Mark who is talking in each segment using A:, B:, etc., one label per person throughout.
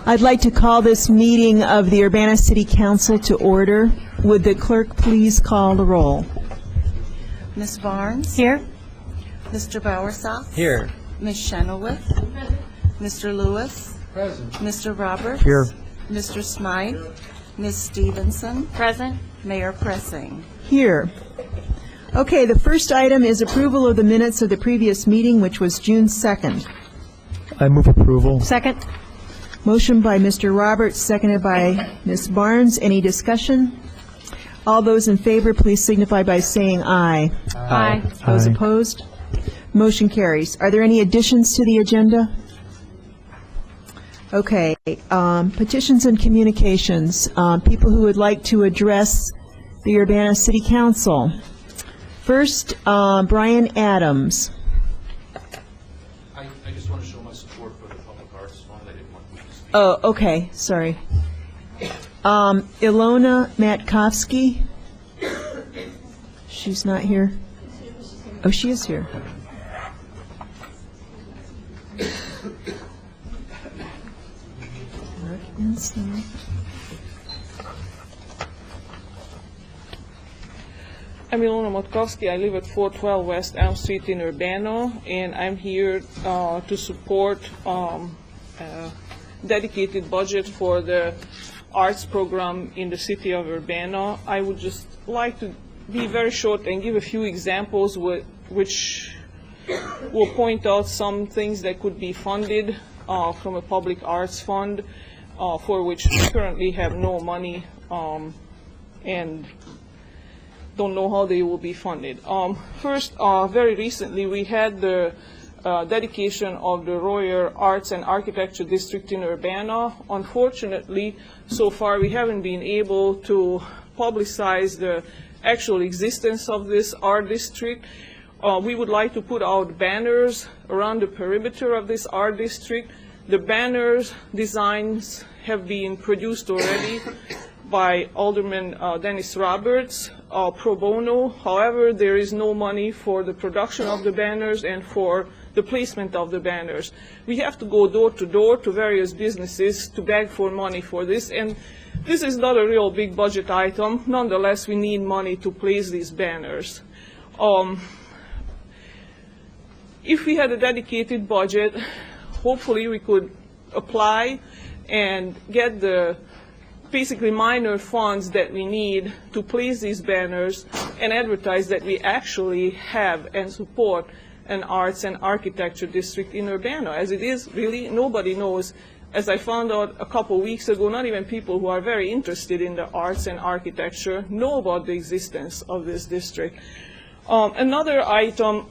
A: I'd like to call this meeting of the Urbana City Council to order. Would the clerk please call the roll?
B: Ms. Barnes?
C: Here.
B: Mr. Bowersox?
D: Here.
B: Ms. Chenoweth? Mr. Lewis?
D: Present.
B: Mr. Roberts?
D: Here.
B: Mr. Smythe? Ms. Stevenson?
C: Present.
B: Mayor Pressing.
A: Here. Okay, the first item is approval of the minutes of the previous meeting, which was June 2nd.
D: I move approval.
C: Second.
A: Motion by Mr. Roberts, seconded by Ms. Barnes. Any discussion? All those in favor, please signify by saying aye.
C: Aye.
A: Those
D: Aye.
A: opposed? Motion carries. Are there any additions to the agenda? Okay, petitions and communications. People who would like to address the Urbana City Council. First, Brian Adams.
E: I just want to show my support for the Public Arts Fund. I didn't want to speak.
A: Oh, okay, sorry. Ilona Matkovsky. She's not here. Oh, she is here.
F: I'm Ilona Matkovsky. I live at 412 West Elm Street in Urbana, and I'm here to support dedicated budget for the arts program in the city of Urbana. I would just like to be very short and give a few examples which will point out some things that could be funded from a public arts fund for which we currently have no money and don't know how they will be funded. First, very recently we had the dedication of the Royer Arts and Architecture District in Urbana. Unfortunately, so far we haven't been able to publicize the actual existence of this art district. We would like to put out banners around the perimeter of this art district. The banners designs have been produced already by Alderman Dennis Roberts, pro bono. However, there is no money for the production of the banners and for the placement of the banners. We have to go door to door to various businesses to beg for money for this, and this is not a real big budget item. Nonetheless, we need money to place these banners. If we had a dedicated budget, hopefully we could apply and get the basically minor funds that we need to place these banners and advertise that we actually have and support an arts and architecture district in Urbana. As it is, really, nobody knows. As I found out a couple weeks ago, not even people who are very interested in the arts and architecture know about the existence of this district. Another item,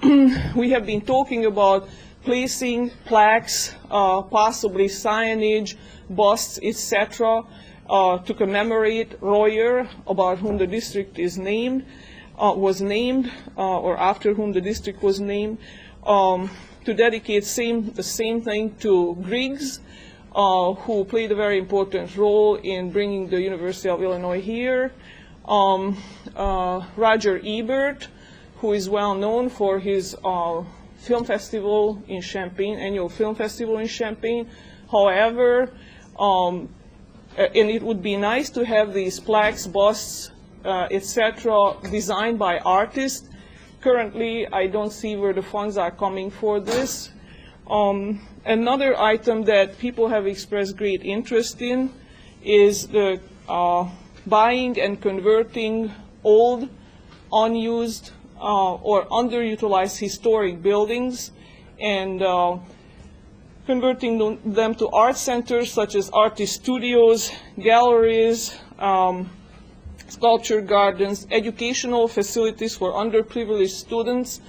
F: we have been talking about placing plaques, possibly signage, busts, etc., to commemorate Royer, about whom the district is named, or after whom the district was named, to dedicate the same thing to Griggs, who played a very important role in bringing the University of Illinois here, Roger Ebert, who is well known for his film festival in Champaign, annual film festival in Champaign. However, and it would be nice to have these plaques, busts, etc., designed by artists. Currently, I don't see where the funds are coming for this. Another item that people have expressed great interest in is the buying and converting old, unused, or underutilized historic buildings and converting them to art centers such as artist studios, galleries, sculpture gardens, educational facilities for underprivileged students.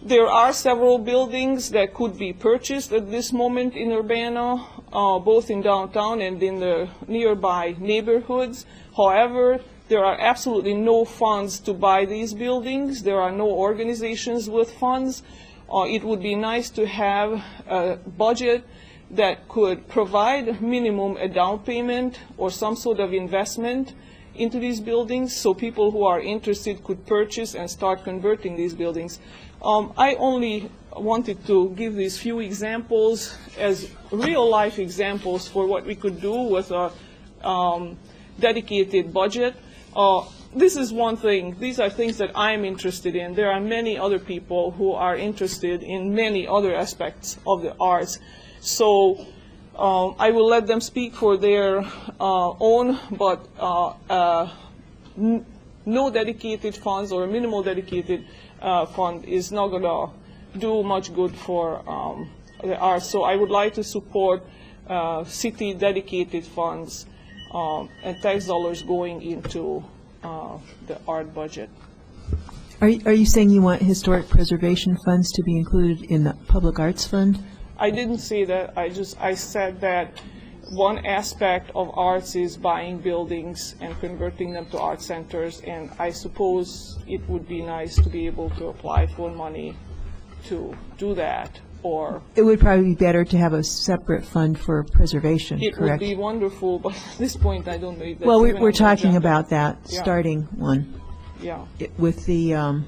F: There are several buildings that could be purchased at this moment in Urbana, both in downtown and in the nearby neighborhoods. However, there are absolutely no funds to buy these buildings. There are no organizations with funds. It would be nice to have a budget that could provide minimum a down payment or some sort of investment into these buildings so people who are interested could purchase and start converting these buildings. I only wanted to give these few examples as real-life examples for what we could do with a dedicated budget. This is one thing. These are things that I'm interested in. There are many other people who are interested in many other aspects of the arts. So I will let them speak for their own, but no dedicated funds or minimal dedicated fund is not going to do much good for the arts. So I would like to support city dedicated funds and tax dollars going into the art budget.
A: Are you saying you want historic preservation funds to be included in the public arts fund?
F: I didn't say that. I said that one aspect of arts is buying buildings and converting them to art centers, and I suppose it would be nice to be able to apply for money to do that, or
A: It would probably be better to have a separate fund for preservation,
F: it would
A: correct?
F: be wonderful, but at this point I don't know if that's
A: Well,
F: even
A: we're
F: on the
A: talking
F: agenda.
A: about that,
F: Yeah.
A: starting one.
F: Yeah.
A: With the,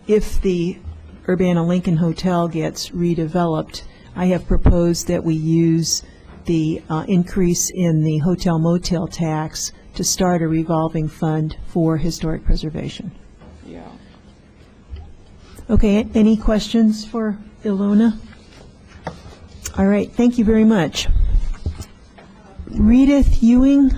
A: if the Urbana Lincoln Hotel gets redeveloped, I have proposed that we use the increase in the hotel motel tax to start a revolving fund for historic preservation.
F: Yeah.
A: Okay, any questions for Ilona? All right, thank you very much. Redith Ewing?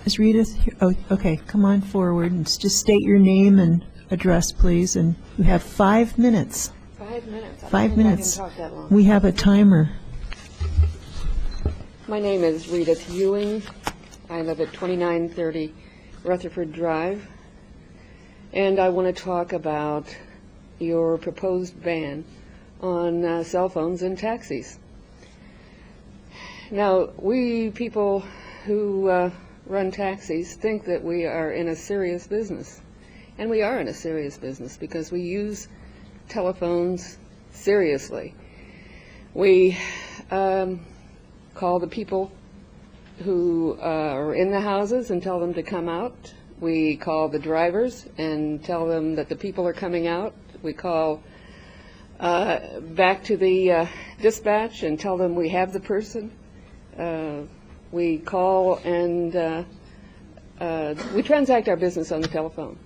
A: Is Redith here? Oh, okay, come on forward and just state your name and address, please, and you have 5 minutes.
C: 5 minutes. I don't
A: 5
C: think
A: minutes.
C: I can talk that long.
A: We have a timer.
C: My name is Redith Ewing. I live at 2930 Rutherford Drive, and I want to talk about your proposed ban on cell phones and taxis. Now, we people who run taxis think that we are in a serious business, and we are in a serious business because we use telephones seriously. We call the people who are in the houses and tell them to come out. We call the drivers and tell them that the people are coming out. We call back to the dispatch and tell them we have the person. We call and we transact our business on the telephone.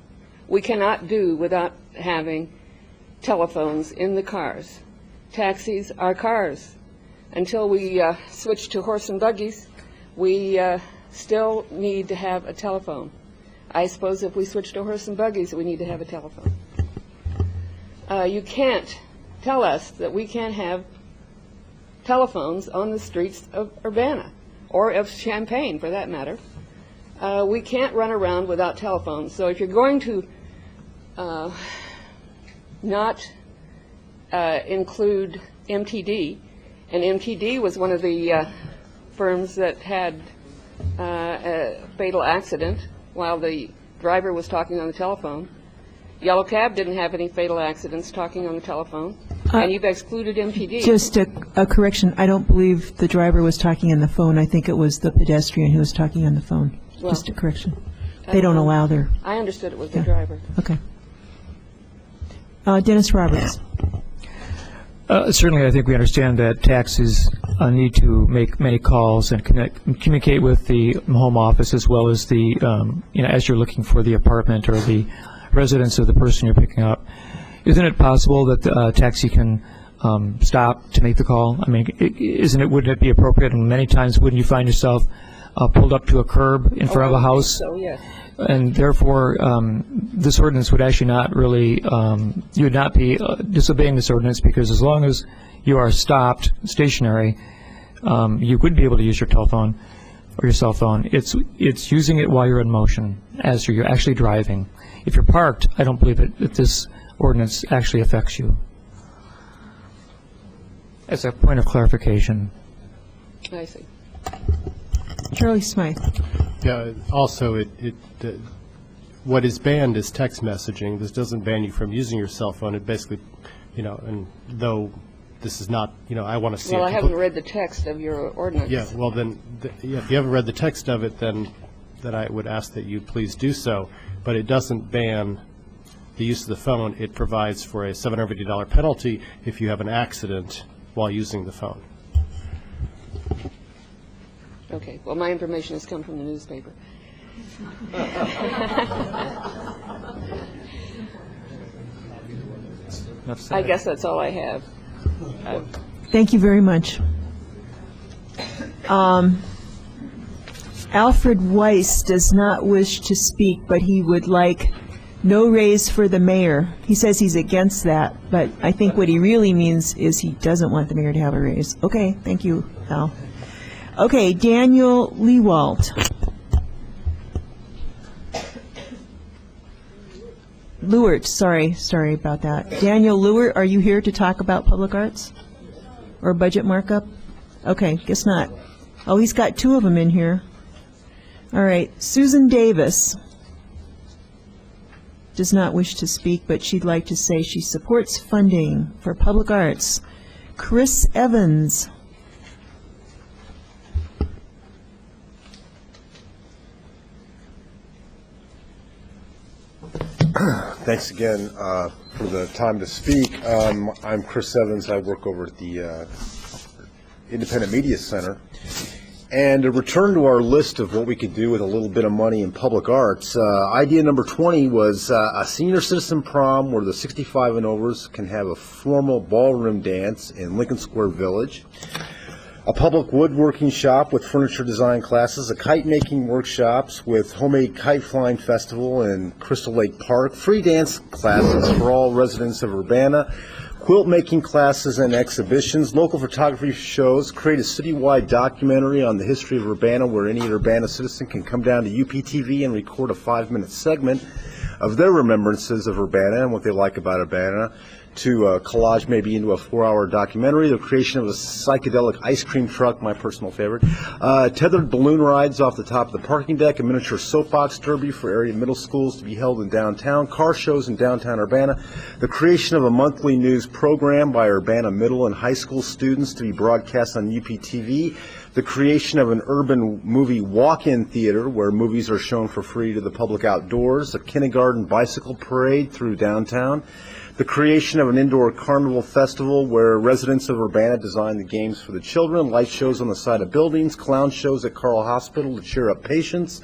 C: We cannot do without having telephones in the cars. Taxis are cars. Until we switch to horse and buggies, we still need to have a telephone. I suppose if we switch to horse and buggies, we need to have a telephone. You can't tell us that we can't have telephones on the streets of Urbana, or of Champaign, for that matter. We can't run around without telephones. So if you're going to not include MTD, and MTD was one of the firms that had a fatal accident while the driver was talking on the telephone. Yellow Cab didn't have any fatal accidents talking on the telephone, and you've excluded MTD.
A: Just a correction, I don't believe the driver was talking on the phone. I think it was the pedestrian who was talking on the phone.
C: Well,
A: Just a correction. They don't allow their,
C: I understood it was the driver.
A: okay. Dennis Roberts.
D: Certainly, I think we understand that taxis need to make many calls and communicate with the home office as well as the, as you're looking for the apartment or the residence of the person you're picking up. Isn't it possible that the taxi can stop to make the call? I mean, wouldn't it be appropriate? And many times, wouldn't you find yourself pulled up to a curb in front of a house?
C: So, yes.
D: And therefore, this ordinance would actually not really, you would not be disobeying this ordinance, because as long as you are stopped stationary, you would be able to use your telephone or your cell phone. It's using it while you're in motion, as you're actually driving. If you're parked, I don't believe that this ordinance actually affects you. As a point of clarification.
C: I see.
A: Charlie Smythe.
G: Yeah, also, what is banned is text messaging. This doesn't ban you from using your cell phone. It basically, and though this is not, I want to see
C: Well,
G: it
C: I haven't read the text of your ordinance.
G: Yeah, well then, if you haven't read the text of it, then I would ask that you please do so. But it doesn't ban the use of the phone, it provides for a $750 penalty if you have an accident while using the phone.
C: Okay, well, my information has come from the newspaper. I guess that's all I have.
A: Thank you very much. Alfred Weiss does not wish to speak, but he would like no raise for the mayor. He says he's against that, but I think what he really means is he doesn't want the mayor to have a raise. Okay, thank you, Al. Okay, Daniel Lewalt. Lewert, sorry about that. Daniel Lewert, are you here to talk about public arts or budget markup? Okay, guess not. Oh, he's got two of them in here. All right, Susan Davis does not wish to speak, but she'd like to say she supports funding for public arts. Chris Evans.
H: Thanks again for the time to speak. I'm Chris Evans. I work over at the Independent Media Center. And to return to our list of what we could do with a little bit of money in public arts, idea number 20 was a senior citizen prom where the 65 and overs can have a formal ballroom dance in Lincoln Square Village. A public woodworking shop with furniture design classes, a kite making workshops with homemade kite flying festival in Crystal Lake Park, free dance classes for all residents of Urbana, quilt making classes and exhibitions, local photography shows, create a citywide documentary on the history of Urbana where any Urbana citizen can come down to UPTV and record a 5-minute segment of their remembrances of Urbana and what they like about Urbana, to collage maybe into a 4-hour documentary, the creation of a psychedelic ice cream truck, my personal favorite, tethered balloon rides off the top of the parking deck, a miniature soapbox derby for area middle schools to be held in downtown, car shows in downtown Urbana, the creation of a monthly news program by Urbana middle and high school students to be broadcast on UPTV, the creation of an urban movie walk-in theater where movies are shown for free to the public outdoors, a kindergarten bicycle parade through downtown, the creation of an indoor carnival festival where residents of Urbana design the games for the children, light shows on the side of buildings, clown shows at Carle Hospital to cheer up patients,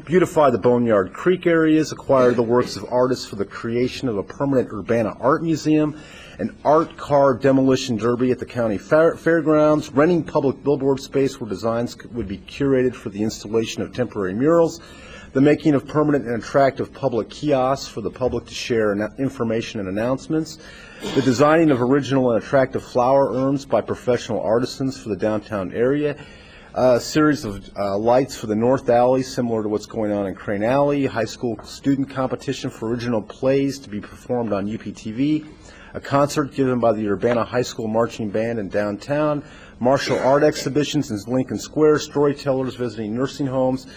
H: beautify the Boneyard Creek areas, acquire the works of artists for the creation of a permanent Urbana art museum, an art car demolition derby at the county fairgrounds, renting public billboard space where designs would be curated for the installation of temporary murals, the making of permanent and attractive public kiosks for the public to share information and announcements, the designing of original and attractive flower urns by professional artisans for the downtown area, a series of lights for the North Alley similar to what's going on in Crane Alley, high school student competition for original plays to be performed on UPTV, a concert given by the Urbana High School Marching Band in downtown, martial art exhibitions in Lincoln Square, storytellers visiting nursing homes,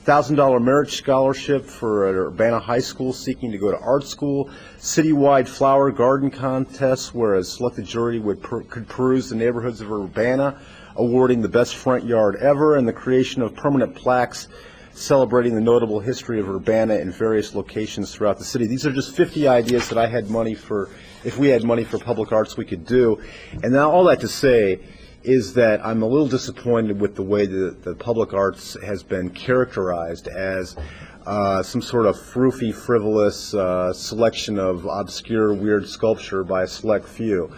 H: $1,000 merit scholarship for an Urbana high school seeking to go to art school, citywide flower garden contests where a selected jury could peruse the neighborhoods of Urbana, awarding the best front yard ever, and the creation of permanent plaques celebrating the notable history of Urbana in various locations throughout the city. These are just 50 ideas that I had money for, if we had money for public arts, we could do. And now all that to say is that I'm a little disappointed with the way that the public arts has been characterized as some sort of froofy, frivolous selection of obscure, weird sculpture by a select few.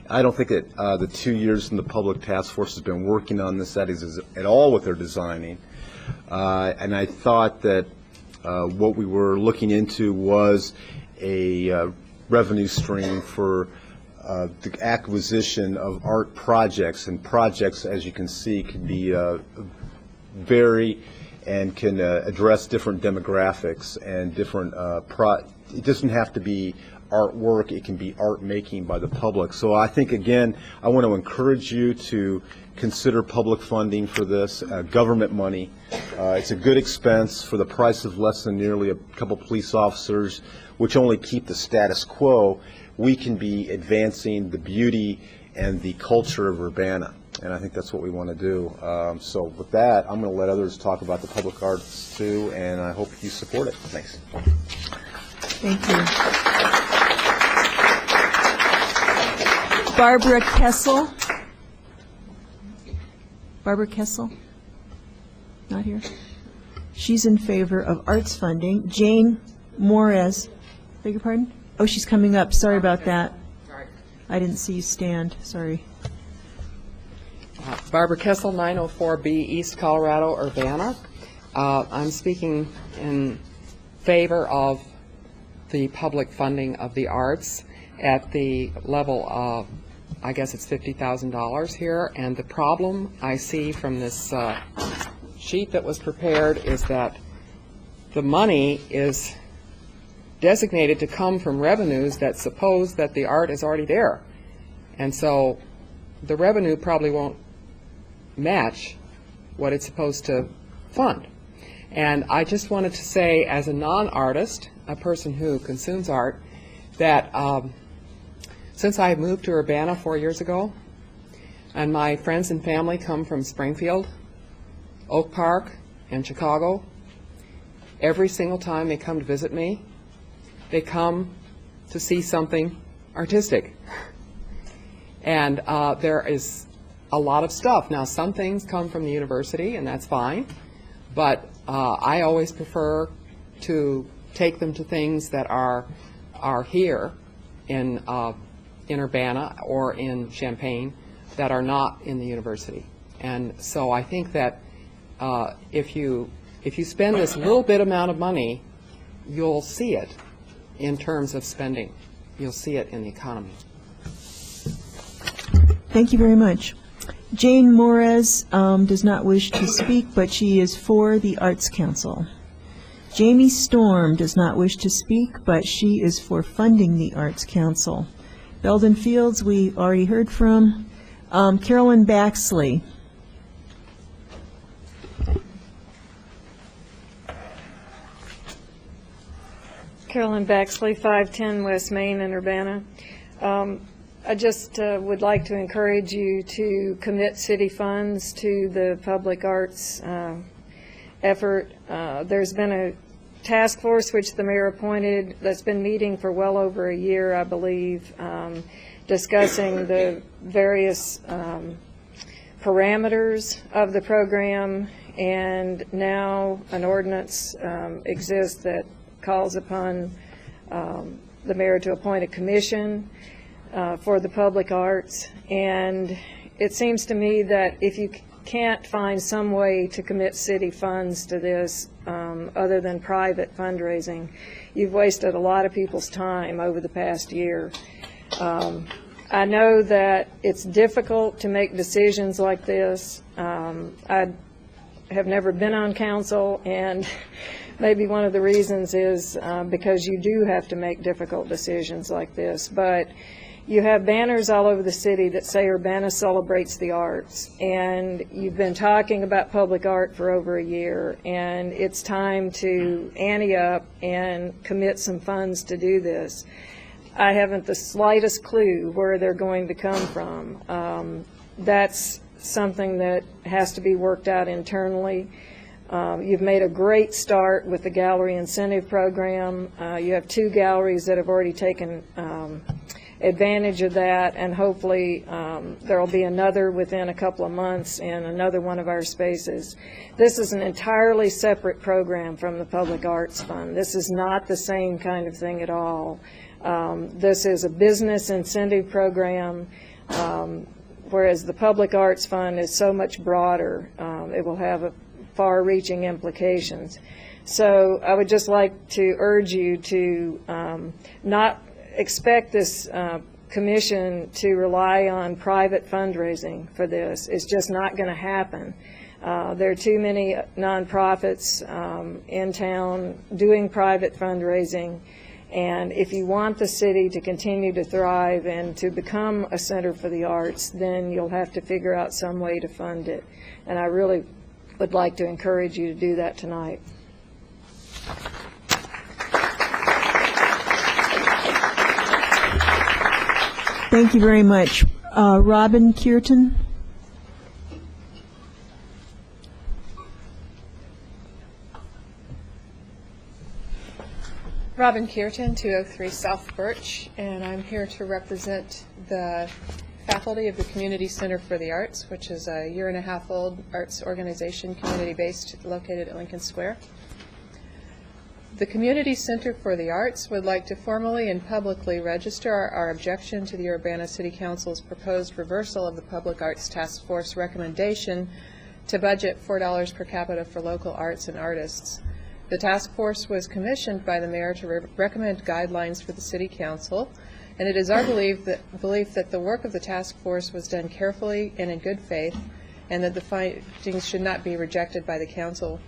H: I don't think that the 2 years in the public task force has been working on this at all what they're designing. And I thought that what we were looking into was a revenue stream for the acquisition of art projects, and projects, as you can see, can be vary and can address different demographics and different it doesn't have to be artwork, it can be art making by the public. So I think, again, I want to encourage you to consider public funding for this, government money. It's a good expense for the price of less than nearly a couple police officers, which only keep the status quo. We can be advancing the beauty and the culture of Urbana, and I think that's what we want to do. So with that, I'm going to let others talk about the public arts too, and I hope you support it. Thanks.
A: Thank you. Barbara Kessel. Barbara Kessel? Not here. She's in favor of arts funding. Jane Morez, beg your pardon? Oh, she's coming up. Sorry about that. I didn't see you stand. Sorry.
I: Barbara Kessel, 904B East Colorado, Urbana. I'm speaking in favor of the public funding of the arts at the level of, I guess it's $50,000 here. And the problem I see from this sheet that was prepared is that the money is designated to come from revenues that suppose that the art is already there. And so the revenue probably won't match what it's supposed to fund. And I just wanted to say, as a non-artist, a person who consumes art, that since I moved to Urbana 4 years ago, and my friends and family come from Springfield, Oak Park, and Chicago, every single time they come to visit me, they come to see something artistic. And there is a lot of stuff. Now, some things come from the university, and that's fine, but I always prefer to take them to things that are here in Urbana or in Champaign that are not in the university. And so I think that if you spend this little bit amount of money, you'll see it in terms of spending. You'll see it in the economy.
A: Thank you very much. Jane Morez does not wish to speak, but she is for the Arts Council. Jamie Storm does not wish to speak, but she is for funding the Arts Council. Belden Fields, we already heard from. Carolyn Baxley.
J: Carolyn Baxley, 510 West Main in Urbana. I just would like to encourage you to commit city funds to the public arts effort. There's been a task force which the mayor appointed that's been meeting for well over a year, I believe, discussing the various parameters of the program, and now an ordinance exists that calls upon the mayor to appoint a commission for the public arts. And it seems to me that if you can't find some way to commit city funds to this other than private fundraising, you've wasted a lot of people's time over the past year. I know that it's difficult to make decisions like this. I have never been on council, and maybe one of the reasons is because you do have to make difficult decisions like this. But you have banners all over the city that say Urbana celebrates the arts, and you've been talking about public art for over a year, and it's time to ante up and commit some funds to do this. I haven't the slightest clue where they're going to come from. That's something that has to be worked out internally. You've made a great start with the gallery incentive program. You have 2 galleries that have already taken advantage of that, and hopefully there will be another within a couple of months in another one of our spaces. This is an entirely separate program from the Public Arts Fund. This is not the same kind of thing at all. This is a business incentive program, whereas the Public Arts Fund is so much broader. It will have far-reaching implications. So I would just like to urge you to not expect this commission to rely on private fundraising for this. It's just not going to happen. There are too many nonprofits in town doing private fundraising, and if you want the city to continue to thrive and to become a center for the arts, then you'll have to figure out some way to fund it. And I really would like to encourage you to do that tonight.
A: Thank you very much. Robin Kierton.
K: Robin Kierton, 203 South Birch, and I'm here to represent the faculty of the Community Center for the Arts, which is a year-and-a-half-old arts organization, community-based, located at Lincoln Square. The Community Center for the Arts would like to formally and publicly register our objection to the Urbana City Council's proposed reversal of the Public Arts Task Force recommendation to budget $4 per capita for local arts and artists. The task force was commissioned by the mayor to recommend guidelines for the City Council, and it is our belief that the work of the task force was done carefully and in good faith, and that the findings should not be rejected by the council.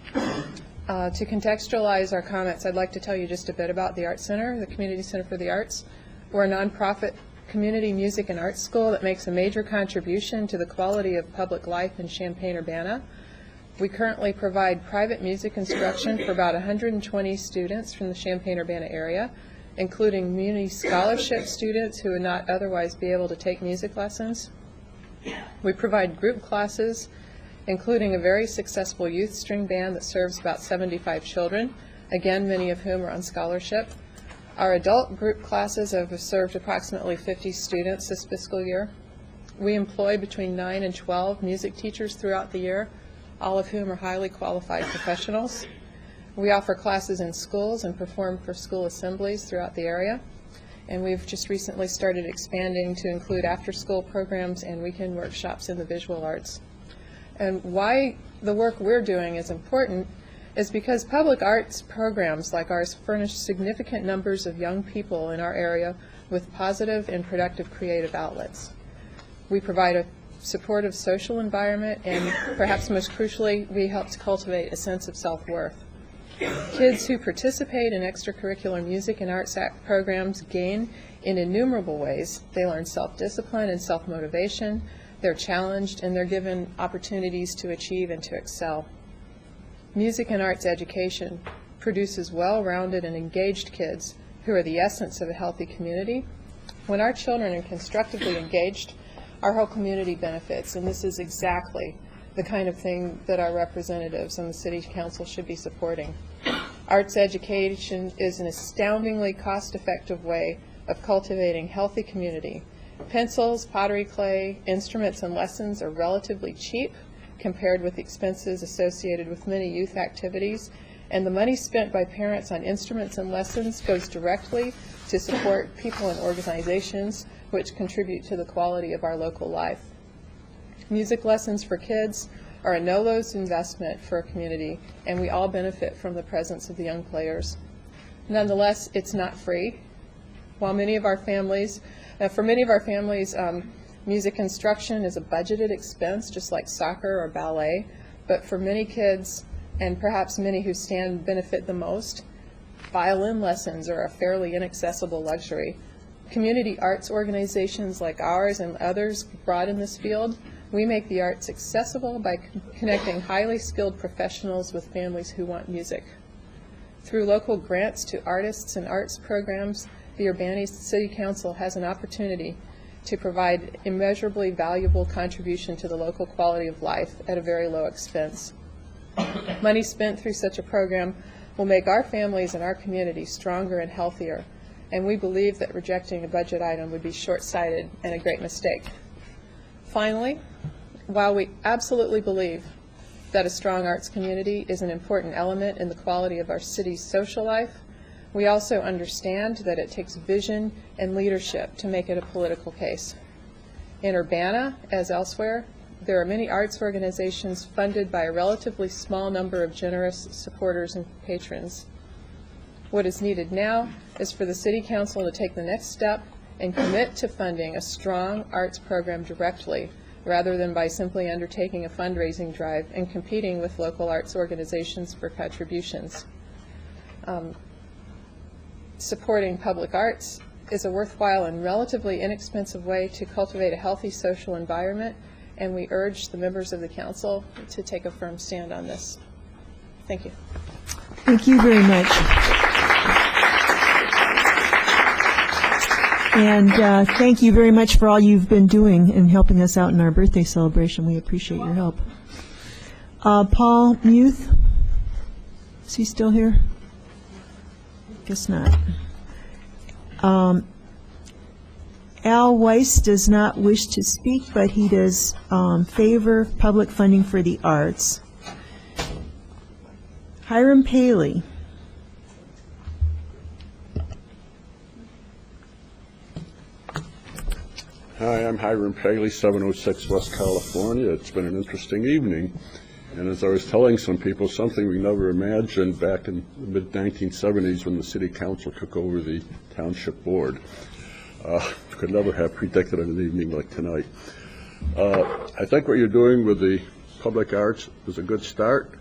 K: To contextualize our comments, I'd like to tell you just a bit about the Art Center, the Community Center for the Arts. We're a nonprofit community music and arts school that makes a major contribution to the quality of public life in Champaign-Urbana. We currently provide private music instruction for about 120 students from the Champaign-Urbana area, including community scholarship students who would not otherwise be able to take music lessons. We provide group classes, including a very successful youth string band that serves about 75 children, again, many of whom are on scholarship. Our adult group classes have served approximately 50 students this fiscal year. We employ between 9 and 12 music teachers throughout the year, all of whom are highly qualified professionals. We offer classes in schools and perform for school assemblies throughout the area. And we've just recently started expanding to include after-school programs and weekend workshops in the visual arts. And why the work we're doing is important is because public arts programs like ours furnish significant numbers of young people in our area with positive and productive creative outlets. We provide a supportive social environment, and perhaps most crucially, we help to cultivate a sense of self-worth. Kids who participate in extracurricular music and arts programs gain in innumerable ways. They learn self-discipline and self-motivation, they're challenged, and they're given opportunities to achieve and to excel. Music and arts education produces well-rounded and engaged kids who are the essence of a healthy community. When our children are constructively engaged, our whole community benefits, and this is exactly the kind of thing that our representatives on the City Council should be supporting. Arts education is an astoundingly cost-effective way of cultivating healthy community. Pencils, pottery clay, instruments, and lessons are relatively cheap compared with the expenses associated with many youth activities, and the money spent by parents on instruments and lessons goes directly to support people and organizations which contribute to the quality of our local life. Music lessons for kids are a no-loss investment for a community, and we all benefit from the presence of the young players. Nonetheless, it's not free. While for many of our families, music instruction is a budgeted expense, just like soccer or ballet, but for many kids, and perhaps many who stand benefit the most, violin lessons are a fairly inaccessible luxury. Community arts organizations like ours and others broad in this field, we make the arts accessible by connecting highly skilled professionals with families who want music. Through local grants to artists and arts programs, the Urbana City Council has an opportunity to provide immeasurably valuable contribution to the local quality of life at a very low expense. Money spent through such a program will make our families and our community stronger and healthier, and we believe that rejecting a budget item would be short-sighted and a great mistake. Finally, while we absolutely believe that a strong arts community is an important element in the quality of our city's social life, we also understand that it takes vision and leadership to make it a political case. In Urbana, as elsewhere, there are many arts organizations funded by a relatively small number of generous supporters and patrons. What is needed now is for the City Council to take the next step and commit to funding a strong arts program directly, rather than by simply undertaking a fundraising drive and competing with local arts organizations for contributions. Supporting public arts is a worthwhile and relatively inexpensive way to cultivate a healthy social environment, and we urge the members of the council to take a firm stand on this. Thank you.
A: Thank you very much. And thank you very much for all you've been doing in helping us out in our birthday celebration. We appreciate your help. Paul Muth, is he still here? Guess not. Al Weiss does not wish to speak, but he does favor public funding for the arts. Hiram Paley.
L: Hi, I'm Hiram Paley, 706 West California. It's been an interesting evening. And as I was telling some people, something we never imagined back in the mid-1970s when the city council took over the township board. Could never have predicted an evening like tonight. I think what you're doing with the public arts is a good start.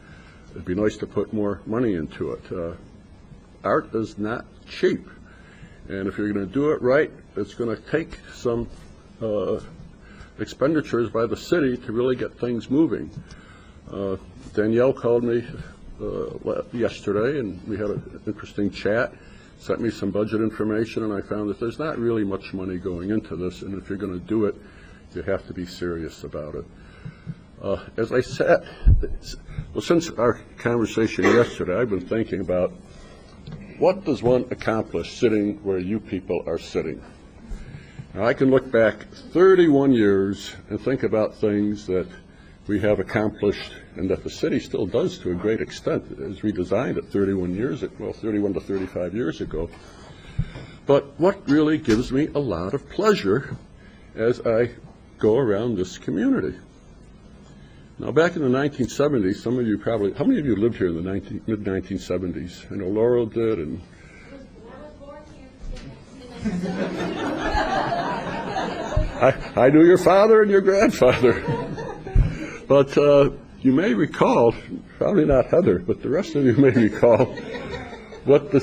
L: It'd be nice to put more money into it. Art is not cheap. And if you're going to do it right, it's going to take some expenditures by the city to really get things moving. Danielle called me yesterday, and we had an interesting chat, sent me some budget information, and I found that there's not really much money going into this, and if you're going to do it, you have to be serious about it. As I said, well, since our conversation yesterday, I've been thinking about what does one accomplish sitting where you people are sitting. Now, I can look back 31 years and think about things that we have accomplished and that the city still does to a great extent. It was redesigned at 31 to 35 years ago. But what really gives me a lot of pleasure as I go around this community. Now, back in the 1970s, some of you probably, how many of you lived here in the mid-1970s? I know Laurel did, and I knew your father and your grandfather. But you may recall, probably not Heather, but the rest of you may recall what the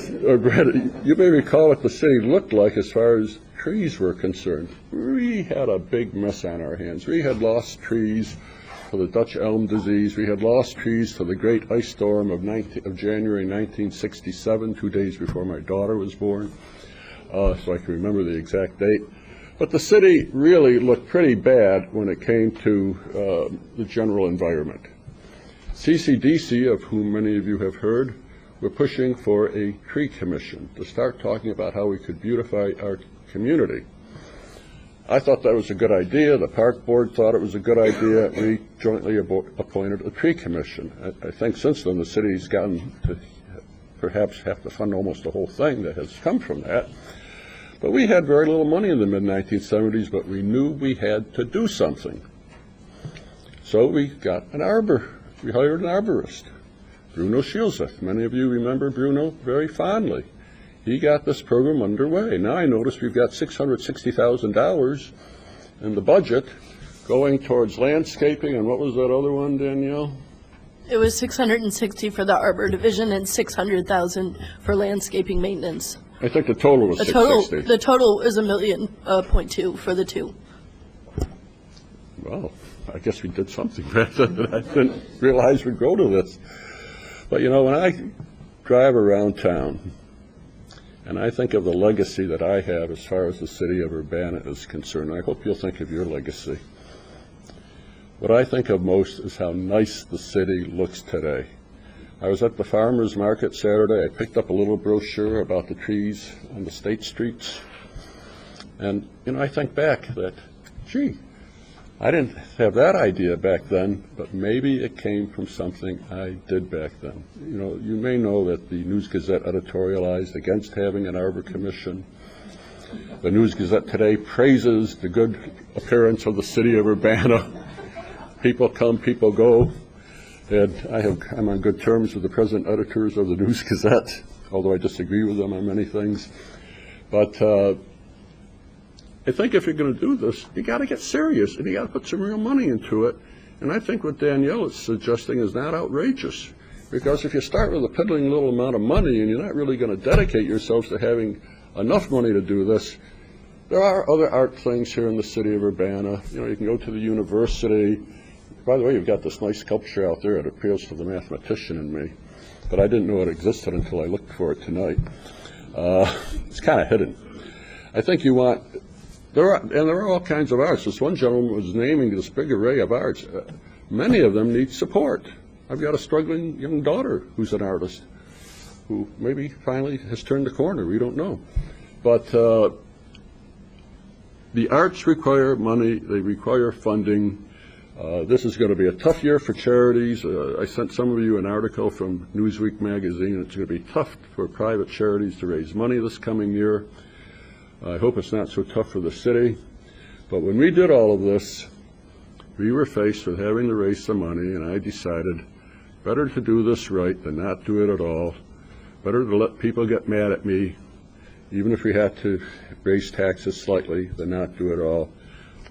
L: city looked like as far as trees were concerned. We had a big mess on our hands. We had lost trees to the Dutch elm disease. We had lost trees to the great ice storm of January 1967, 2 days before my daughter was born, so I can remember the exact date. But the city really looked pretty bad when it came to the general environment. CCDC, of whom many of you have heard, were pushing for a tree commission to start talking about how we could beautify our community. I thought that was a good idea. The park board thought it was a good idea. We jointly appointed a tree commission. I think since then the city's gotten to perhaps have to fund almost the whole thing that has come from that. But we had very little money in the mid-1970s, but we knew we had to do something. So we got an we hired an arborist, Bruno Shieldseth. Many of you remember Bruno very fondly. He got this program underway. Now I notice we've got $660,000 in the budget going towards landscaping, and what was that other one, Danielle?
M: It was $660 for the Arbor Division and $600,000 for landscaping maintenance.
L: I think the total was $660,000.
M: The total is $1.2 million for the two.
L: Well, I guess we did something back then. I didn't realize we'd go to this. But you know, when I drive around town and I think of the legacy that I have as far as the city of Urbana is concerned, I hope you'll think of your legacy. What I think of most is how nice the city looks today. I was at the farmers market Saturday. I picked up a little brochure about the trees on the state streets. And, you know, I think back that, gee, I didn't have that idea back then, but maybe it came from something I did back then. You know, you may know that the News Gazette editorialized against having an Arbor Commission. The News Gazette today praises the good appearance of the city of Urbana. People come, people go. And I'm on good terms with the present editors of the News Gazette, although I disagree with them on many things. But I think if you're going to do this, you got to get serious, and you got to put some real money into it. And I think what Danielle is suggesting is not outrageous, because if you start with a piddling little amount of money and you're not really going to dedicate yourselves to having enough money to do this, there are other art things here in the city of Urbana. You know, you can go to the university. By the way, you've got this nice sculpture out there. It appeals to the mathematician in me, but I didn't know it existed until I looked for it tonight. It's kind of hidden. I think you want, there are all kinds of arts. This one gentleman was naming this big array of arts. Many of them need support. I've got a struggling young daughter who's an artist, who maybe finally has turned the corner. We don't know. But The arts require money, they require funding. This is going to be a tough year for charities. I sent some of you an article from Newsweek magazine. It's going to be tough for private charities to raise money this coming year. I hope it's not so tough for the city. But when we did all of this, we were faced with having to raise some money, and I decided better to do this right than not do it at all. Better to let people get mad at me, even if we had to raise taxes slightly, than not do it all.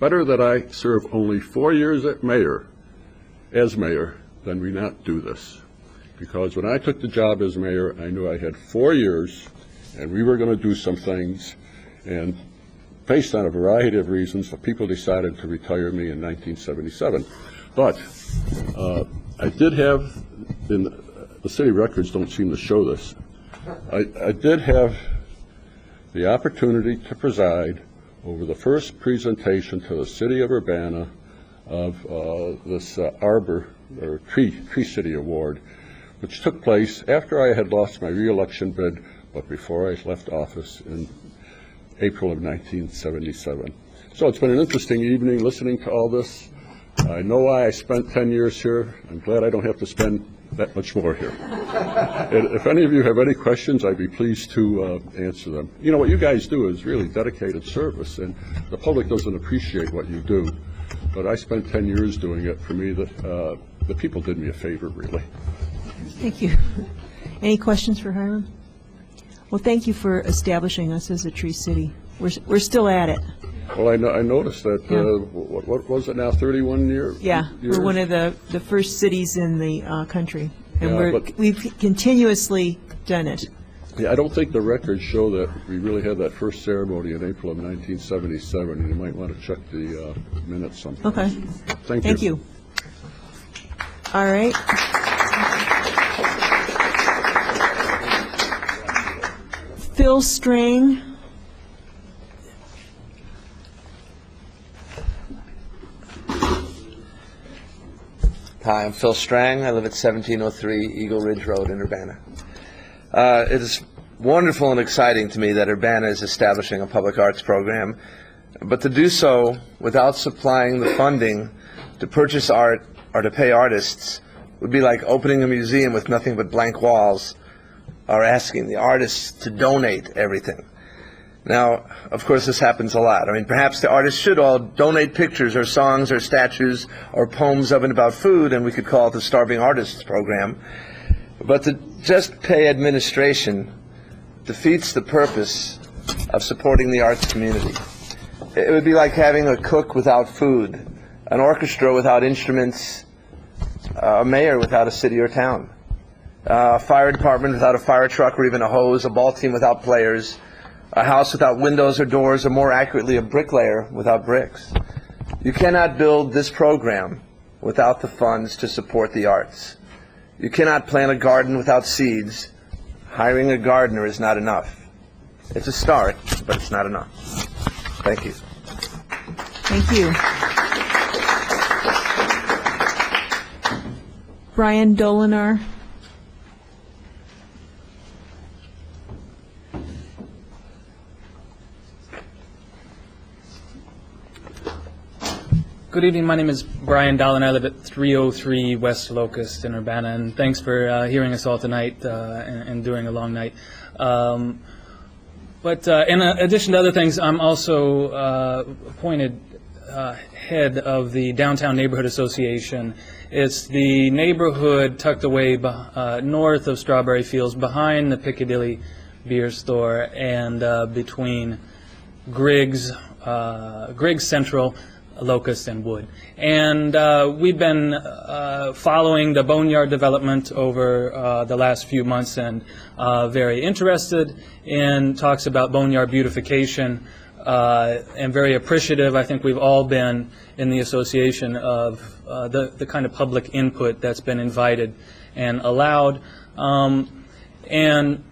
L: Better that I serve only 4 years as mayor, than we not do this. Because when I took the job as mayor, I knew I had 4 years, and we were going to do some things, and based on a variety of reasons, the people decided to retire me in 1977. But I did have, the city records don't seem to show this, I did have the opportunity to preside over the first presentation to the city of Urbana of this Arbor, or Tree City Award, which took place after I had lost my re-election bid, but before I left office in April of 1977. So it's been an interesting evening listening to all this. I know why I spent 10 years here. I'm glad I don't have to spend that much more here. If any of you have any questions, I'd be pleased to answer them. You know, what you guys do is really dedicated service, and the public doesn't appreciate what you do. But I spent 10 years doing it. For me, the people did me a favor, really.
A: Thank you. Any questions for Hiram? Well, thank you for establishing us as a tree city. We're still at it.
L: Well, I noticed that, what was it now, 31 years?
A: Yeah, we're one of the first cities in the country, and
L: Yeah,
A: we've continuously done it.
L: Yeah, I don't think the records show that we really had that first ceremony in April of 1977, and you might want to check the minutes sometime.
A: Okay.
L: Thank you.
A: All right. Phil Strang.
N: Hi, I'm Phil Strang. I live at 1703 Eagle Ridge Road in Urbana. It is wonderful and exciting to me that Urbana is establishing a public arts program, but to do so without supplying the funding to purchase art or to pay artists would be like opening a museum with nothing but blank walls or asking the artists to donate everything. Now, of course, this happens a lot. I mean, perhaps the artists should all donate pictures or songs or statues or poems of and about food, and we could call it the Starving Artists Program. But to just pay administration defeats the purpose of supporting the arts community. It would be like having a cook without food, an orchestra without instruments, a mayor without a city or town, a fire department without a fire truck or even a hose, a ball team without players, a house without windows or doors, or more accurately, a bricklayer without bricks. You cannot build this program without the funds to support the arts. You cannot plant a garden without seeds. Hiring a gardener is not enough. It's a start, but it's not enough. Thank you.
A: Thank you. Brian Dolinar.
O: Good evening. My name is Brian Dallin. I live at 303 West Locust in Urbana, and thanks for hearing us all tonight and during a long night. But in addition to other things, I'm also appointed head of the Downtown Neighborhood Association. It's the neighborhood tucked away north of Strawberry Fields, behind the Piccadilly Beer Store, and between Griggs Central, Locust, and Wood. And we've been following the Boneyard development over the last few months, and very interested in talks about Boneyard beautification, and very appreciative. I think we've all been in the association of the kind of public input that's been invited and allowed. And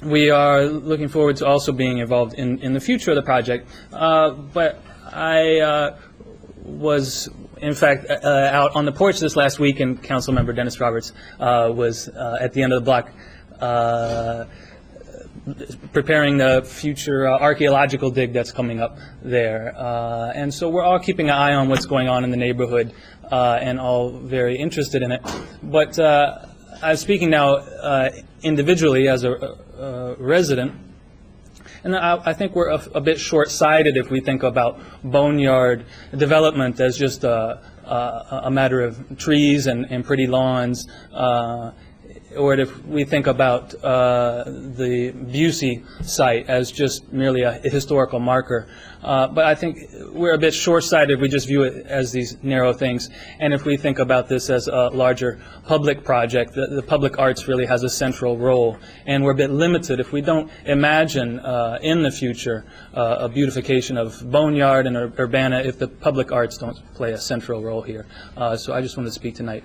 O: we are looking forward to also being involved in the future of the project. But I was, in fact, out on the porch this last week, and Councilmember Dennis Roberts was at the end of the block preparing the future archaeological dig that's coming up there. And so we're all keeping an eye on what's going on in the neighborhood and all very interested in it. But I'm speaking now individually as a resident. And I think we're a bit short-sighted if we think about boneyard development as just a matter of trees and pretty lawns, or if we think about the Busey site as just merely a historical marker. But I think we're a bit short-sighted if we just view it as these narrow things. And if we think about this as a larger public project, the public arts really has a central role. And we're a bit limited if we don't imagine in the future a beautification of Boneyard and Urbana if the public arts don't play a central role here. So I just wanted to speak tonight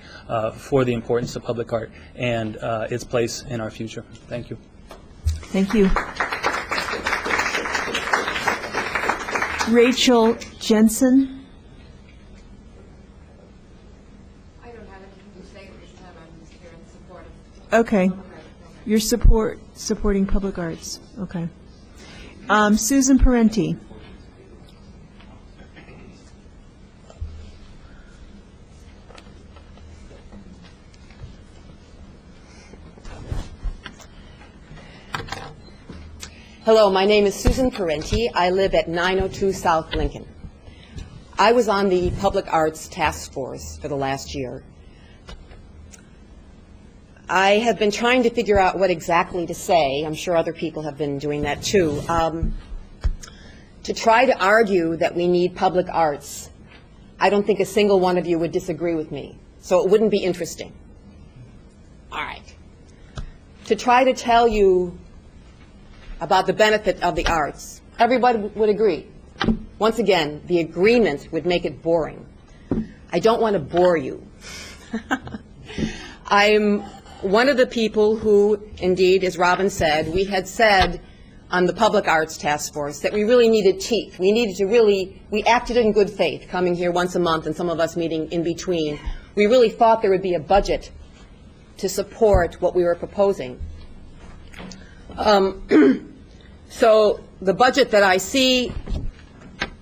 O: for the importance of public art and its place in our future. Thank you.
A: Thank you. Rachel Jensen.
P: I don't have anything to say at this time. I'm just here in support of.
A: Okay. You're supporting public arts. Okay. Susan Parenti.
P: Hello, my name is Susan Parenti. I live at 902 South Lincoln. I was on the Public Arts Task Force for the last year. I have been trying to figure out what exactly to say. I'm sure other people have been doing that too. To try to argue that we need public arts, I don't think a single one of you would disagree with me, so it wouldn't be interesting. All right. To try to tell you about the benefit of the arts, everybody would agree. Once again, the agreement would make it boring. I don't want to bore you. I'm one of the people who, indeed, as Robin said, we had said on the Public Arts Task Force that we really needed teeth. We needed to really, we acted in good faith, coming here once a month and some of us meeting in between. We really thought there would be a budget to support what we were proposing. So the budget that I see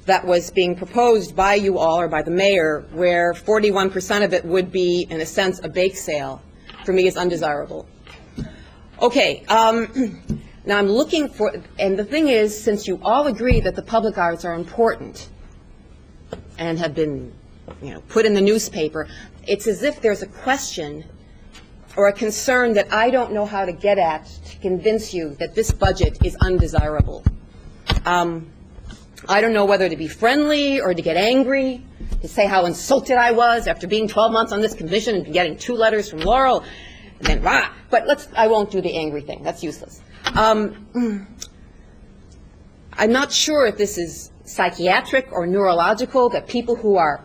P: that was being proposed by you all or by the mayor, where 41% of it would be, in a sense, a bake sale, for me is undesirable. Okay, now I'm looking for, and the thing is, since you all agree that the public arts are important and have been, put in the newspaper, it's as if there's a question or a concern that I don't know how to get at to convince you that this budget is undesirable. I don't know whether to be friendly or to get angry, to say how insulted I was after being 12 months on this commission and getting 2 letters from Laurel, and then rah. But I won't do the angry thing. That's useless. I'm not sure if this is psychiatric or neurological, that people who are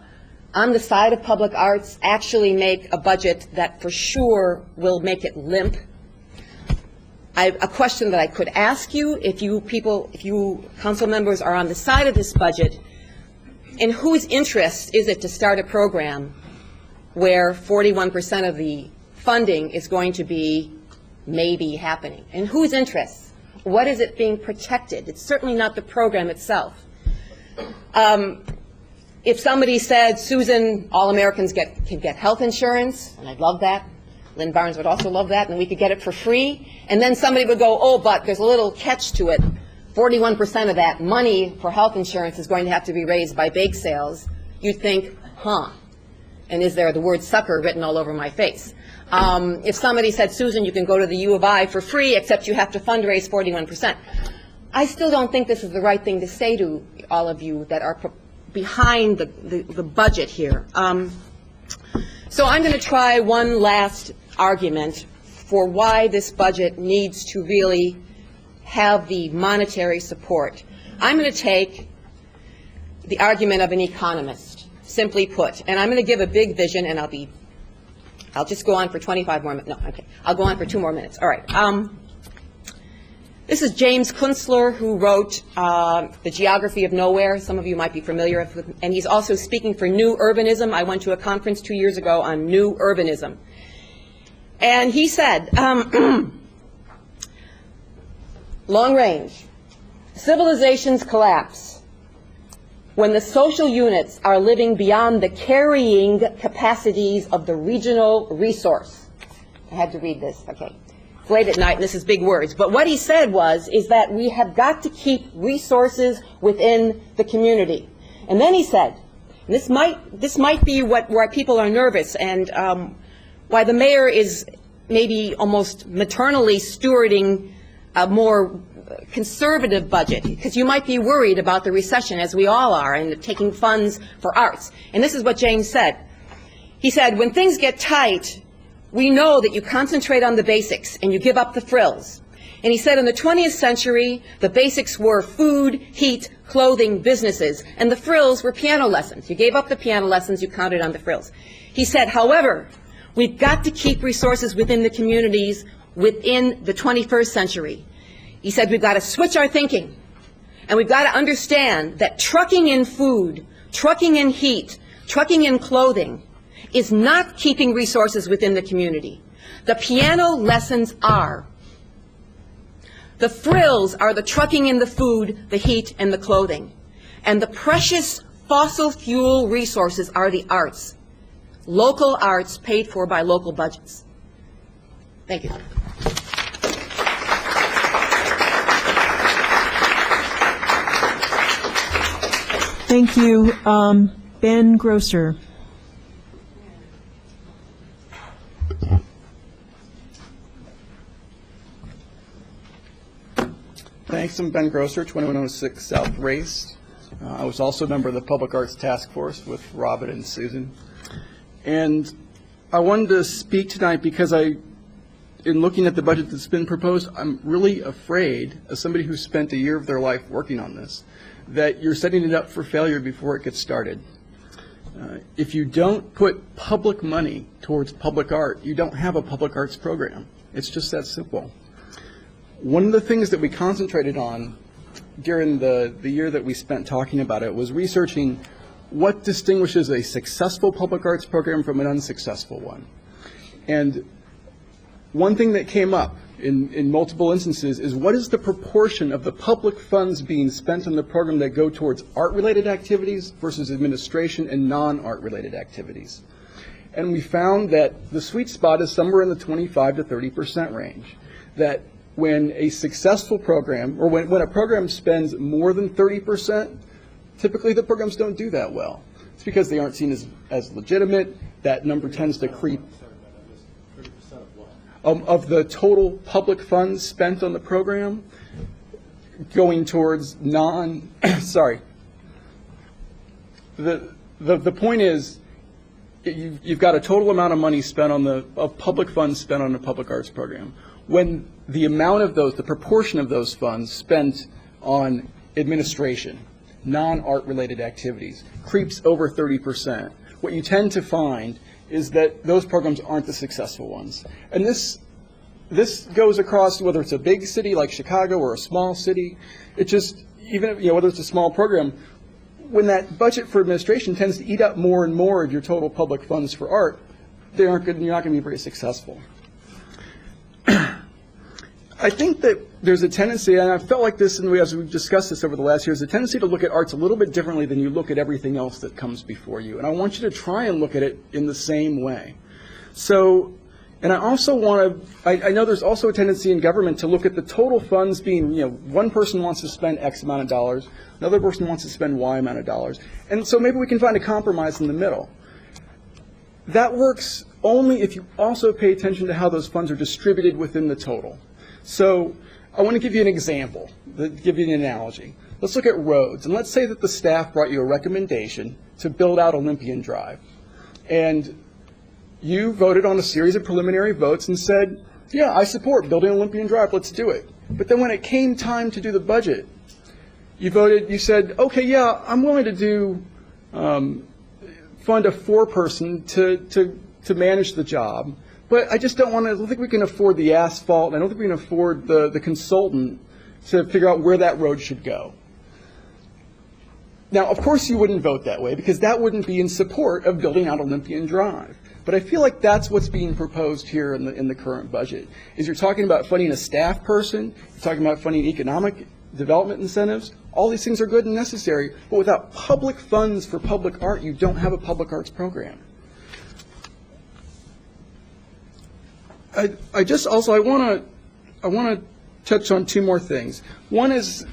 P: on the side of public arts actually make a budget that for sure will make it limp. A question that I could ask you, if you council members are on the side of this budget, in whose interest is it to start a program where 41% of the funding is going to be maybe happening? In whose interest? What is it being protected? It's certainly not the program itself. If somebody said, Susan, all Americans can get health insurance, and I'd love that, Lynn Barnes would also love that, and we could get it for free, and then somebody would go, oh, but there's a little catch to it. 41% of that money for health insurance is going to have to be raised by bake sales. You'd think, huh, and is there the word sucker written all over my face? If somebody said, Susan, you can go to the U of I for free, except you have to fundraise 41%. I still don't think this is the right thing to say to all of you that are behind the budget here. So I'm going to try one last argument for why this budget needs to really have the monetary support. I'm going to take the argument of an economist, simply put, and I'm going to give a big vision, and I'll just go on for 25 more minutes. No, okay. I'll go on for 2 more minutes. All right. This is James Kunstler, who wrote The Geography of Nowhere. Some of you might be familiar with him. And he's also speaking for New Urbanism. I went to a conference 2 years ago on New Urbanism. And he said, long range. Civilizations collapse when the social units are living beyond the carrying capacities of the regional resource. I had to read this, okay. It's late at night and this is big words, but what he said is that we have got to keep resources within the community. And then he said, and this might be why people are nervous and why the mayor is maybe almost maternally stewarding a more conservative budget, because you might be worried about the recession, as we all are, and taking funds for arts. And this is what James said. He said, when things get tight, we know that you concentrate on the basics and you give up the frills. And he said in the 20th century, the basics were food, heat, clothing, businesses, and the frills were piano lessons. You gave up the piano lessons, you counted on the frills. He said, however, we've got to keep resources within the communities within the 21st century. He said we've got to switch our thinking, and we've got to understand that trucking in food, trucking in heat, trucking in clothing is not keeping resources within the community. The piano lessons are. The frills are the trucking in the food, the heat, and the clothing. And the precious fossil fuel resources are the arts. Local arts paid for by local budgets. Thank you.
A: Thank you. Ben Grosser.
Q: Thanks. I'm Ben Grosser, 2106 South Race. I was also a member of the Public Arts Task Force with Robin and Susan. And I wanted to speak tonight because in looking at the budget that's been proposed, I'm really afraid, as somebody who spent a year of their life working on this, that you're setting it up for failure before it gets started. If you don't put public money towards public art, you don't have a public arts program. It's just that simple. One of the things that we concentrated on during the year that we spent talking about it was researching what distinguishes a successful public arts program from an unsuccessful one. And one thing that came up in multiple instances is what is the proportion of the public funds being spent on the program that go towards art-related activities versus administration and non-art-related activities. And we found that the sweet spot is somewhere in the 25 to 30% range. That when a successful program, or when a program spends more than 30%, typically the programs don't do that well. It's because they aren't seen as legitimate. That number tends to creep. Of the total public funds spent on the program, going towards sorry. The point is, you've got a total amount of money spent of public funds spent on a public arts program. When the amount of those, the proportion of those funds spent on administration, non-art related activities, creeps over 30%, what you tend to find is that those programs aren't the successful ones. And this goes across whether it's a big city like Chicago or a small city. It just, even whether it's a small program, when that budget for administration tends to eat up more and more of your total public funds for art, you're not going to be very successful. I think that there's a tendency, and I felt like this, and as we've discussed this over the last years, a tendency to look at arts a little bit differently than you look at everything else that comes before you. And I want you to try and look at it in the same way. So, and I also want to, I know there's also a tendency in government to look at the total funds being, one person wants to spend X amount of dollars, another person wants to spend Y amount of dollars. And so maybe we can find a compromise in the middle. That works only if you also pay attention to how those funds are distributed within the total. So I want to give you an example, give you an analogy. Let's look at roads, and let's say that the staff brought you a recommendation to build out Olympian Drive. And you voted on a series of preliminary votes and said, yeah, I support building Olympian Drive, let's do it. But then when it came time to do the budget, you said, okay, yeah, I'm willing to do, fund a four-person to manage the job. But I just don't think we can afford the asphalt. I don't think we can afford the consultant to figure out where that road should go. Now, of course, you wouldn't vote that way because that wouldn't be in support of building out Olympian Drive. But I feel like that's what's being proposed here in the current budget, is you're talking about funding a staff person, you're talking about funding economic development incentives. All these things are good and necessary, but without public funds for public art, you don't have a public arts program. I want to touch on two more things. One is,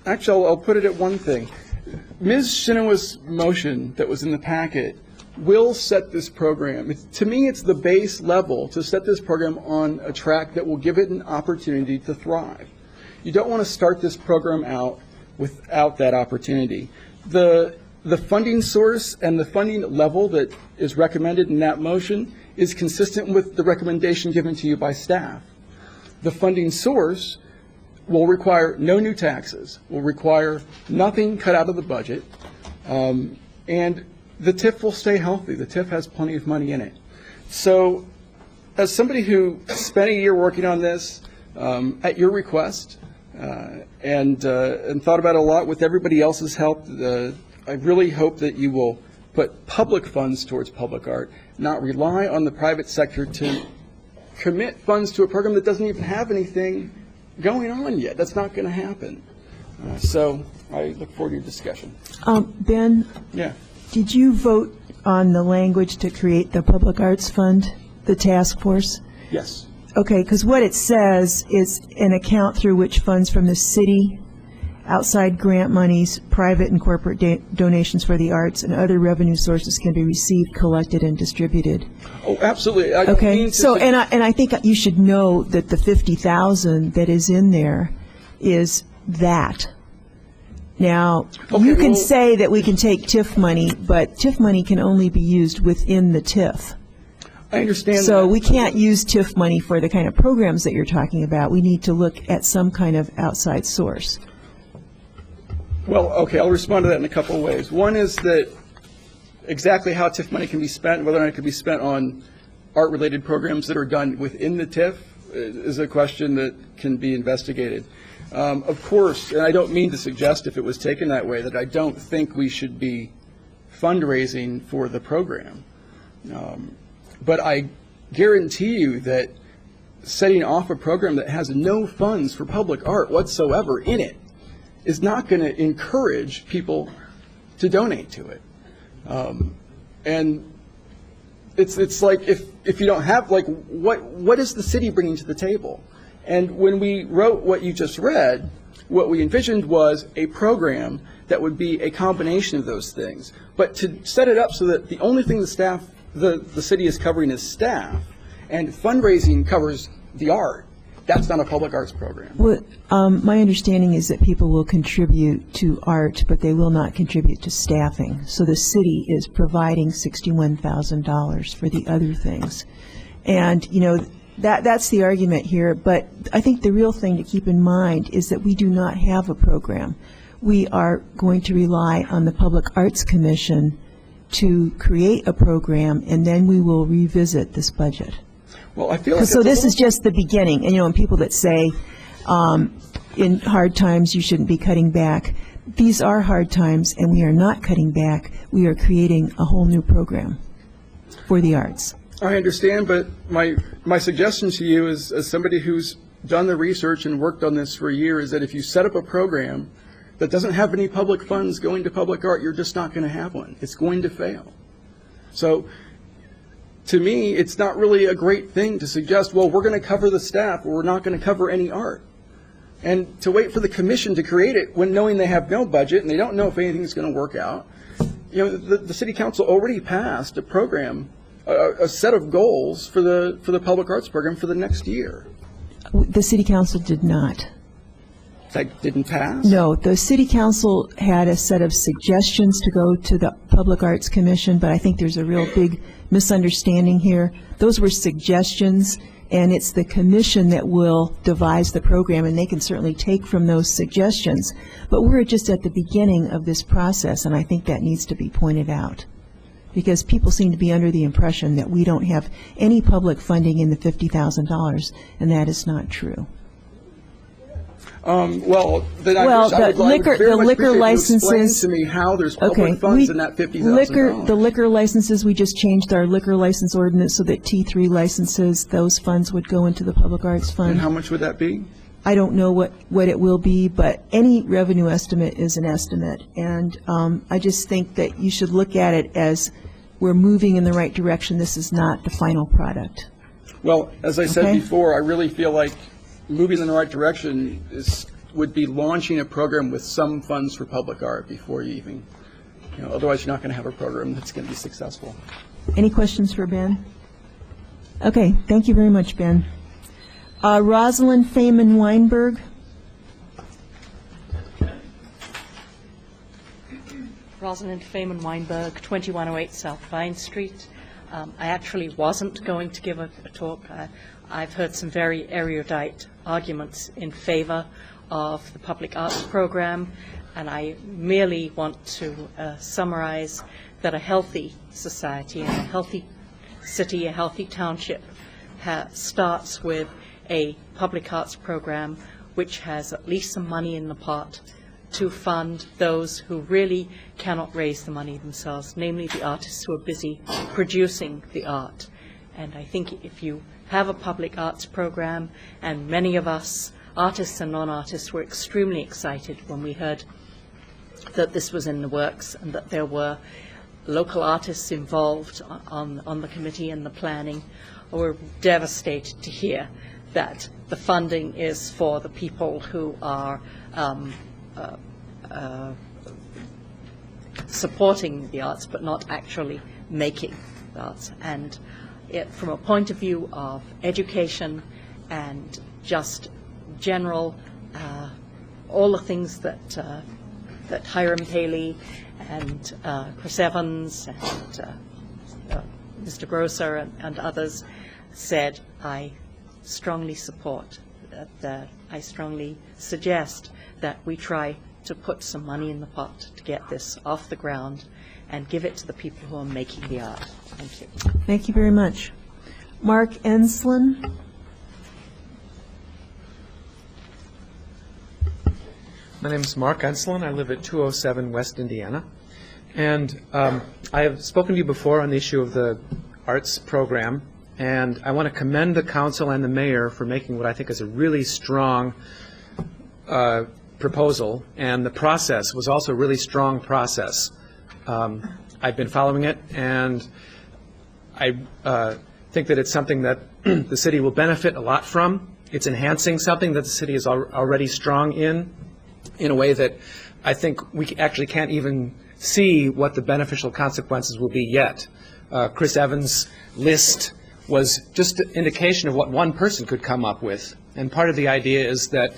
Q: actually, I'll put it at one thing. Ms. Shinowa's motion that was in the packet will set this program. To me, it's the base level to set this program on a track that will give it an opportunity to thrive. You don't want to start this program out without that opportunity. The funding source and the funding level that is recommended in that motion is consistent with the recommendation given to you by staff. The funding source will require no new taxes, will require nothing cut out of the budget, and the TIF will stay healthy. The TIF has plenty of money in it. So as somebody who spent a year working on this at your request and thought about it a lot with everybody else's help, I really hope that you will put public funds towards public art, not rely on the private sector to commit funds to a program that doesn't even have anything going on yet. That's not going to happen. So I look forward to your discussion.
A: Ben?
Q: Yeah.
A: Did you vote on the language to create the Public Arts Fund, the task force?
Q: Yes.
A: Okay, because what it says is an account through which funds from the city, outside grant monies, private and corporate donations for the arts, and other revenue sources can be received, collected, and distributed.
Q: Oh, absolutely.
A: Okay, so, and I think you should know that the 50,000 that is in there is that. Now, you can say that we can take TIF money, but TIF money can only be used within the TIF.
Q: I understand.
A: So we can't use TIF money for the kind of programs that you're talking about. We need to look at some kind of outside source.
Q: Well, okay, I'll respond to that in a couple of ways. One is that exactly how TIF money can be spent, whether or not it can be spent on art-related programs that are done within the TIF is a question that can be investigated. Of course, and I don't mean to suggest if it was taken that way that I don't think we should be fundraising for the program. But I guarantee you that setting off a program that has no funds for public art whatsoever in it is not going to encourage people to donate to it. And it's like if you don't have, like, what is the city bringing to the table? And when we wrote what you just read, what we envisioned was a program that would be a combination of those things. But to set it up so that the only thing the city is covering is staff, and fundraising covers the art, that's not a public arts program.
A: Well, my understanding is that people will contribute to art, but they will not contribute to staffing. So the city is providing $61,000 for the other things. And, you know, that's the argument here. But I think the real thing to keep in mind is that we do not have a program. We are going to rely on the Public Arts Commission to create a program, and then we will revisit this budget.
Q: Well, I feel like
A: so this is just the beginning. And, you know, and people that say in hard times you shouldn't be cutting back, these are hard times, and we are not cutting back. We are creating a whole new program for the arts.
Q: I understand, but my suggestion to you is, as somebody who's done the research and worked on this for a year, is that if you set up a program that doesn't have any public funds going to public art, you're just not going to have one. It's going to fail. So to me, it's not really a great thing to suggest, well, we're going to cover the staff, or we're not going to cover any art. And to wait for the commission to create it when knowing they have no budget and they don't know if anything's going to work out. You know, the city council already passed a program, a set of goals for the public arts program for the next year.
A: The city council did not.
Q: That didn't pass?
A: No, the city council had a set of suggestions to go to the Public Arts Commission, but I think there's a real big misunderstanding here. Those were suggestions, and it's the commission that will devise the program, and they can certainly take from those suggestions. But we're just at the beginning of this process, and I think that needs to be pointed out, because people seem to be under the impression that we don't have any public funding in the $50,000, and that is not true.
Q: Well, then
A: Well,
Q: I would
A: the
Q: like very much
A: liquor
Q: appreciate you explain
A: licenses.
Q: to me how there's
A: Okay,
Q: public funds in that $50,000.
A: The liquor licenses, we just changed our liquor license ordinance so that T3 licenses, those funds would go into the Public Arts Fund.
Q: And how much would that be?
A: I don't know what it will be, but any revenue estimate is an estimate. And I just think that you should look at it as we're moving in the right direction. This is not the final product.
Q: Well, as I said
A: Okay.
Q: before, I really feel like moving in the right direction would be launching a program with some funds for public art before you even, otherwise you're not going to have a program that's going to be successful.
A: Any questions for Ben? Okay, thank you very much, Ben. Rosalind Feynman Weinberg.
R: Rosalind Feynman Weinberg, 2108 South Vine Street. I actually wasn't going to give a talk. I've heard some very erudite arguments in favor of the public arts program, and I merely want to summarize that a healthy society and a healthy city, a healthy township starts with a public arts program which has at least some money in the pot to fund those who really cannot raise the money themselves, namely the artists who are busy producing the art. And I think if you have a public arts program, and many of us, artists and non-artists, were extremely excited when we heard that this was in the works and that there were local artists involved on the committee and the planning. We're devastated to hear that the funding is for the people who are supporting the arts but not actually making the arts. And from a point of view of education and just general, all the things that Hiram Paley and Chris Evans and Mr. Grosser and others said, I strongly support that. I strongly suggest that we try to put some money in the pot to get this off the ground and give it to the people who are making the art. Thank you.
A: Thank you very much. Mark Enslin.
S: My name is Mark Enslin. I live at 207 West Indiana. And I have spoken to you before on the issue of the arts program. And I want to commend the council and the mayor for making what I think is a really strong proposal. And the process was also a really strong process. I've been following it, and I think that it's something that the city will benefit a lot from. It's enhancing something that the city is already strong in a way that I think we actually can't even see what the beneficial consequences will be yet. Chris Evans' list was just an indication of what one person could come up with. And part of the idea is that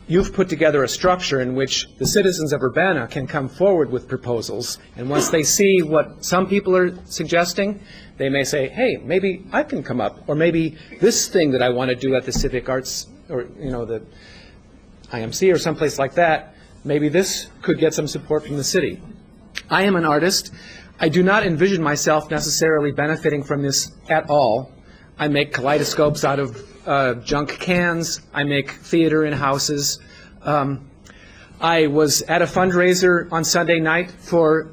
S: you've put together a structure in which the citizens of Urbana can come forward with proposals, and once they see what some people are suggesting, they may say, hey, maybe I can come up, or maybe this thing that I want to do at the Civic Arts, or the IMC or someplace like that, maybe this could get some support from the city. I am an artist. I do not envision myself necessarily benefiting from this at all. I make kaleidoscopes out of junk cans. I make theater in houses. I was at a fundraiser on Sunday night for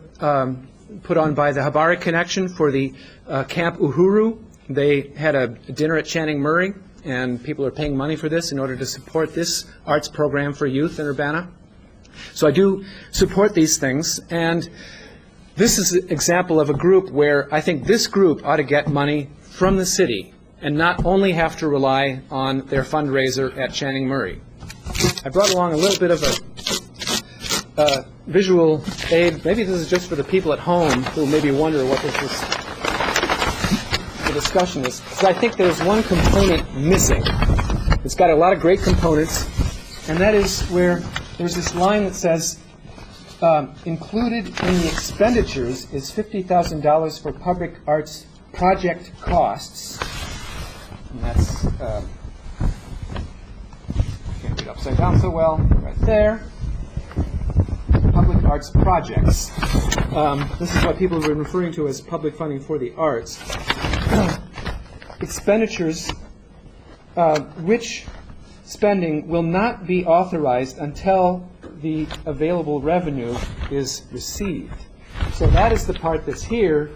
S: put on by the Habari Connection for the Camp Uhuru. They had a dinner at Channing Murray, and people are paying money for this in order to support this arts program for youth in Urbana. So I do support these things, and this is an example of a group where I think this group ought to get money from the city and not only have to rely on their fundraiser at Channing Murray. I brought along a little bit of a visual aid. Maybe this is just for the people at home who maybe wonder what the discussion is. So I think there's one component missing. It's got a lot of great components, and that is where there's this line that says, included in the expenditures is $50,000 for public arts project costs. And that's, can't read upside down so well, right there. Public arts projects. This is what people have been referring to as public funding for the arts. Expenditures which spending will not be authorized until the available revenue is received. So that is the part that's here,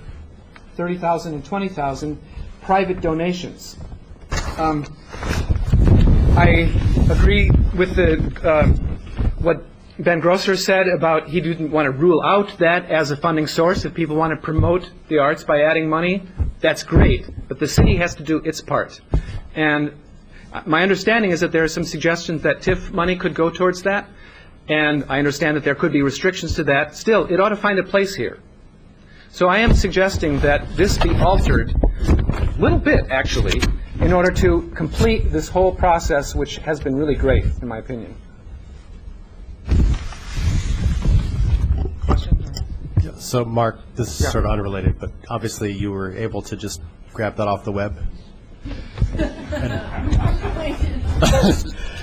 S: 30,000 and 20,000, private donations. I agree with what Ben Grosser said about he didn't want to rule out that as a funding source. If people want to promote the arts by adding money, that's great. But the city has to do its part. And my understanding is that there are some suggestions that TIF money could go towards that. And I understand that there could be restrictions to that. Still, it ought to find a place here. So I am suggesting that this be altered a little bit, actually, in order to complete this whole process, which has been really great, in my opinion.
G: So, Mark, this is sort of unrelated, but obviously you were able to just grab that off the web.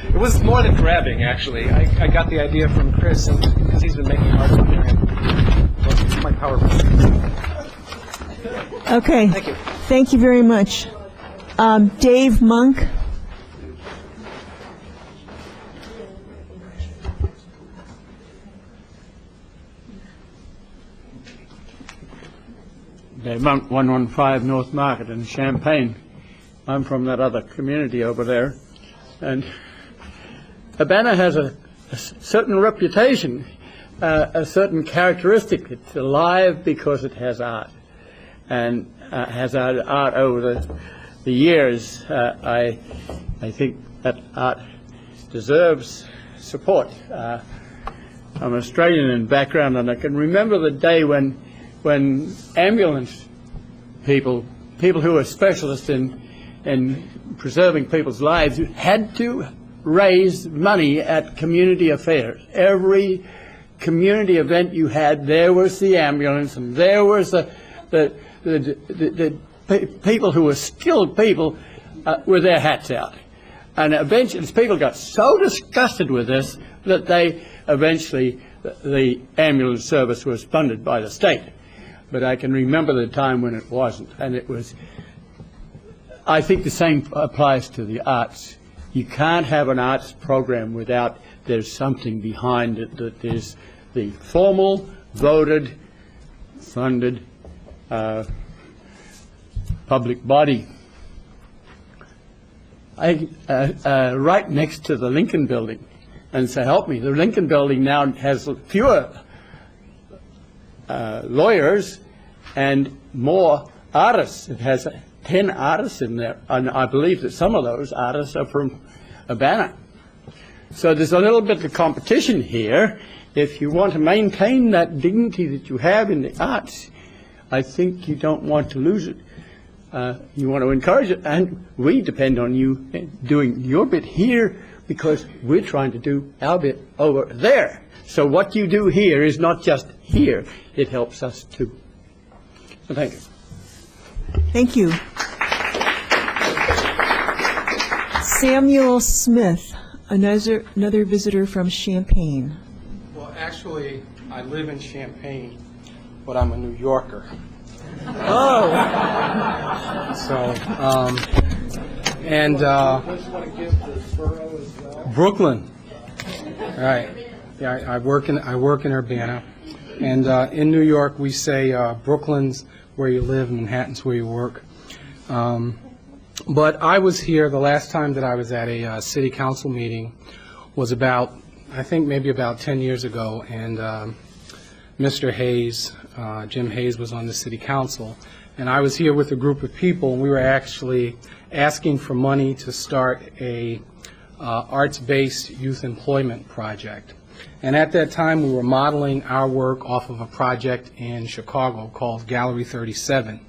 S: It was more than grabbing, actually. I got the idea from Chris, and because he's been making art on there. It's my PowerPoint.
A: Okay.
S: Thank you.
A: Thank you very much. Dave Monk.
T: Dave Monk, 115 North Market in Champaign. I'm from that other community over there. And Urbana has a certain reputation, a certain characteristic. It's alive because it has art, and has had art over the years. I think that art deserves support. I'm Australian in background, and I can remember the day when ambulance people who are specialists in preserving people's lives had to raise money at community affairs. Every community event you had, there was the ambulance, and there was the people who were skilled people with their hats out. And eventually people got so disgusted with this that they eventually, the ambulance service was funded by the state. But I can remember the time when it wasn't, and it was, I think the same applies to the arts. You can't have an arts program without there's something behind it, that there's the formal, voted, funded public body. Right next to the Lincoln Building, and so help me, the Lincoln Building now has fewer lawyers and more artists. It has 10 artists in there, and I believe that some of those artists are from Urbana. So there's a little bit of competition here. If you want to maintain that dignity that you have in the arts, I think you don't want to lose it. You want to encourage it, and we depend on you doing your bit here because we're trying to do our bit over there. So what you do here is not just here, it helps us too. So thank you.
A: Thank you. Samuel Smith, another visitor from Champaign.
U: Well, actually, I live in Champaign, but I'm a New Yorker.
A: Oh.
U: So, Brooklyn. All right. Yeah, I work in Urbana, and in New York we say Brooklyn's where you live, Manhattan's where you work. But I was here the last time that I was at a city council meeting was about, I think maybe about 10 years ago, and Mr. Hayes, Jim Hayes, was on the city council, and I was here with a group of people, and we were actually asking for money to start a arts-based youth employment project. And at that time, we were modeling our work off of a project in Chicago called Gallery 37.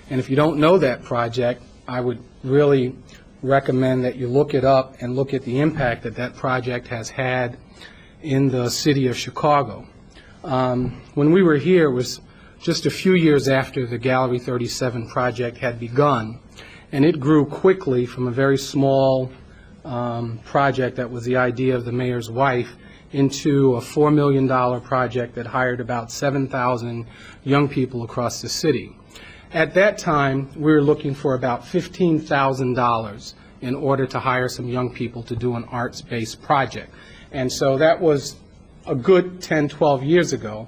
U: And if you don't know that project, I would really recommend that you look it up and look at the impact that that project has had in the city of Chicago. When we were here, it was just a few years after the Gallery 37 project had begun, and it grew quickly from a very small project that was the idea of the mayor's wife into a $4 million project that hired about 7,000 young people across the city. At that time, we were looking for about $15,000 in order to hire some young people to do an arts-based project. And so that was a good 10, 12 years ago.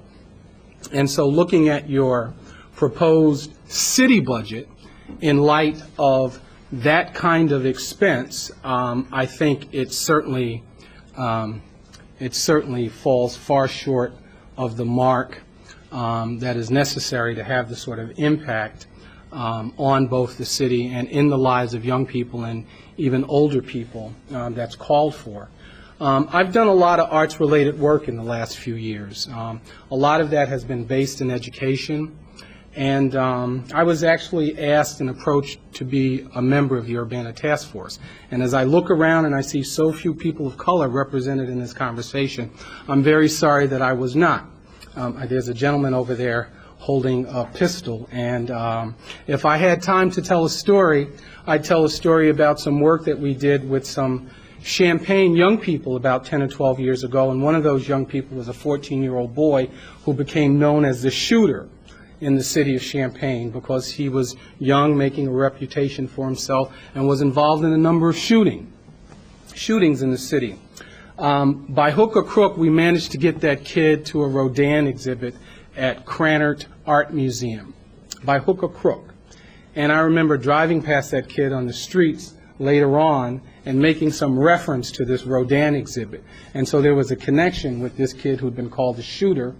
U: And so looking at your proposed city budget in light of that kind of expense, I think it certainly falls far short of the mark that is necessary to have the sort of impact on both the city and in the lives of young people and even older people that's called for. I've done a lot of arts-related work in the last few years. A lot of that has been based in education, and I was actually asked and approached to be a member of the Urbana Task Force. And as I look around and I see so few people of color represented in this conversation, I'm very sorry that I was not. There's a gentleman over there holding a pistol, and if I had time to tell a story, I'd tell a story about some work that we did with some Champaign young people about 10 or 12 years ago, and one of those young people was a 14-year-old boy who became known as the shooter in the city of Champaign because he was young, making a reputation for himself, and was involved in a number of shootings in the city. By hook or crook, we managed to get that kid to a Rodin exhibit at Krannert Art Museum, by hook or crook. And I remember driving past that kid on the streets later on and making some reference to this Rodin exhibit. And so there was a connection with this kid who had been called a shooter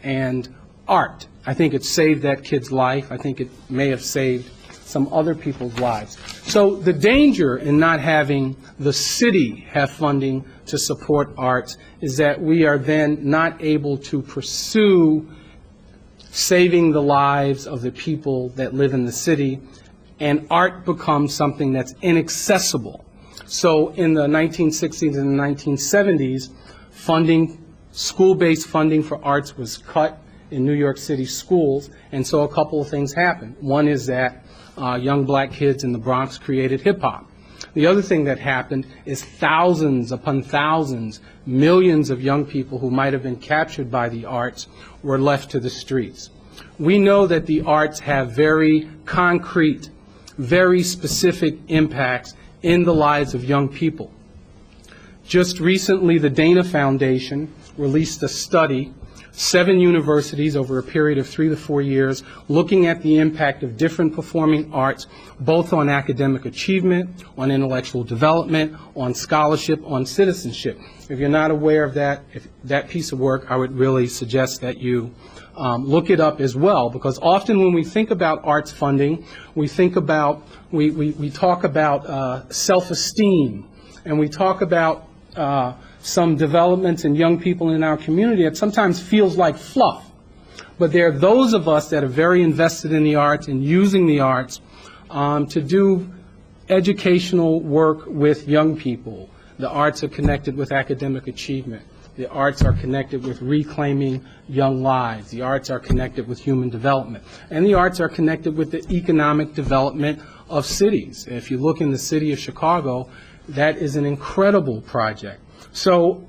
U: and art. I think it saved that kid's life. I think it may have saved some other people's lives. So the danger in not having the city have funding to support arts is that we are then not able to pursue saving the lives of the people that live in the city, and art becomes something that's inaccessible. So in the 1960s and the 1970s, school-based funding for arts was cut in New York City schools, and so a couple of things happened. One is that young black kids in the Bronx created hip-hop. The other thing that happened is thousands upon thousands, millions of young people who might have been captured by the arts were left to the streets. We know that the arts have very concrete, very specific impacts in the lives of young people. Just recently, the Dana Foundation released a study, 7 universities over a period of 3 to 4 years, looking at the impact of different performing arts, both on academic achievement, on intellectual development, on scholarship, on citizenship. If you're not aware of that piece of work, I would really suggest that you look it up as well, because often when we think about arts funding, we think about, we talk about self-esteem, and we talk about some developments in young people in our community that sometimes feels like fluff. But there are those of us that are very invested in the arts and using the arts to do educational work with young people. The arts are connected with academic achievement. The arts are connected with reclaiming young lives. The arts are connected with human development. And the arts are connected with the economic development of cities. If you look in the city of Chicago, that is an incredible project. So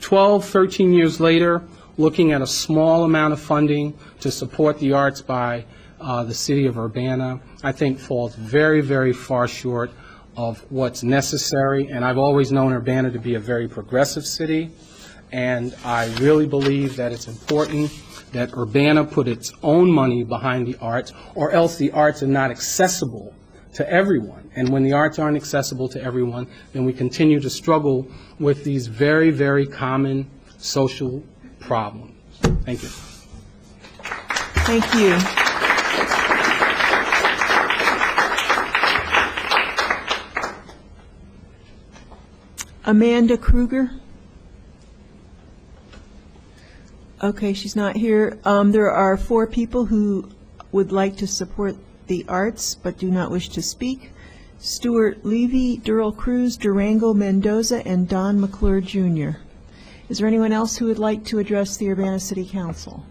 U: 12, 13 years later, looking at a small amount of funding to support the arts by the city of Urbana, I think falls very, very far short of what's necessary. And I've always known Urbana to be a very progressive city, and I really believe that it's important that Urbana put its own money behind the arts, or else the arts are not accessible to everyone. And when the arts aren't accessible to everyone, then we continue to struggle with these very, very common social problems. Thank you.
A: Thank you. Amanda Kruger? Okay, she's not here. There are 4 people who would like to support the arts but do not wish to speak. Stuart Levy, Durrell Cruz, Durango Mendoza, and Don McClure Jr. Is there anyone else who would like to address the Urbana City Council?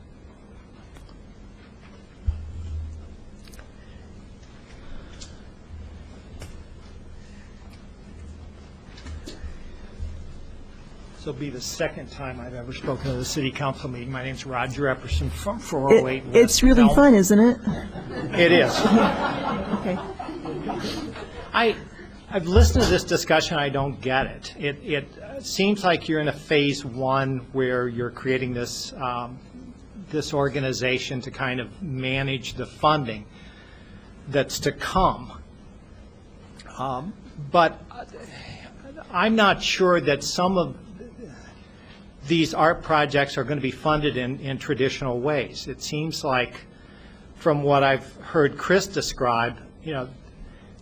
B: This will be the second time I've ever spoken at a city council meeting. My name's Roger Epperson from 408 West
A: It's really
B: Elm.
A: fun, isn't it?
B: It is.
A: Okay.
B: I've listened to this discussion, I don't get it. It seems like you're in a phase one where you're creating this, this organization to kind of manage the funding that's to come. But I'm not sure that some of these art projects are going to be funded in traditional ways. It seems like, from what I've heard Chris describe, you know,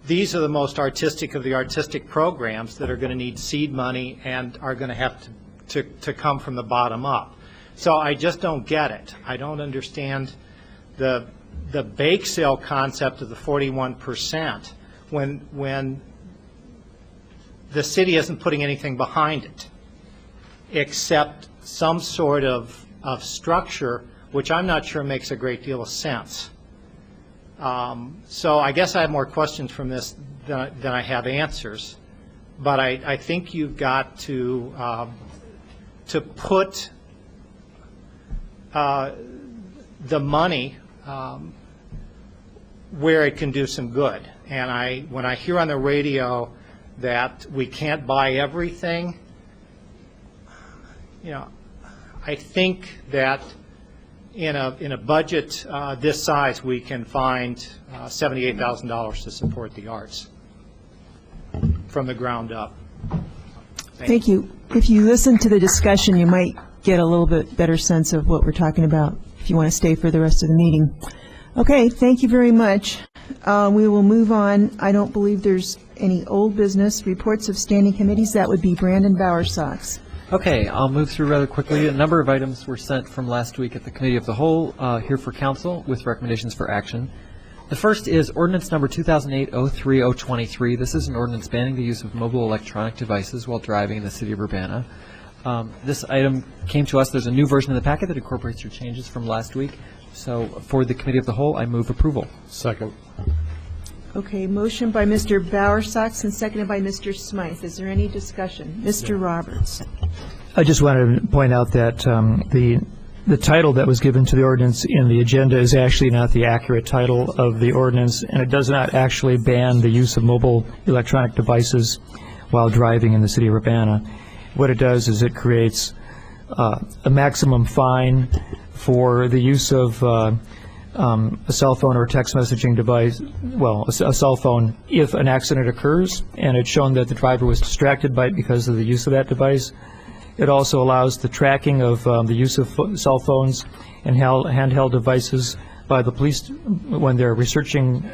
B: these are the most artistic of the artistic programs that are going to need seed money and are going to have to come from the bottom up. So I just don't get it. I don't understand the bake sale concept of the 41% when the city isn't putting anything behind it except some sort of structure, which I'm not sure makes a great deal of sense. So I guess I have more questions from this than I have answers, but I think you've got to put the money where it can do some good. And when I hear on the radio that we can't buy everything, you know, I think that in a budget this size, we can find $78,000 to support the arts from the ground up.
A: Thank you. If you listen to the discussion, you might get a little bit better sense of what we're talking about if you want to stay for the rest of the meeting. Okay, thank you very much. We will move on. I don't believe there's any old business. Reports of standing committees, that would be Brandon Bowersox.
E: Okay, I'll move through rather quickly. A number of items were sent from last week at the Committee of the Whole here for Council with recommendations for action. The first is ordinance number 2008-03-023. This is an ordinance banning the use of mobile electronic devices while driving in the city of Urbana. This item came to us. There's a new version of the packet that incorporates your changes from last week. So for the Committee of the Whole, I move approval.
G: Second.
A: Okay, motion by Mr. Bowersox and seconded by Mr. Smythe. Is there any discussion? Mr. Roberts.
D: I just wanted to point out that the title that was given to the ordinance in the agenda is actually not the accurate title of the ordinance, and it does not actually ban the use of mobile electronic devices while driving in the city of Urbana. What it does is it creates a maximum fine for the use of a cell phone or a text messaging device, well, a cell phone, if an accident occurs and it's shown that the driver was distracted by it because of the use of that device. It also allows the tracking of the use of cell phones and handheld devices by the police when they're researching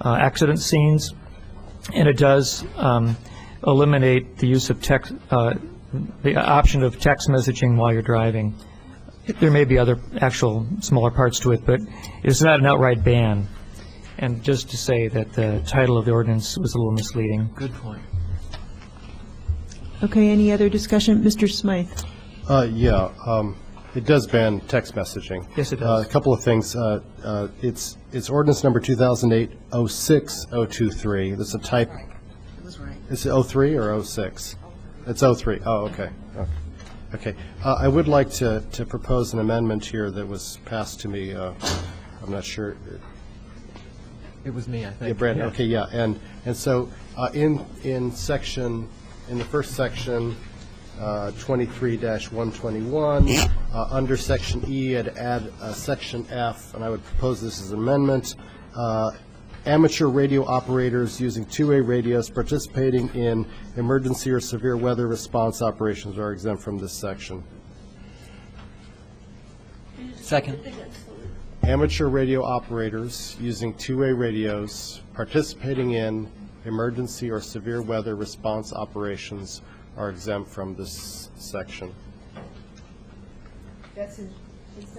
D: accident scenes. And it does eliminate the use of the option of text messaging while you're driving. There may be other actual smaller parts to it, but it's not an outright ban. And just to say that the title of the ordinance was a little misleading.
E: Good point.
A: Okay, any other discussion? Mr. Smythe.
G: It does ban text messaging.
D: Yes, it does.
G: A couple of things. It's ordinance number 2008-06-023. That's a type. Is it 03 or 06? It's 03. Oh, okay. Okay. I would like to propose an amendment here that was passed to me. I'm not sure.
E: It was me, I think.
G: Yeah, Brandon. Okay, yeah. And so in the first section, 23-121, under section E, I'd add section F, and I would propose this as an amendment. Amateur radio operators using two-way radios participating in emergency or severe weather response operations are exempt from this section.
E: Second.
G: Amateur radio operators using two-way radios participating in emergency or severe weather response operations are exempt from this section.
A: That's in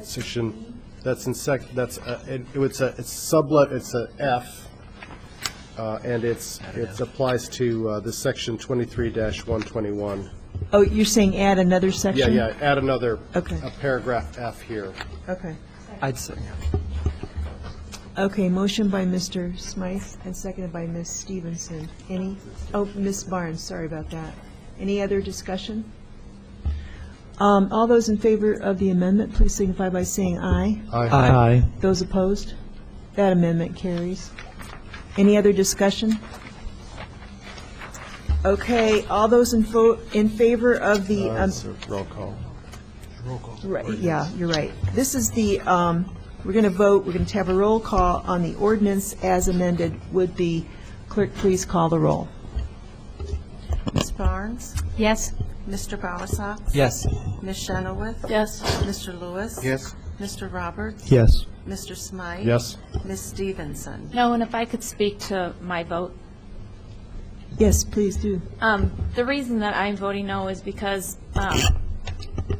G: section. That's in it's sublet. It's a F, and it applies to this section 23-121.
A: Oh, you're saying add another section?
G: Yeah. Add another
A: a
G: paragraph F here.
A: Okay.
E: I'd say.
A: Okay, motion by Mr. Smythe and seconded by Ms. Stevenson. Ms. Barnes, sorry about that. Any other discussion? All those in favor of the amendment, please signify by saying aye.
G: Aye.
D: Aye.
A: Those opposed? That amendment carries. Any other discussion? Okay, all those in favor of the,
G: It's a roll call.
A: right, yeah, you're right. This is the, we're going to vote, we're going to have a roll call on the ordinance as amended. Would the clerk please call the roll?
F: Ms. Barnes?
R: Yes.
F: Mr. Bowersox?
E: Yes.
F: Ms. Shenoweth?
M: Yes.
F: Mr. Lewis?
G: Yes.
F: Mr. Roberts?
D: Yes.
F: Mr. Smythe?
G: Yes.
F: Ms. Stevenson?
V: No, and if I could speak to my vote.
A: Yes, please do.
V: The reason that I'm voting no is because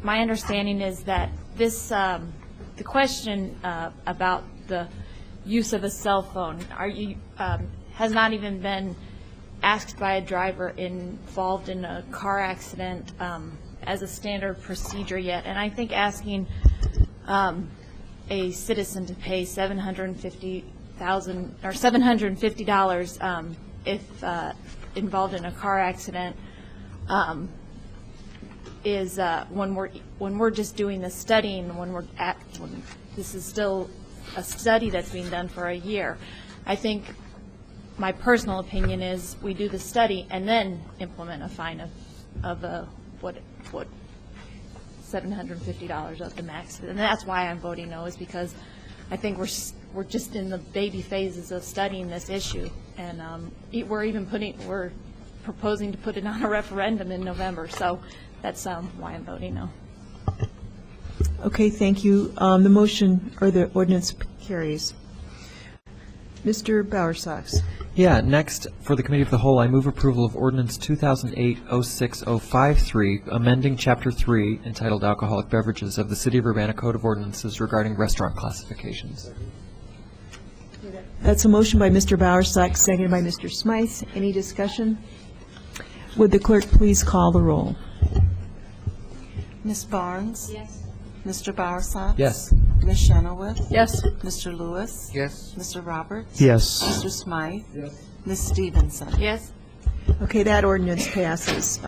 V: my understanding is that this, the question about the use of a cell phone has not even been asked by a driver involved in a car accident as a standard procedure yet. And I think asking a citizen to pay $750 if involved in a car accident is when we're just doing the studying, when this is still a study that's being done for a year. I think my personal opinion is we do the study and then implement a fine of what $750 of the max, and that's why I'm voting no, is because I think we're just in the baby phases of studying this issue, and we're proposing to put it on a referendum in November, so that's why I'm voting no.
A: Okay, thank you. The motion or the ordinance carries. Mr. Bowersox.
E: Yeah, next, for the Committee of the Whole, I move approval of Ordinance 2008-06053, amending Chapter 3, entitled Alcoholic Beverages of the City of Urbana Code of Ordinances regarding restaurant classifications.
A: That's a motion by Mr. Bowersox, seconded by Mr. Smythe. Any discussion? Would the clerk please call the roll?
F: Ms. Barnes?
V: Yes.
F: Mr. Bowersox?
E: Yes.
F: Ms. Shenoweth?
M: Yes.
F: Mr. Lewis?
G: Yes.
F: Mr. Roberts?
D: Yes.
F: Mr. Smythe? Yes. Ms. Stevenson?
V: Yes.
A: Okay, that ordinance passes.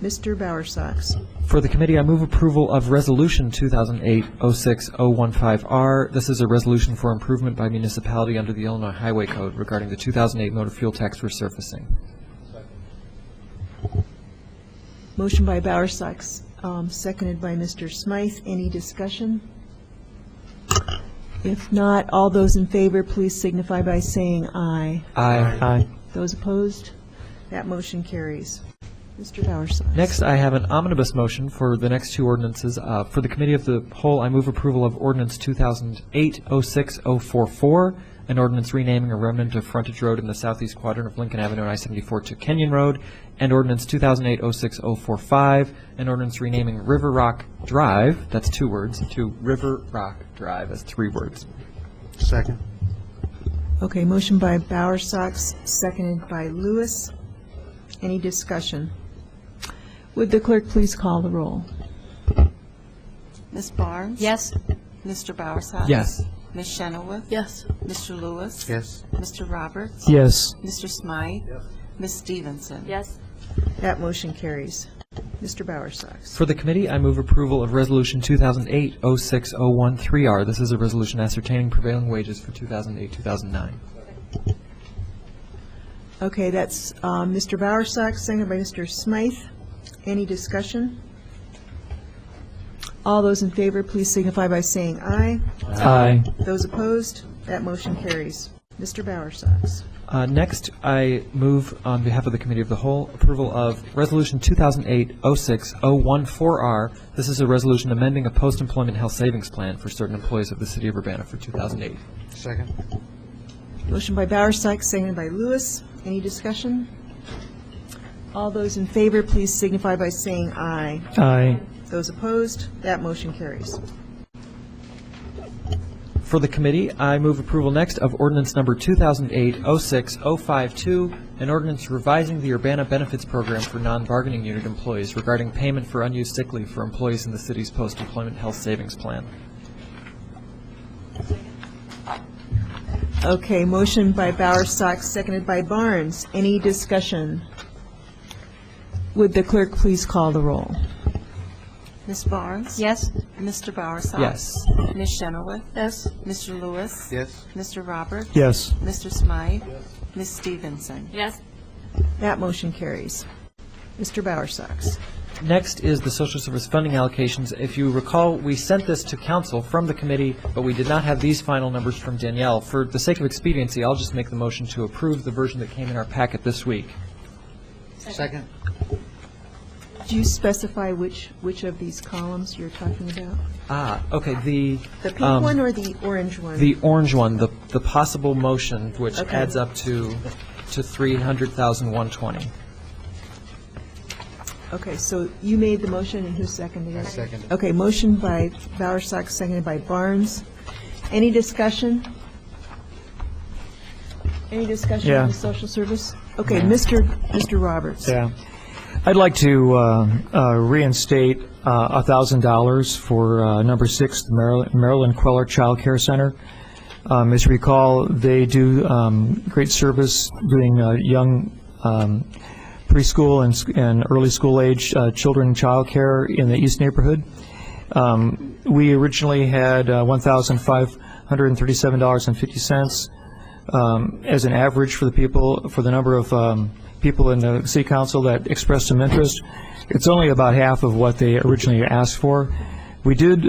A: Mr. Bowersox.
E: For the committee, I move approval of Resolution 2008-06015R. This is a resolution for improvement by municipality under the Illinois Highway Code regarding the 2008 motor fuel tax resurfacing.
A: Motion by Bowersox, seconded by Mr. Smythe. Any discussion? If not, all those in favor, please signify by saying aye.
E: Aye. Aye.
A: Those opposed? That motion carries. Mr. Bowersox.
E: Next, I have an omnibus motion for the next two ordinances. For the Committee of the Whole, I move approval of Ordinance 2008-06044, an ordinance renaming a remnant of frontage road in the southeast quadrant of Lincoln Avenue and I-74 to Kenyon Road, and Ordinance 2008-06045, an ordinance renaming River Rock Drive, that's 2 words, to River Rock Drive as 3 words.
G: Second.
A: Okay, motion by Bowersox, seconded by Lewis. Any discussion? Would the clerk please call the roll?
F: Ms. Barnes?
M: Yes.
F: Mr. Bowersox?
E: Yes.
F: Ms. Shenoweth?
M: Yes.
F: Mr. Lewis?
G: Yes.
F: Mr. Roberts?
D: Yes.
F: Mr. Smythe? Ms. Stevenson?
V: Yes.
A: That motion carries. Mr. Bowersox.
E: For the committee, I move approval of Resolution 2008-06013R. This is a resolution ascertaining prevailing wages for 2008-2009.
A: Okay, that's Mr. Bowersox, seconded by Mr. Smythe. Any discussion? All those in favor, please signify by saying aye.
D: Aye.
A: Those opposed? That motion carries. Mr. Bowersox.
E: Next, I move on behalf of the Committee of the Whole approval of Resolution 2008-06014R. This is a resolution amending a post-employment health savings plan for certain employees of the City of Urbana for 2008.
G: Second.
A: Motion by Bowersox, seconded by Lewis. Any discussion? All those in favor, please signify by saying aye.
D: Aye.
A: Those opposed? That motion carries.
E: For the committee, I move approval next of ordinance number 2008-06052, an ordinance revising the Urbana Benefits Program for non-bargaining unit employees regarding payment for unused sick leave for employees in the city's post-employment health savings plan.
A: Okay, motion by Bowersox, seconded by Barnes. Any discussion? Would the clerk please call the roll?
F: Ms. Barnes?
M: Yes.
F: Mr. Bowersox?
E: Yes.
F: Ms. Shenoweth?
M: Yes.
F: Mr. Lewis?
G: Yes.
F: Mr. Roberts?
D: Yes.
F: Mr. Smythe? Ms. Stevenson?
V: Yes.
A: That motion carries. Mr. Bowersox.
E: Next is the social service funding allocations. If you recall, we sent this to council from the committee, but we did not have these final numbers from Danielle. For the sake of expediency, I'll just make the motion to approve the version that came in our packet this week.
C: Second.
A: Do you specify which of these columns you're talking about?
E: Okay, the
A: pink one or the orange one?
E: The orange one, the possible motion, which
A: Okay.
E: adds up to 300,120.
A: Okay, so you made the motion, and who seconded it?
C: I seconded.
A: Okay, motion by Bowersox, seconded by Barnes. Any discussion? Any discussion
D: Yeah.
A: on the social service? Okay, Mr. Roberts.
D: Yeah. I'd like to reinstate $1,000 for number 6, the Maryland Queller Child Care Center. As you recall, they do great service doing young preschool and early school age children child care in the East neighborhood. We originally had $1,537.50 as an average for the number of people in the city council that expressed some interest. It's only about half of what they originally asked for. We did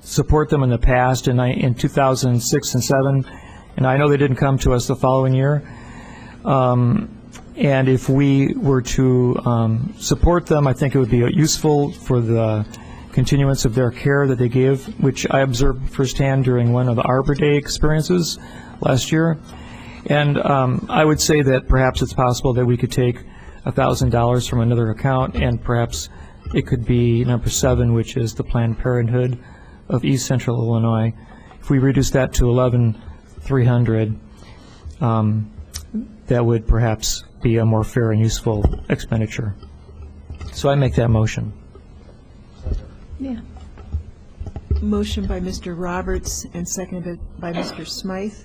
D: support them in the past in 2006 and 2007, and I know they didn't come to us the following year. And if we were to support them, I think it would be useful for the continuance of their care that they give, which I observed firsthand during one of the Arbor Day experiences last year. And I would say that perhaps it's possible that we could take $1,000 from another account, and perhaps it could be number 7, which is the Planned Parenthood of East Central Illinois. If we reduce that to $11,300, that would perhaps be a more fair and useful expenditure. So I make that motion.
A: Yeah. Motion by Mr. Roberts and seconded by Mr. Smythe.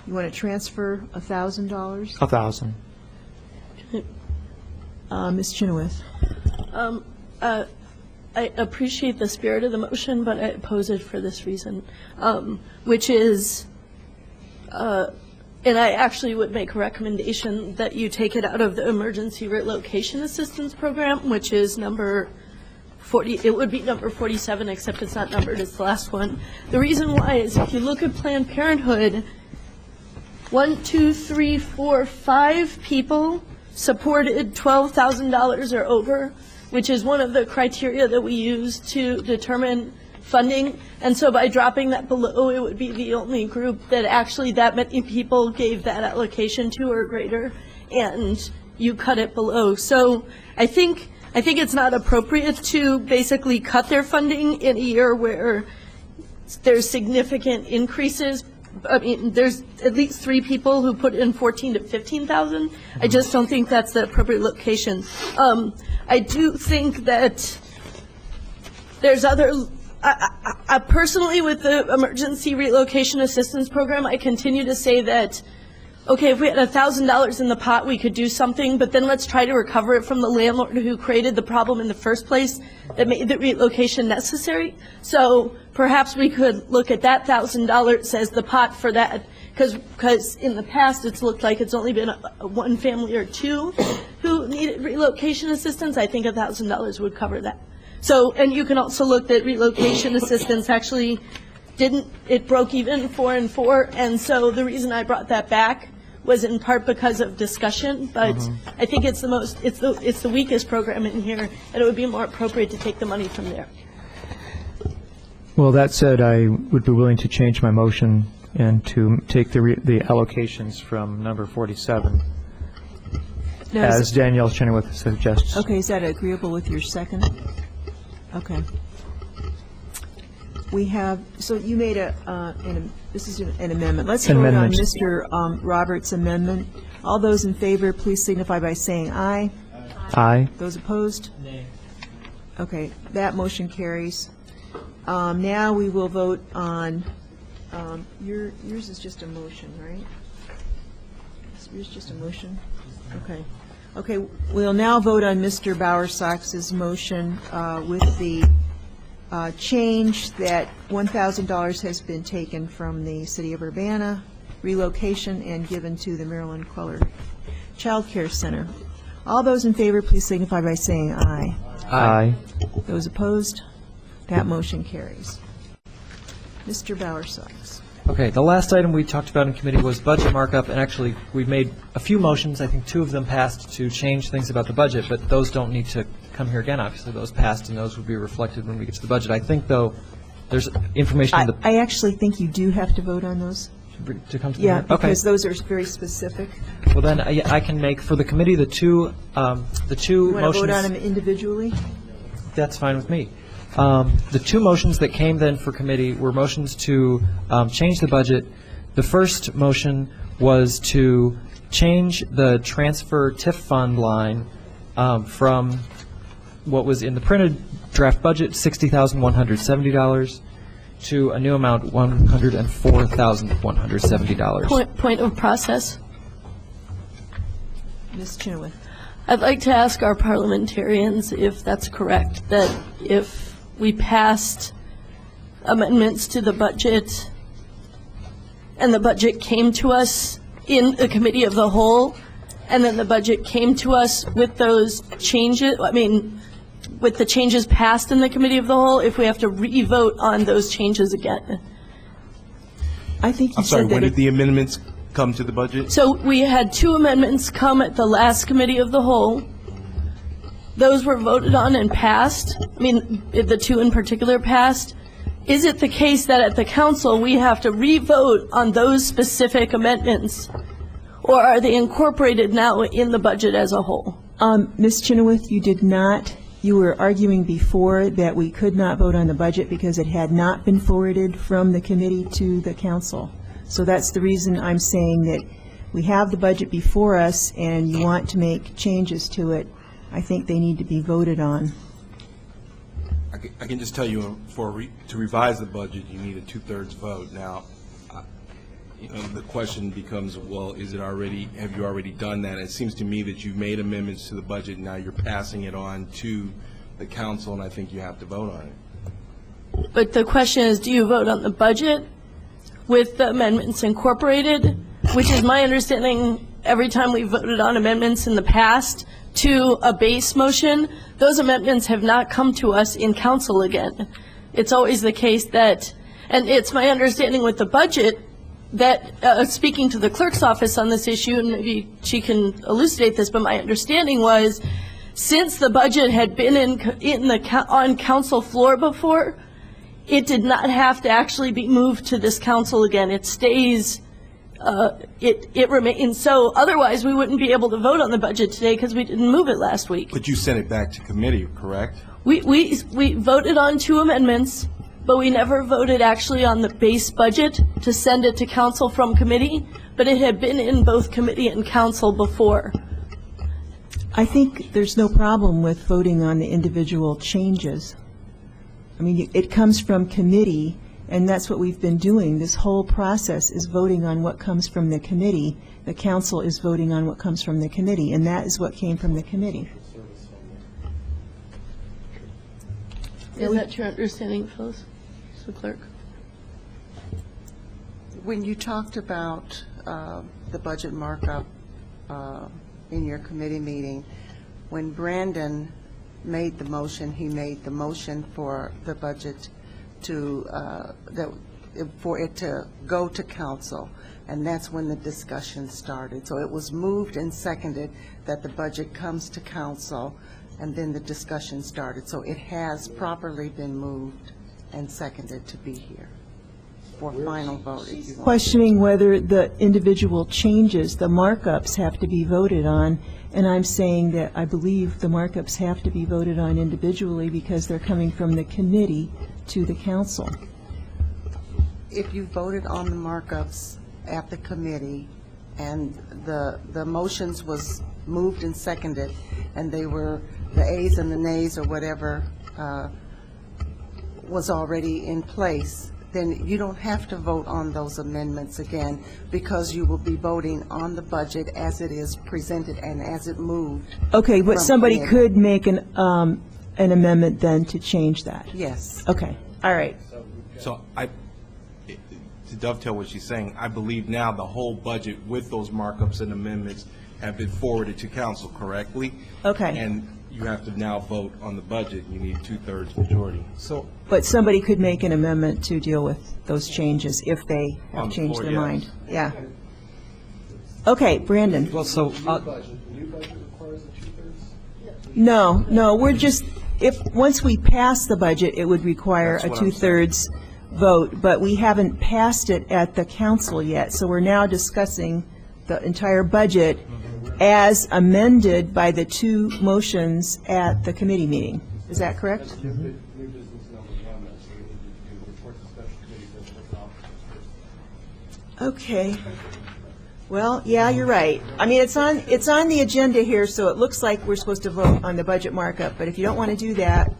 A: You want to transfer $1,000?
D: $1,000.
A: Ms. Chenoweth.
M: I appreciate the spirit of the motion, but I oppose it for this reason, which is, and I actually would make a recommendation that you take it out of the Emergency Relocation Assistance Program, which is number 40, it would be number 47, except it's not numbered, it's the last one. The reason why is if you look at Planned Parenthood, 1, 2, 3, 4, 5 people supported $12,000 or over, which is one of the criteria that we use to determine funding. And so by dropping that below, it would be the only group that actually that many people gave that allocation to or greater, and you cut it below. So I think it's not appropriate to basically cut their funding in a year where there's significant increases. I mean, there's at least 3 people who put in 14 to 15,000. I just don't think that's the appropriate location. I do think that there's other. I personally, with the Emergency Relocation Assistance Program, I continue to say that, okay, if we had $1,000 in the pot, we could do something, but then let's try to recover it from the landlord who created the problem in the first place that made the relocation necessary. So perhaps we could look at that $1,000 as the pot for that, because in the past it's looked like it's only been one family or 2 who needed relocation assistance. I think $1,000 would cover that. So, and you can also look that relocation assistance actually it broke even 4 and 4, and so the reason I brought that back was in part because of discussion, but I think it's the weakest program in here, and it would be more appropriate to take the money from there.
D: Well, that said, I would be willing to change my motion and to take the allocations from number 47,
A: Now,
D: as Danielle Chenoweth suggests.
A: Okay, is that agreeable with your second? Okay. We have, so you made this is an amendment. Let's vote on Mr. Roberts' amendment. All those in favor, please signify by saying aye.
D: Aye.
A: Those opposed? Nay. Okay, that motion carries. Now we will vote on, yours is just a motion, right? Yours just a motion? Okay. Okay, we'll now vote on Mr. Bowersox's motion with the change that $1,000 has been taken from the City of Urbana relocation and given to the Marilyn Queller Child Care Center. All those in favor, please signify by saying aye.
D: Aye.
A: Those opposed? That motion carries. Mr. Bowersox.
E: Okay, the last item we talked about in committee was budget markup, and actually, we've made a few motions. I think 2 of them passed to change things about the budget, but those don't need to come here again, obviously. Those passed, and those would be reflected when we get to the budget. I think, though, there's information in the...
A: I actually think you do have to vote on those.
E: To come to the...
A: Yeah,
E: Okay.
A: because those are very specific.
E: Well, then, I can make, for the committee, the two motions...
A: You want to vote on them individually?
E: That's fine with me. The 2 motions that came then for committee were motions to change the budget. The first motion was to change the transfer TIF fund line from what was in the printed draft budget, $60,170, to a new amount, $104,170.
M: Point of process.
A: Ms. Chenoweth.
M: I'd like to ask our parliamentarians if that's correct, that if we passed amendments to the budget and the budget came to us in the committee of the whole, and then the budget came to us with those changes, with the changes passed in the committee of the whole, if we have to re-vote on those changes again.
A: I think
H: I'm sorry, when did the amendments come to the budget?
M: So we had 2 amendments come at the last committee of the whole. Those were voted on and passed. The 2 in particular passed. Is it the case that at the council we have to re-vote on those specific amendments? Or are they incorporated now in the budget as a whole?
A: Ms. Chenoweth, you did not. You were arguing before that we could not vote on the budget because it had not been forwarded from the committee to the council. So that's the reason I'm saying that we have the budget before us and you want to make changes to it. I think they need to be voted on.
H: I can just tell you, to revise the budget, you need a 2/3 vote. Now, the question becomes, well, have you already done that? It seems to me that you've made amendments to the budget, now you're passing it on to the council, and I think you have to vote on it.
M: But the question is, do you vote on the budget with the amendments incorporated, which is my understanding every time we voted on amendments in the past to a base motion, those amendments have not come to us in council again. It's always the case that, and it's my understanding with the budget that, speaking to the clerk's office on this issue, and maybe she can elucidate this, but my understanding was since the budget had been on council floor before, it did not have to actually be moved to this council again. It stays, it remains. So otherwise, we wouldn't be able to vote on the budget today because we didn't move it last week.
H: But you sent it back to committee, correct?
M: We voted on 2 amendments, but we never voted actually on the base budget to send it to council from committee, but it had been in both committee and council before.
A: I think there's no problem with voting on the individual changes. It comes from committee, and that's what we've been doing. This whole process is voting on what comes from the committee. The council is voting on what comes from the committee, and that is what came from the committee.
M: Is that your understanding, Phyllis, Mr. Clerk?
F: When you talked about the budget markup in your committee meeting, when Brandon made the motion, he made the motion for the budget for it to go to council, and that's when the discussion started. So it was moved and seconded that the budget comes to council, and then the discussion started. So it has properly been moved and seconded to be here for final vote, if you want.
A: Questioning whether the individual changes, the markups, have to be voted on, and I'm saying that I believe the markups have to be voted on individually because they're coming from the committee to the council.
F: If you voted on the markups at the committee and the motions was moved and seconded, and they were the ayes and the nays or whatever was already in place, then you don't have to vote on those amendments again because you will be voting on the budget as it is presented and as it moved.
A: Okay, but
F: from
A: somebody
F: committee.
A: could make an amendment then to change that?
F: Yes.
A: Okay, all right.
H: So to dovetail what she's saying, I believe now the whole budget with those markups and amendments have been forwarded to council correctly.
A: Okay.
H: And you have to now vote on the budget. You need 2/3 majority.
A: But somebody could make an amendment to deal with those changes if they
H: On
A: have
H: the
A: changed
H: floor,
A: their
H: yes.
A: mind. Yeah. Okay, Brandon.
E: Well, so,
A: No, we're just, once we pass the budget, it would require
H: That's
A: a
H: what I'm saying.
A: two-thirds vote, but we haven't passed it at the council yet, so we're now discussing the entire budget as amended by the two motions at the committee meeting. Is that correct? Okay. Well, yeah, you're right. I mean, it's on the agenda here, so it looks like we're supposed to vote on the budget markup, but if you don't want to do that,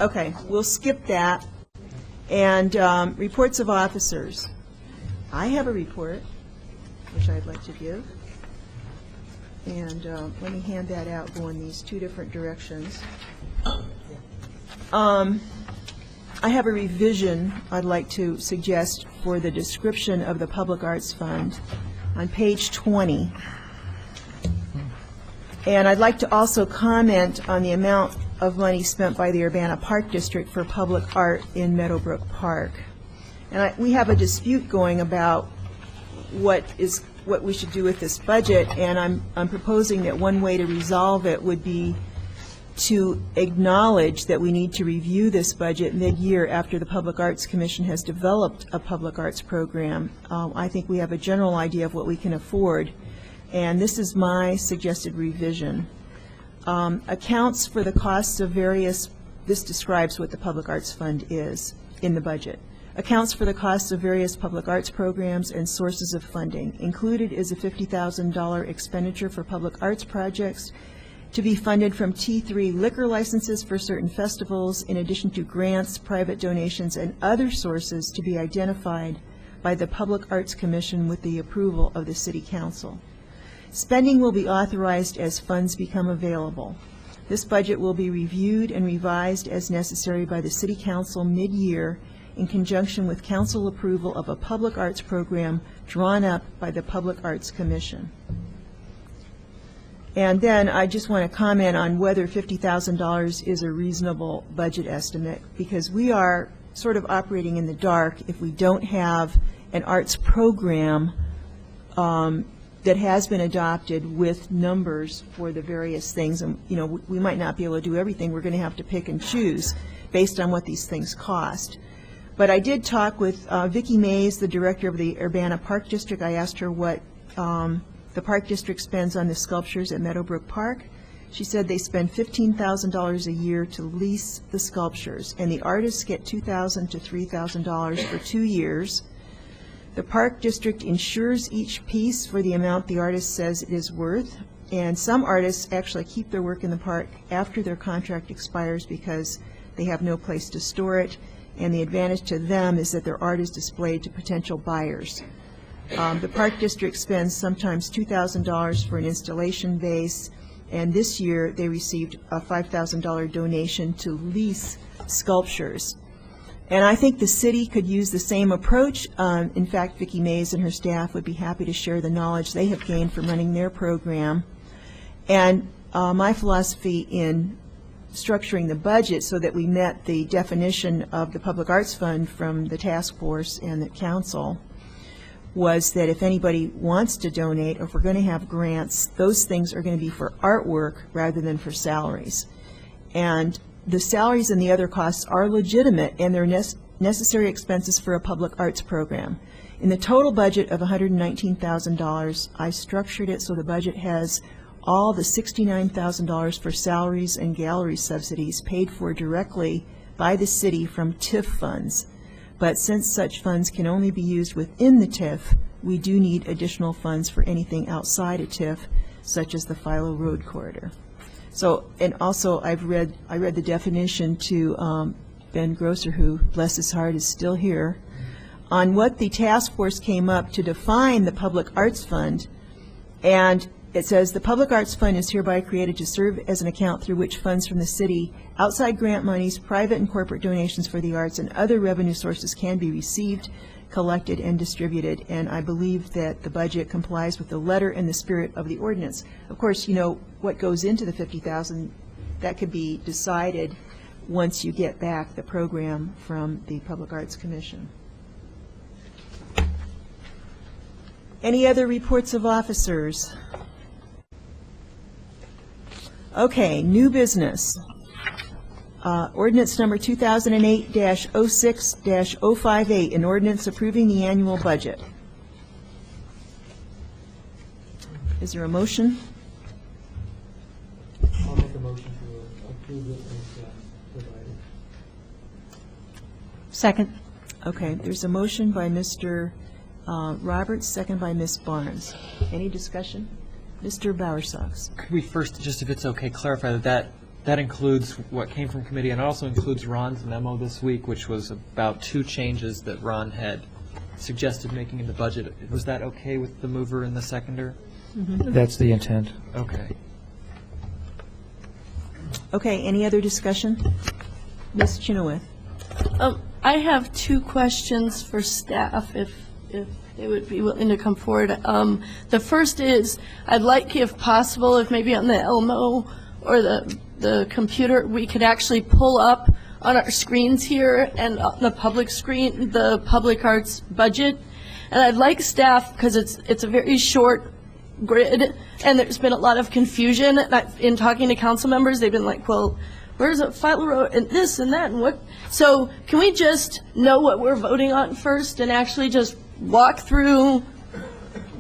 A: okay, we'll skip that. And reports of officers. I have a report, which I'd like to give. And let me hand that out, going these two different directions. I have a revision I'd like to suggest for the description of the Public Arts Fund on page 20. And I'd like to also comment on the amount of money spent by the Urbana Park District for public art in Meadowbrook Park. And we have a dispute going about what we should do with this budget, and I'm proposing that one way to resolve it would be to acknowledge that we need to review this budget mid-year after the Public Arts Commission has developed a public arts program. I think we have a general idea of what we can afford, and this is my suggested revision. Accounts for the costs of various, this describes what the Public Arts Fund is in the budget. Accounts for the costs of various public arts programs and sources of funding. Included is a $50,000 expenditure for public arts projects to be funded from T3 liquor licenses for certain festivals, in addition to grants, private donations, and other sources to be identified by the Public Arts Commission with the approval of the City Council. Spending will be authorized as funds become available. This budget will be reviewed and revised as necessary by the City Council mid-year in conjunction with council approval of a public arts program drawn up by the Public Arts Commission. And then I just want to comment on whether $50,000 is a reasonable budget estimate, because we are sort of operating in the dark if we don't have an arts program that has been adopted with numbers for the various things. And, you know, we might not be able to do everything. We're going to have to pick and choose based on what these things cost. But I did talk with Vicki Mays, the director of the Urbana Park District. I asked her what the Park District spends on the sculptures at Meadowbrook Park. She said they spend $15,000 a year to lease the sculptures, and the artists get $2,000 to $3,000 for 2 years. The Park District insures each piece for the amount the artist says it is worth, and some artists actually keep their work in the park after their contract expires because they have no place to store it, and the advantage to them is that their art is displayed to potential buyers. The Park District spends sometimes $2,000 for an installation base, and this year they received a $5,000 donation to lease sculptures. And I think the city could use the same approach. In fact, Vicki Mays and her staff would be happy to share the knowledge they have gained from running their program. And my philosophy in structuring the budget so that we met the definition of the Public Arts Fund from the task force and the council was that if anybody wants to donate, or if we're going to have grants, those things are going to be for artwork rather than for salaries. And the salaries and the other costs are legitimate, and they're necessary expenses for a public arts program. In the total budget of $119,000, I structured it so the budget has all the $69,000 for salaries and gallery subsidies paid for directly by the city from TIF funds. But since such funds can only be used within the TIF, we do need additional funds for anything outside a TIF, such as the Philo Road corridor. So, and also I read the definition to Ben Grosser, who, bless his heart, is still here, on what the task force came up to define the Public Arts Fund. And it says, "The Public Arts Fund is hereby created to serve as an account through which funds from the city, outside grant monies, private and corporate donations for the arts, and other revenue sources can be received, collected, and distributed." And I believe that the budget complies with the letter and the spirit of the ordinance. Of course, you know, what goes into the $50,000, that could be decided once you get back the program from the Public Arts Commission. Any other reports of officers? Okay, new business. Ordinance number 2008-06-058, an ordinance approving the annual budget. Is there a motion?
D: I'll make a motion to approve it as provided.
A: Second. Okay, there's a motion by Mr. Roberts, second by Ms. Barnes. Any discussion? Mr. Bowersox.
E: Could we first, just if it's okay, clarify that that includes what came from committee, and it also includes Ron's memo this week, which was about 2 changes that Ron had suggested making in the budget. Was that okay with the mover and the seconder?
D: That's the intent.
E: Okay.
A: Okay, any other discussion? Ms. Chenoweth.
M: I have 2 questions for staff, if they would be willing to come forward. The first is, I'd like, if possible, if maybe on the Elmo or the computer, we could actually pull up on our screens here and on the public screen, the Public Arts budget. And I'd like staff, because it's a very short grid, and there's been a lot of confusion. In talking to council members, they've been like, well, where's a Philo Road and this and that and what? So can we just know what we're voting on first and actually just walk through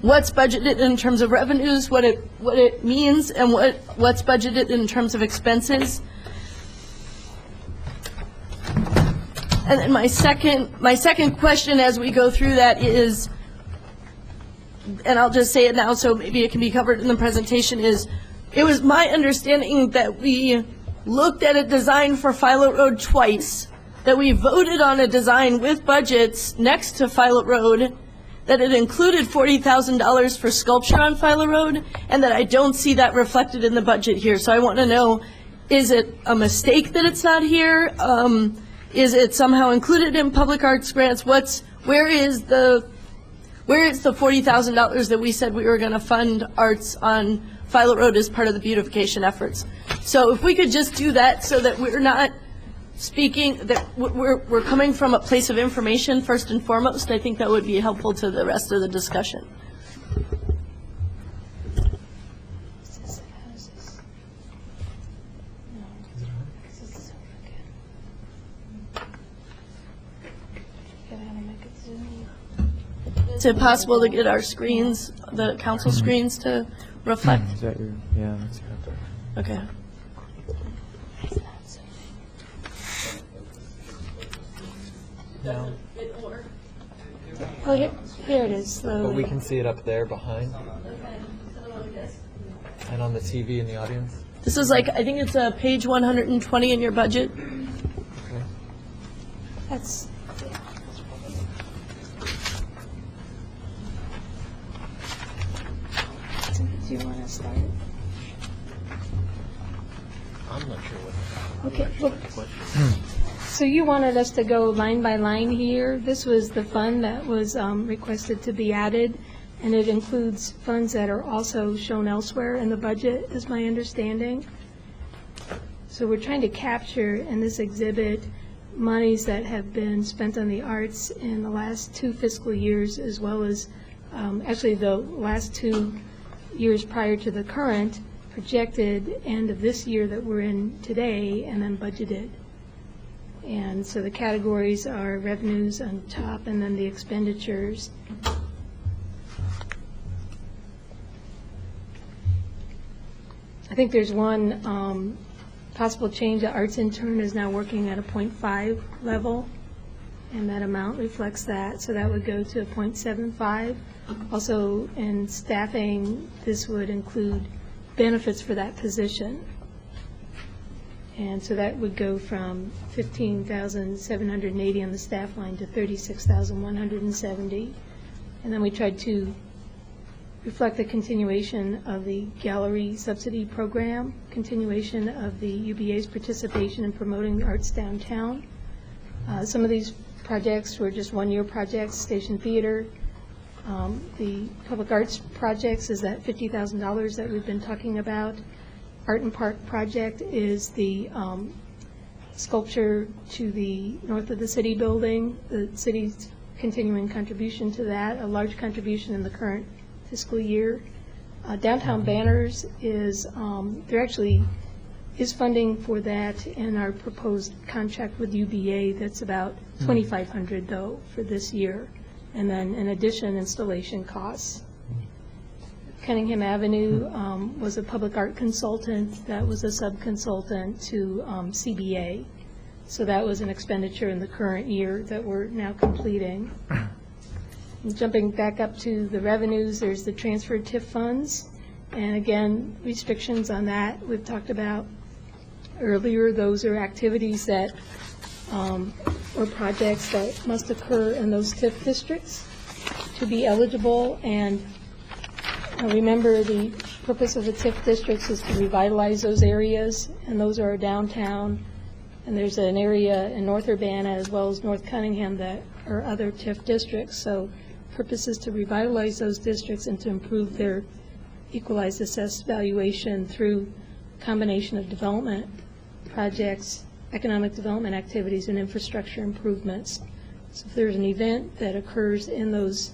M: what's budgeted in terms of revenues, what it means, and what's budgeted in terms of expenses? And then my second question as we go through that is, and I'll just say it now so maybe it can be covered in the presentation, is it was my understanding that we looked at a design for Philo Road twice, that we voted on a design with budgets next to Philo Road, that it included $40,000 for sculpture on Philo Road, and that I don't see that reflected in the budget here. So I want to know, is it a mistake that it's not here? Is it somehow included in public arts grants? Where is the $40,000 that we said we were going to fund arts on Philo Road as part of the beautification efforts? So if we could just do that so that we're not speaking, that we're coming from a place of information first and foremost, I think that would be helpful to the rest of the discussion. Is it possible to get our screens, the council screens, to reflect?
D: Is that your, yeah, that's your.
M: Okay.
E: No.
M: Oh, here it is.
E: But we can see it up there behind. And on the TV in the audience.
M: This is like, I think it's page 120 in your budget.
E: Okay.
M: That's.
I: Do you want to start?
G: I'm not sure what.
I: Okay. Well, so you wanted us to go line by line here. This was the fund that was requested to be added, and it includes funds that are also shown elsewhere in the budget, is my understanding. So we're trying to capture in this exhibit monies that have been spent on the arts in the last 2 fiscal years, as well as actually the last 2 years prior to the current, projected end of this year that we're in today, and then budgeted. And so the categories are revenues on top, and then the expenditures. I think there's one possible change. The arts intern is now working at a 0.5 level, and that amount reflects that. So that would go to a 0.75. Also, in staffing, this would include benefits for that position. And so that would go from $15,780 on the staff line to $36,170. And then we tried to reflect the continuation of the gallery subsidy program, continuation of the UBA's participation in promoting the arts downtown. Some of these projects were just one-year projects, Station Theater. The public arts projects is that $50,000 that we've been talking about. Art and Park project is the sculpture to the north of the city building, the city's continuing contribution to that, a large contribution in the current fiscal year. Downtown banners is, there actually is funding for that in our proposed contract with UBA. That's about $2,500 though for this year. And then in addition, installation costs. Cunningham Avenue was a public art consultant that was a sub-consultant to CBA. So that was an expenditure in the current year that we're now completing. And jumping back up to the revenues, there's the transferred TIF funds. And again, restrictions on that we've talked about earlier. Those are activities that or projects that must occur in those TIF districts to be eligible. And remember, the purpose of the TIF districts is to revitalize those areas, and those are downtown. And there's an area in North Urbana as well as North Cunningham that are other TIF districts. So purpose is to revitalize those districts and to improve their equalized assessed valuation through combination of development projects, economic development activities, and infrastructure improvements. So if there's an event that occurs in those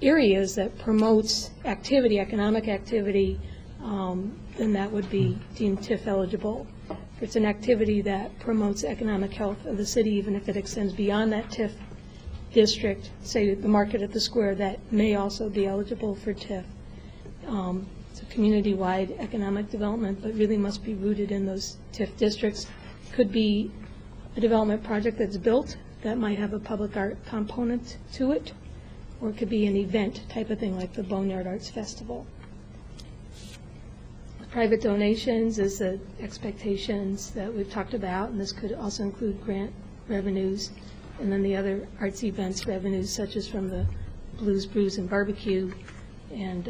I: areas that promotes activity, economic activity, then that would be deemed TIF eligible. If it's an activity that promotes economic health of the city, even if it extends beyond that TIF district, say the market at the square, that may also be eligible for TIF. It's a community-wide economic development, but really must be rooted in those TIF districts. Could be a development project that's built that might have a public art component to it, or it could be an event type of thing like the Boneyard Arts Festival. Private donations is the expectations that we've talked about, and this could also include grant revenues, and then the other arts events revenues, such as from the Blues, Brews, and Barbecue, and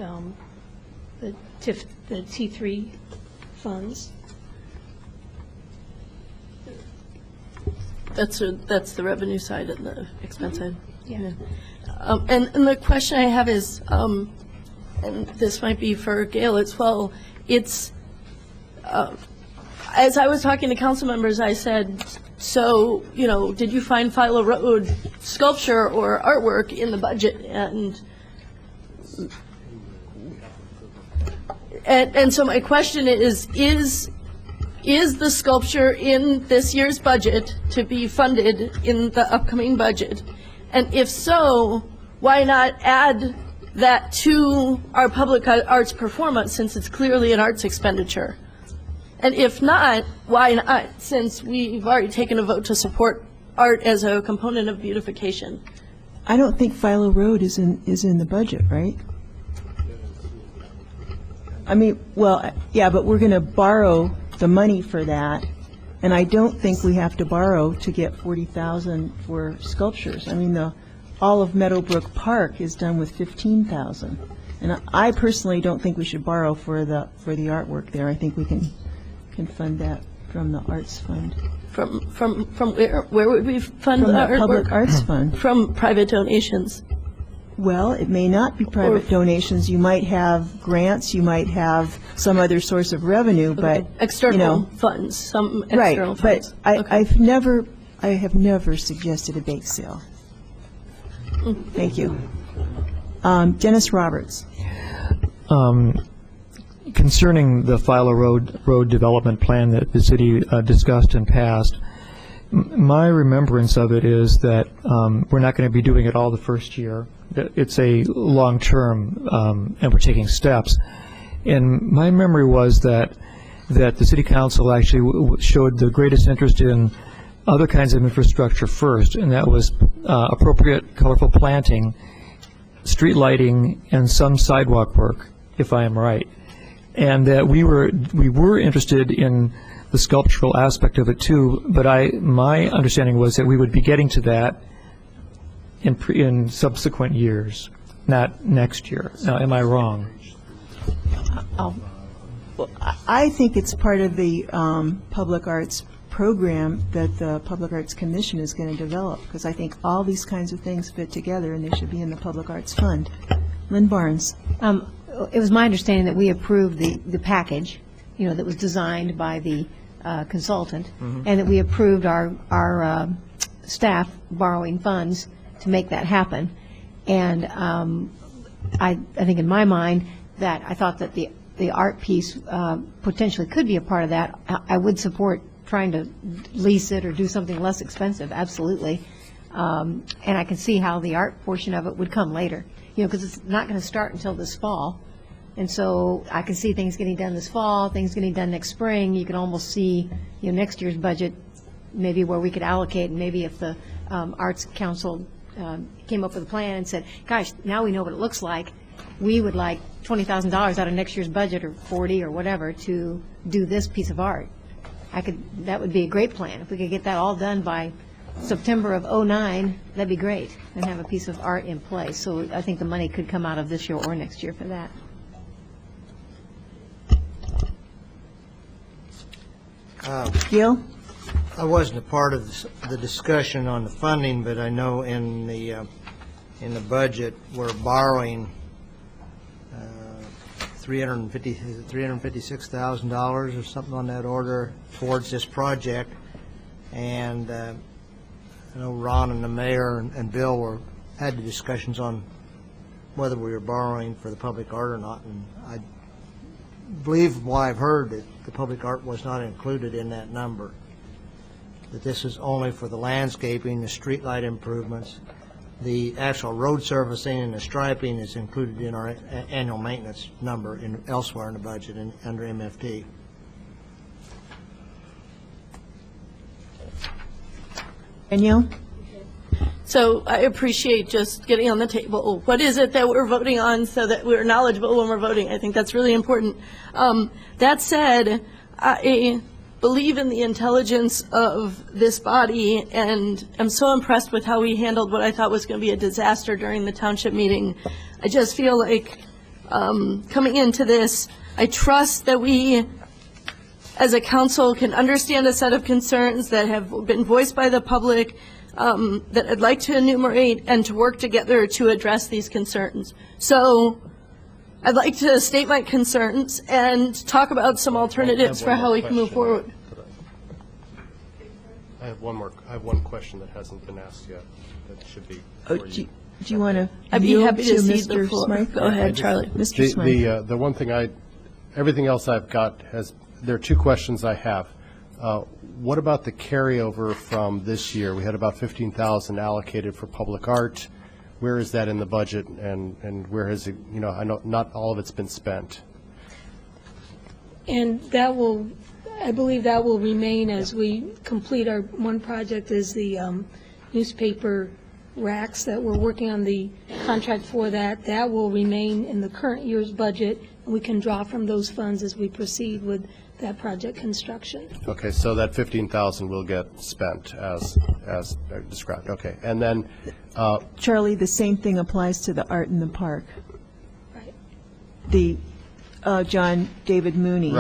I: the TIF, the T3 funds.
M: That's the revenue side and the expense side.
I: Yeah.
M: And the question I have is, and this might be for Gail as well, it's, as I was talking to council members, I said, so, you know, did you find Philo Road sculpture or artwork in the budget? And so my question is the sculpture in this year's budget to be funded in the upcoming budget? And if so, why not add that to our public arts performance, since it's clearly an arts expenditure? And if not, why not, since we've already taken a vote to support art as a component of beautification?
A: I don't think Philo Road is in the budget, right? I mean, well, yeah, but we're going to borrow the money for that, and I don't think we have to borrow to get $40,000 for sculptures. I mean, all of Meadowbrook Park is done with $15,000, and I personally don't think we should borrow for the artwork there. I think we can fund that from the arts fund.
M: From where? Where would we fund
A: From
M: the
A: the
M: artwork?
A: public arts fund.
M: From private donations.
A: Well, it may not be private donations. You might have grants, you might have some other source of revenue, but,
M: External funds, some external
A: right,
M: funds.
A: but I have never suggested a bake sale. Thank you. Dennis Roberts.
D: Concerning the Philo Road development plan that the city discussed and passed, my remembrance of it is that we're not going to be doing it all the first year. It's a long-term, and we're taking steps. And my memory was that the city council actually showed the greatest interest in other kinds of infrastructure first, and that was appropriate colorful planting, street lighting, and some sidewalk work, if I am right. And that we were interested in the sculptural aspect of it too, but my understanding was that we would be getting to that in subsequent years. not next year. Now, am I wrong?
A: I think it's part of the public arts program that the Public Arts Commission is going to develop, because I think all these kinds of things fit together, and they should be in the Public Arts Fund. Lynn Barnes.
J: It was my understanding that we approved the package, that was designed by the consultant, and that we approved our staff borrowing funds to make that happen. And I think in my mind that I thought that the art piece potentially could be a part of that. I would support trying to lease it or do something less expensive, absolutely. And I can see how the art portion of it would come later, because it's not going to start until this fall. And so I can see things getting done this fall, things getting done next spring. You can almost see, next year's budget, maybe where we could allocate, and maybe if the Arts Council came up with a plan and said, gosh, now we know what it looks like, we would like $20,000 out of next year's budget, or 40 or whatever, to do this piece of art. That would be a great plan. If we could get that all done by September of '09, that'd be great, and have a piece of art in place. So I think the money could come out of this year or next year for that.
A: Gil?
K: I wasn't a part of the discussion on the funding, but I know in the budget, we're borrowing $356,000 or something on that order towards this project. And I know Ron and the mayor and Bill had the discussions on whether we were borrowing for the public art or not. And I believe what I've heard that the public art was not included in that number, that this is only for the landscaping, the streetlight improvements. The actual road surfacing and the striping is included in our annual maintenance number elsewhere in the budget under MFT.
A: Danielle?
M: So I appreciate just getting on the table, what is it that we're voting on, so that we're knowledgeable when we're voting. I think that's really important. That said, I believe in the intelligence of this body, and I'm so impressed with how we handled what I thought was going to be a disaster during the township meeting. I just feel like coming into this, I trust that we, as a council, can understand a set of concerns that have been voiced by the public, that I'd like to enumerate and to work together to address these concerns. So I'd like to state my concerns and talk about some alternatives for how we can move forward.
G: I have one question that hasn't been asked yet. That should be.
A: Do you want to?
M: I'd be happy to cede the floor. Go ahead, Charlie.
A: Mr. Smythe.
G: The one thing everything else I've got there are two questions I have. What about the carryover from this year? We had about $15,000 allocated for public art. Where is that in the budget, and where has it, I know not all of it's been spent.
I: And that will, I believe that will remain as we complete our one project is the newspaper racks that we're working on the contract for that. That will remain in the current year's budget, and we can draw from those funds as we proceed with that project construction.
G: Okay, so that $15,000 will get spent as described. Okay, and then
A: Charlie, the same thing applies to the art in the park.
I: Right.
A: The John David Mooney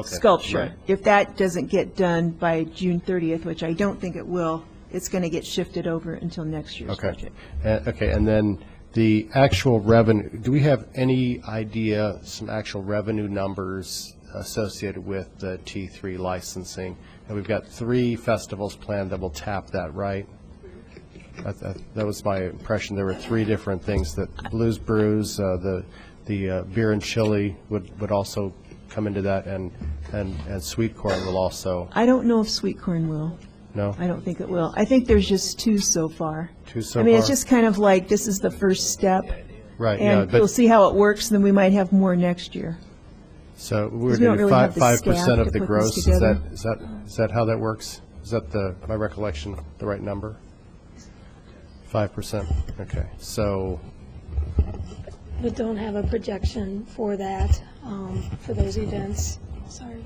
A: sculpture.
G: Right.
A: If that doesn't get done by June 30th, which I don't think it will, it's going to get shifted over until next year's budget.
G: Okay, and then the actual revenue. Do we have any idea, some actual revenue numbers associated with the T3 licensing? And we've got 3 festivals planned that will tap that, right? That was my impression. There were 3 different things, that Blues Brews, the beer and chili would also come into that, and Sweet Corn will also.
A: I don't know if Sweet Corn will.
G: No?
A: I don't think it will. I think there's just 2 so far.
G: 2 so far?
A: I mean, it's just kind of like this is the first step.
G: Right,
A: and we'll see how it works, and then we might have more next year.
G: So we're
A: don't
G: doing
A: really have the
G: 5%
A: staff
G: of
A: to
G: the
A: put
G: gross.
A: this
G: Is
A: together.
G: that how that works? Is that my recollection, the right number? 5%. Okay. So.
I: But don't have a projection for that, for those events. Sorry.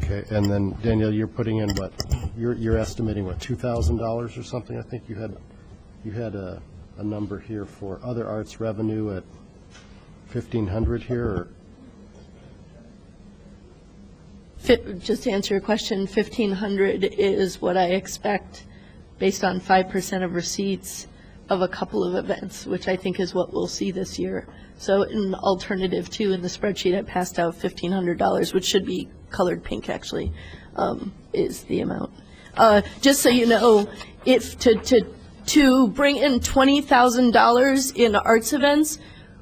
G: Okay, and then Danielle, you're putting in what? You're estimating what, $2,000 or something? I think you had a number here for other arts revenue at 1,500 here, or?
M: Just to answer your question, 1,500 is what I expect based on 5% of receipts of a couple of events, which I think is what we'll see this year. So in alternative two, in the spreadsheet, I passed out $1,500, which should be colored pink actually, is the amount. Just so you know, if to bring in $20,000 in arts events,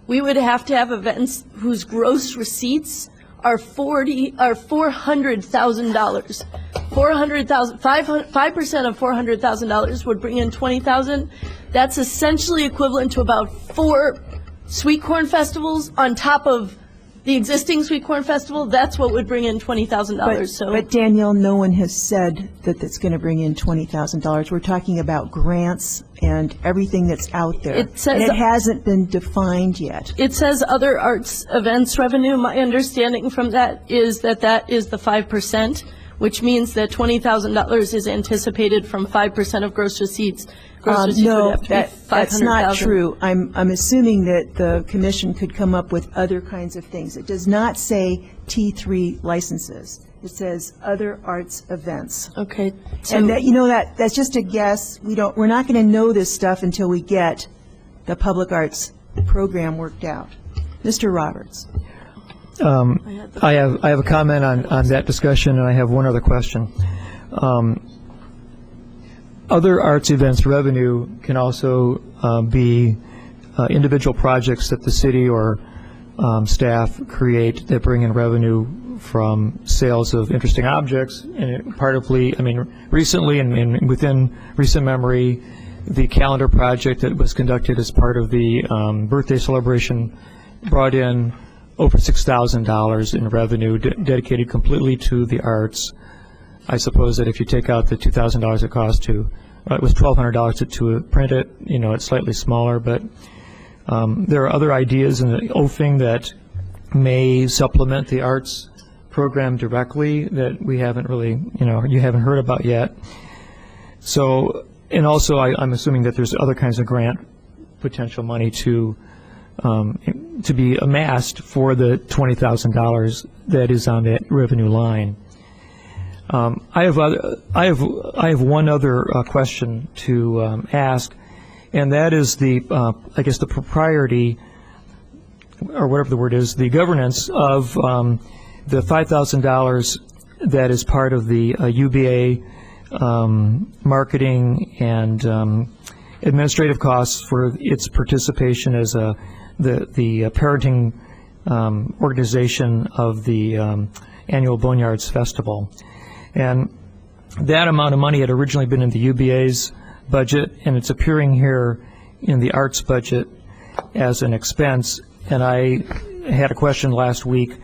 M: we would have to have events whose gross receipts are $400,000. 5% of $400,000 would bring in $20,000. That's essentially equivalent to about 4 sweet corn festivals on top of the existing sweet corn festival. That's what would bring in $20,000. So,
A: but Danielle, no one has said that that's going to bring in $20,000. We're talking about grants and everything that's out there.
M: It says
A: and it hasn't been defined yet.
M: It says other arts events revenue. My understanding from that is that is the 5%, which means that $20,000 is anticipated from 5% of gross receipts.
A: No, that's not true. I'm assuming that the commission could come up with other kinds of things. It does not say T3 licenses. It says other arts events.
M: Okay.
A: And that, that's just a guess. We're not going to know this stuff until we get the public arts program worked out. Mr. Roberts.
D: I have a comment on that discussion, and I have one other question. Other arts events revenue can also be individual projects that the city or staff create that bring in revenue from sales of interesting objects. And recently and within recent memory, the calendar project that was conducted as part of the birthday celebration brought in over $6,000 in revenue dedicated completely to the arts. I suppose that if you take out the $2,000 it cost to, it was $1,200 to print it, it's slightly smaller, but there are other ideas in the OFING that may supplement the arts program directly that we haven't really, you haven't heard about yet. So, and also I'm assuming that there's other kinds of grant potential money to be amassed for the $20,000 that is on that revenue line. I have one other question to ask, and that is the propriety, or whatever the word is, the governance of the $5,000 that is part of the UBA marketing and administrative costs for its participation as the parenting organization of the annual Boneyards Festival. And that amount of money had originally been in the UBA's budget, and it's appearing here in the arts budget as an expense. And I had a question last week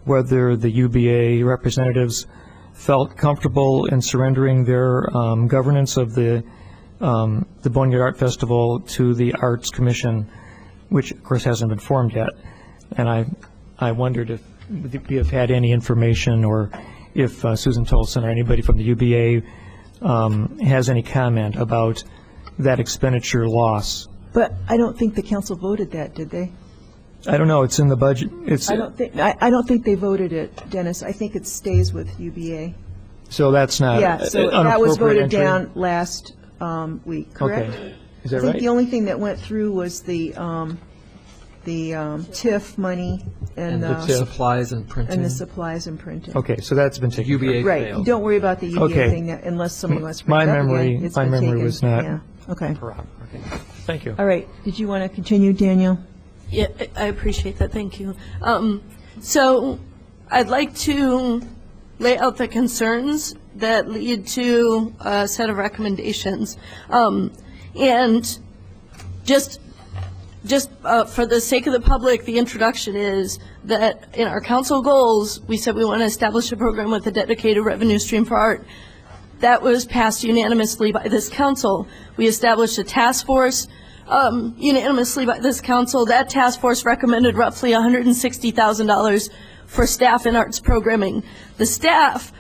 D: whether the UBA representatives felt comfortable in surrendering their governance of the Boneyard Art Festival to the Arts Commission, which of course hasn't been formed yet. And I wondered if we have had any information, or if Susan Tolson or anybody from the UBA has any comment about that expenditure loss.
A: But I don't think the council voted that, did they?
D: I don't know. It's in the budget.
A: I don't think they voted it, Dennis. I think it stays with UBA.
D: So that's not
A: so that was voted down last week, correct?
D: Okay. Is that
A: I think
D: right?
A: the only thing that went through was the TIF money and
E: the supplies and printing.
A: And the supplies and printing.
D: Okay, so that's been taken care of.
A: Right. Don't worry about the UBA thing unless somebody wants to bring it up again.
D: My memory was not.
A: Yeah. Okay.
D: Okay. Thank you.
A: All right. Did you want to continue, Danielle?
M: Yeah, I appreciate that. Thank you. So I'd like to lay out the concerns that lead to a set of recommendations. And just for the sake of the public, the introduction is that in our council goals, we said we want to establish a program with a dedicated revenue stream for art. That was passed unanimously by this council. We established a task force unanimously by this council. That task force recommended roughly $160,000 for staff and arts programming. The staff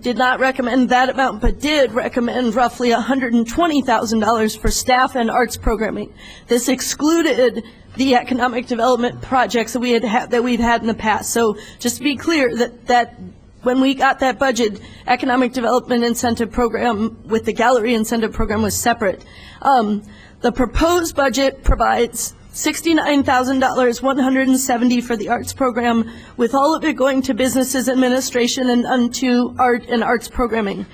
M: did not recommend that amount, but did recommend roughly $120,000 for staff and arts programming. This excluded the economic development projects that we'd had in the past. So just to be clear, that when we got that budget, economic development incentive program with the gallery incentive program was separate. The proposed budget provides $69,000, $170 for the arts program, with all of it going to businesses administration and unto art and arts programming.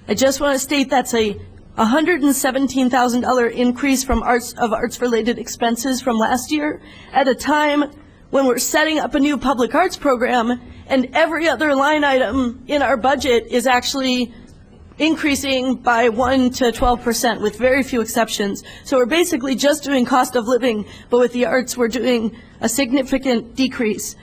M: I just want to state that's a $117,000 increase from arts-related expenses from last year, at a time when we're setting up a new public arts program and every other line item in our budget is actually increasing by 1 to 12%, with very few exceptions. So we're basically just doing cost of living, but with the arts we're doing a significant decrease.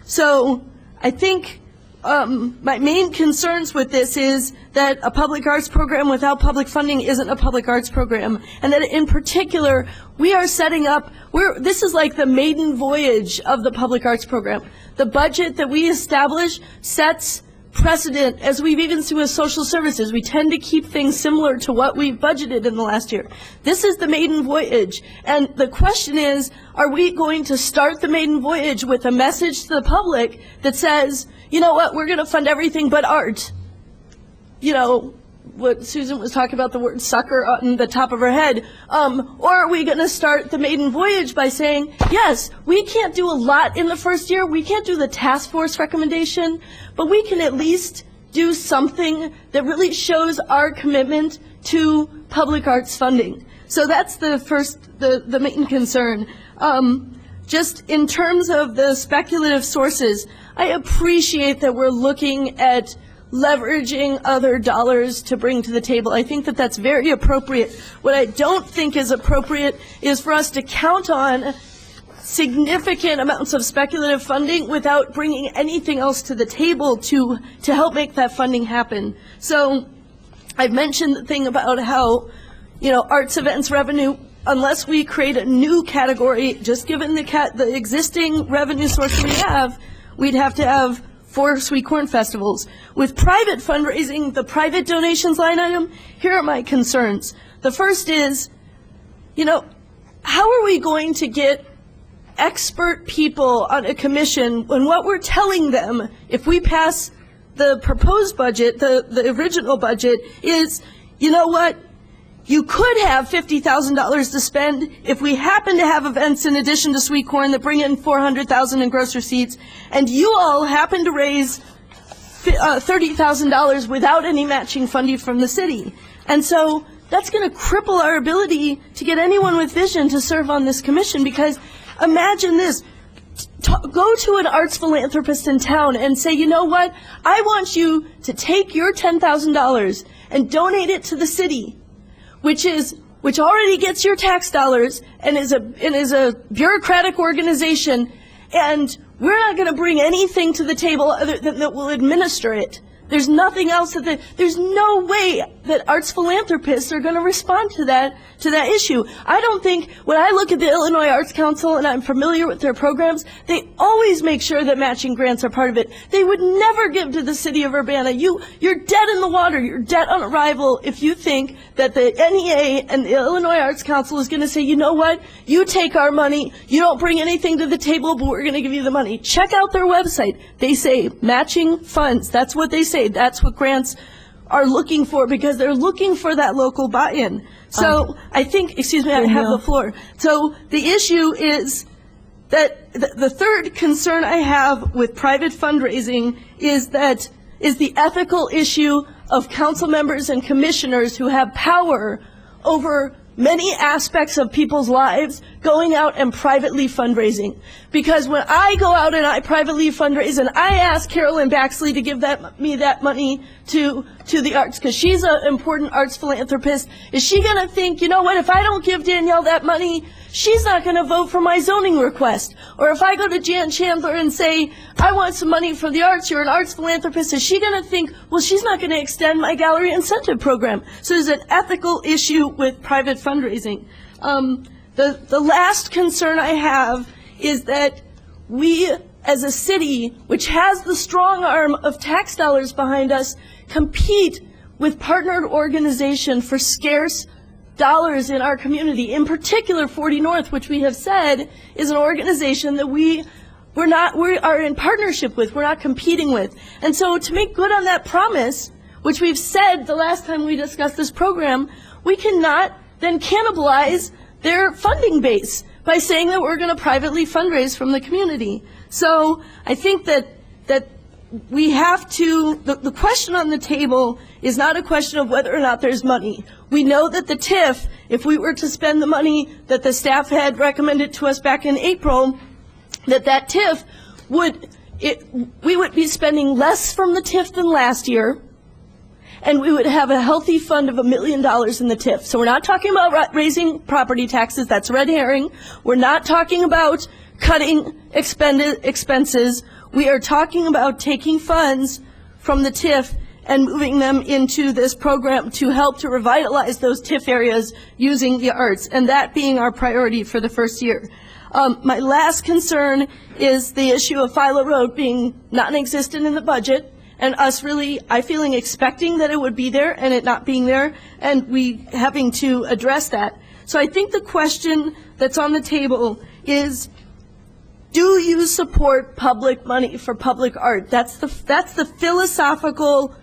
M: So I think my main concerns with this is that a public arts program without public funding isn't a public arts program, and that in particular we are setting up, this is like the maiden voyage of the public arts program. The budget that we establish sets precedent, as we've even seen with social services. We tend to keep things similar to what we've budgeted in the last year. This is the maiden voyage, and the question is, are we going to start the maiden voyage with a message to the public that says, you know what, we're going to fund everything but art? You know, what Susan was talking about, the word sucker on the top of her head. Or are we going to start the maiden voyage by saying, yes, we can't do a lot in the first year, we can't do the task force recommendation, but we can at least do something that really shows our commitment to public arts funding. So that's the first, the main concern. Just in terms of the speculative sources, I appreciate that we're looking at leveraging other dollars to bring to the table. I think that that's very appropriate. What I don't think is appropriate is for us to count on significant amounts of speculative funding without bringing anything else to the table to help make that funding happen. So I've mentioned the thing about how, you know, arts events revenue, unless we create a new category, just given the existing revenue source we have, we'd have to have 4 Sweet Corn Festivals. With private fundraising, the private donations line item, here are my concerns. The first is, you know, how are we going to get expert people on a commission when what we're telling them, if we pass the proposed budget, the original budget, is, you know what, you could have $50,000 to spend if we happen to have events in addition to Sweet Corn that bring in $400,000 in gross receipts, and you all happen to raise $30,000 without any matching funding from the city. And so that's going to cripple our ability to get anyone with vision to serve on this commission, because imagine this. Go to an arts philanthropist in town and say, you know what, I want you to take your $10,000 and donate it to the city, which already gets your tax dollars and is a bureaucratic organization, and we're not going to bring anything to the table other than that we'll administer it. There's nothing else there's no way that arts philanthropists are going to respond to that issue. I don't think, when I look at the Illinois Arts Council and I'm familiar with their programs, they always make sure that matching grants are part of it. They would never give to the city of Urbana. You're dead in the water. You're dead on arrival if you think that the NEA and the Illinois Arts Council is going to say, you know what, you take our money, you don't bring anything to the table, but we're going to give you the money. Check out their website. They say matching funds. That's what they say. That's what grants are looking for, because they're looking for that local buy-in. So I think, excuse me, I have the floor. So the issue is that the third concern I have with private fundraising is the ethical issue of council members and commissioners who have power over many aspects of people's lives going out and privately fundraising. Because when I go out and I privately fundraise and I ask Carolyn Baxley to give me that money to the arts, because she's an important arts philanthropist, is she going to think, you know what, if I don't give Danielle that money, she's not going to vote for my zoning request? Or if I go to Jan Chandler and say, I want some money for the arts, you're an arts philanthropist, is she going to think, well, she's not going to extend my gallery incentive program? So there's an ethical issue with private fundraising. The last concern I have is that we as a city, which has the strong arm of tax dollars behind us, compete with partnered organization for scarce dollars in our community, in particular 40 North, which we have said is an organization that we are in partnership with, we're not competing with. And so to make good on that promise, which we've said the last time we discussed this program, we cannot then cannibalize their funding base by saying that we're going to privately fundraise from the community. So I think that we have to, the question on the table is not a question of whether or not there's money. We know that the TIF, if we were to spend the money that the staff had recommended to us back in April, that TIF we would be spending less from the TIF than last year, and we would have a healthy fund of $1 million in the TIF. So we're not talking about raising property taxes, that's a red herring. We're not talking about cutting expenses. We are talking about taking funds from the TIF and moving them into this program to help to revitalize those TIF areas using the arts, and that being our priority for the first year. My last concern is the issue of Philo Road being non-existent in the budget, and us really, I feeling expecting that it would be there and it not being there, and we having to address that. So I think the question that's on the table is, do you support public money for public art? That's the philosophical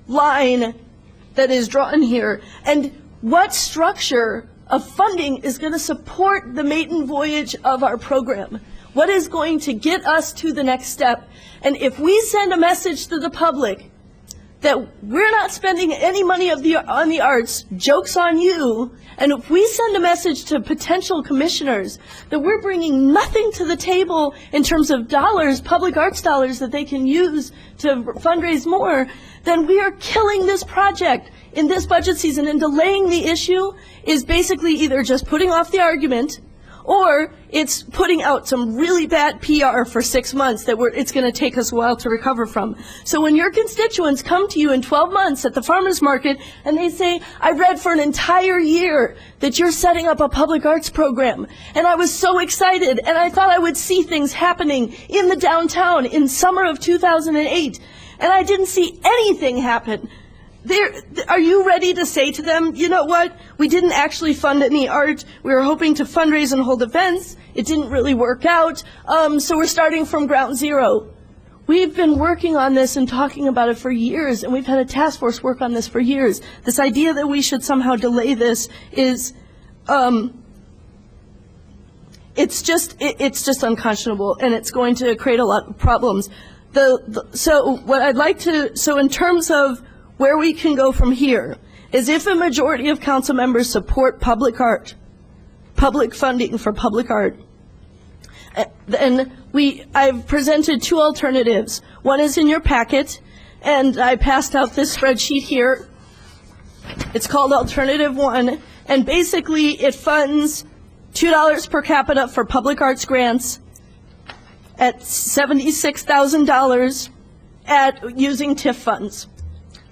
M: line that is drawn here. And what structure of funding is going to support the maiden voyage of our program? What is going to get us to the next step? And if we send a message to the public that we're not spending any money on the arts, joke's on you, and if we send a message to potential commissioners that we're bringing nothing to the table in terms of dollars, public arts dollars that they can use to fundraise more, then we are killing this project in this budget season, and delaying the issue is basically either just putting off the argument or it's putting out some really bad PR for 6 months that it's going to take us a while to recover from. So when your constituents come to you in 12 months at the farmers market and they say, I read for an entire year that you're setting up a public arts program, and I was so excited, and I thought I would see things happening in the downtown in summer of 2008, and I didn't see anything happen. Are you ready to say to them, you know what, we didn't actually fund any art, we were hoping to fundraise and hold events, it didn't really work out, so we're starting from ground zero. We've been working on this and talking about it for years, and we've had a task force work on this for years. This idea that we should somehow delay this is, it's just unconscionable, and it's going to create a lot of problems. So in terms of where we can go from here is if a majority of council members support public art, public funding for public art, then I've presented two alternatives. One is in your packet, and I passed out this spreadsheet here. It's called Alternative 1, and basically it funds $2 per capita for public arts grants at $76,000 using TIF funds.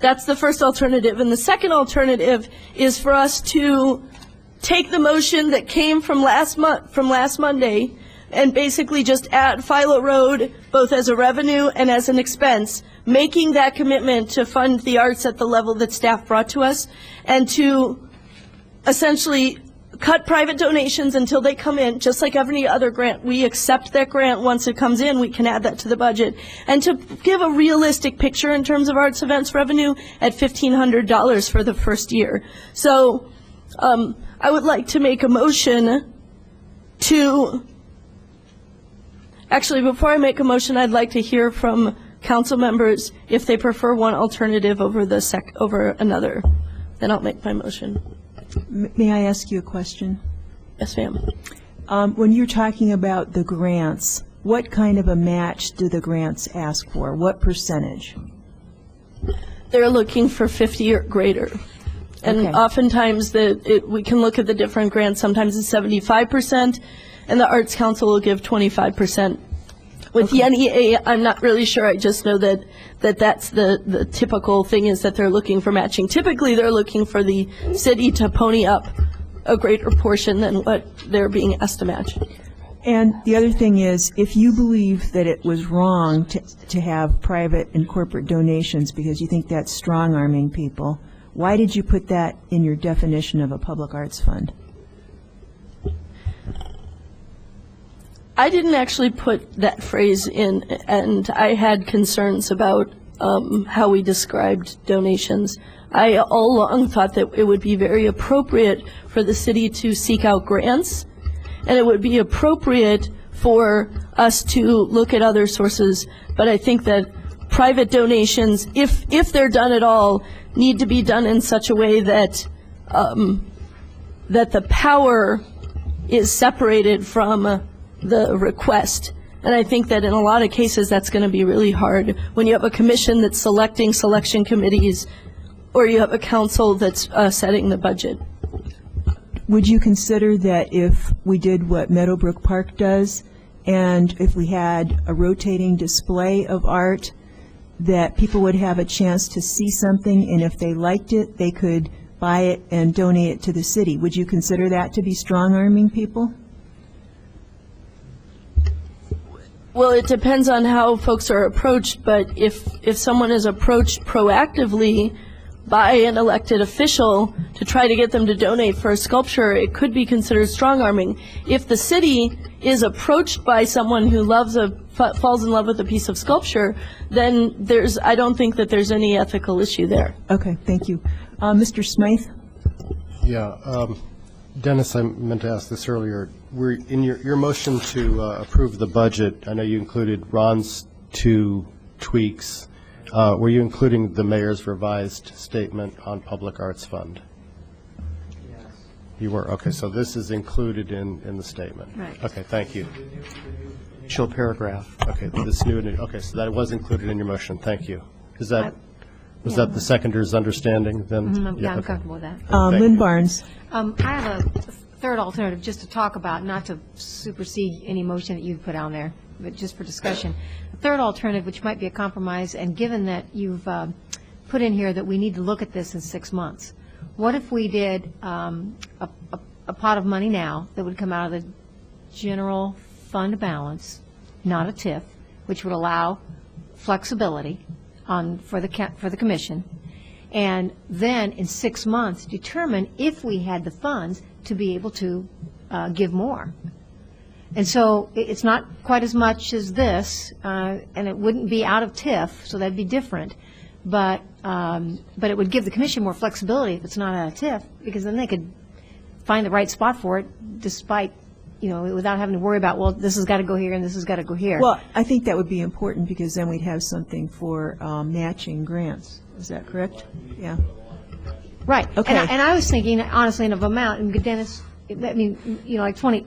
M: That's the first alternative. And the second alternative is for us to take the motion that came from last Monday and basically just add Philo Road both as a revenue and as an expense, making that commitment to fund the arts at the level that staff brought to us, and to essentially cut private donations until they come in, just like every other grant. We accept that grant. Once it comes in, we can add that to the budget. And to give a realistic picture in terms of arts events revenue at $1,500 for the first year. So I would like to make a motion to, actually before I make a motion, I'd like to hear from council members if they prefer one alternative over another. Then I'll make my motion.
A: May I ask you a question?
M: Yes, ma'am.
A: When you're talking about the grants, what kind of a match do the grants ask for? What percentage?
M: They're looking for 50 or greater. And
A: Okay.
M: oftentimes we can look at the different grants. Sometimes it's 75%, and the Arts Council will give 25%. With the NEA, I'm not really sure. I just know that's the typical thing is that they're looking for matching. Typically, they're looking for the city to pony up a greater portion than what they're being asked to match.
A: And the other thing is, if you believe that it was wrong to have private and corporate donations because you think that's strong-arming people, why did you put that in your definition of a public arts fund?
M: I didn't actually put that phrase in, and I had concerns about how we described donations. I all along thought that it would be very appropriate for the city to seek out grants, and it would be appropriate for us to look at other sources. But I think that private donations, if they're done at all, need to be done in such a way that that the power is separated from the request. And I think that in a lot of cases that's going to be really hard when you have a commission that's selecting selection committees, or you have a council that's setting the budget.
A: Would you consider that if we did what Meadowbrook Park does, and if we had a rotating display of art, that people would have a chance to see something, and if they liked it, they could buy it and donate it to the city? Would you consider that to be strong-arming people?
M: Well, it depends on how folks are approached, but if someone is approached proactively by an elected official to try to get them to donate for a sculpture, it could be considered strong-arming. If the city is approached by someone who falls in love with a piece of sculpture, then I don't think that there's any ethical issue there.
A: Okay, thank you. Mr. Smythe?
G: Yeah, Dennis, I meant to ask this earlier. In your motion to approve the budget, I know you included Ron's 2 tweaks. Were you including the mayor's revised statement on Public Arts Fund? Yes. You were? Okay, so this is included in the statement?
J: Right.
G: Okay, thank you.
S: Initial paragraph.
G: Okay, this new, okay, so that was included in your motion. Thank you. Was that the seconder's understanding then?
J: Yeah, I'm comfortable with that.
A: Lynn Barnes.
J: I have a third alternative just to talk about, not to supersede any motion that you've put on there, but just for discussion. A third alternative, which might be a compromise, and given that you've put in here that we need to look at this in 6 months, what if we did a pot of money now that would come out of the general fund balance, not a TIF, which would allow flexibility for the commission, and then in 6 months determine if we had the funds to be able to give more. And so it's not quite as much as this, and it wouldn't be out of TIF, so that'd be different. But it would give the commission more flexibility if it's not out of TIF, because then they could find the right spot for it, despite, without having to worry about, well, this has got to go here and this has got to go here.
A: Well, I think that would be important, because then we'd have something for matching grants. Is that correct? Yeah.
J: Right.
A: Okay.
J: And I was thinking, honestly, of amount, and Dennis, I mean,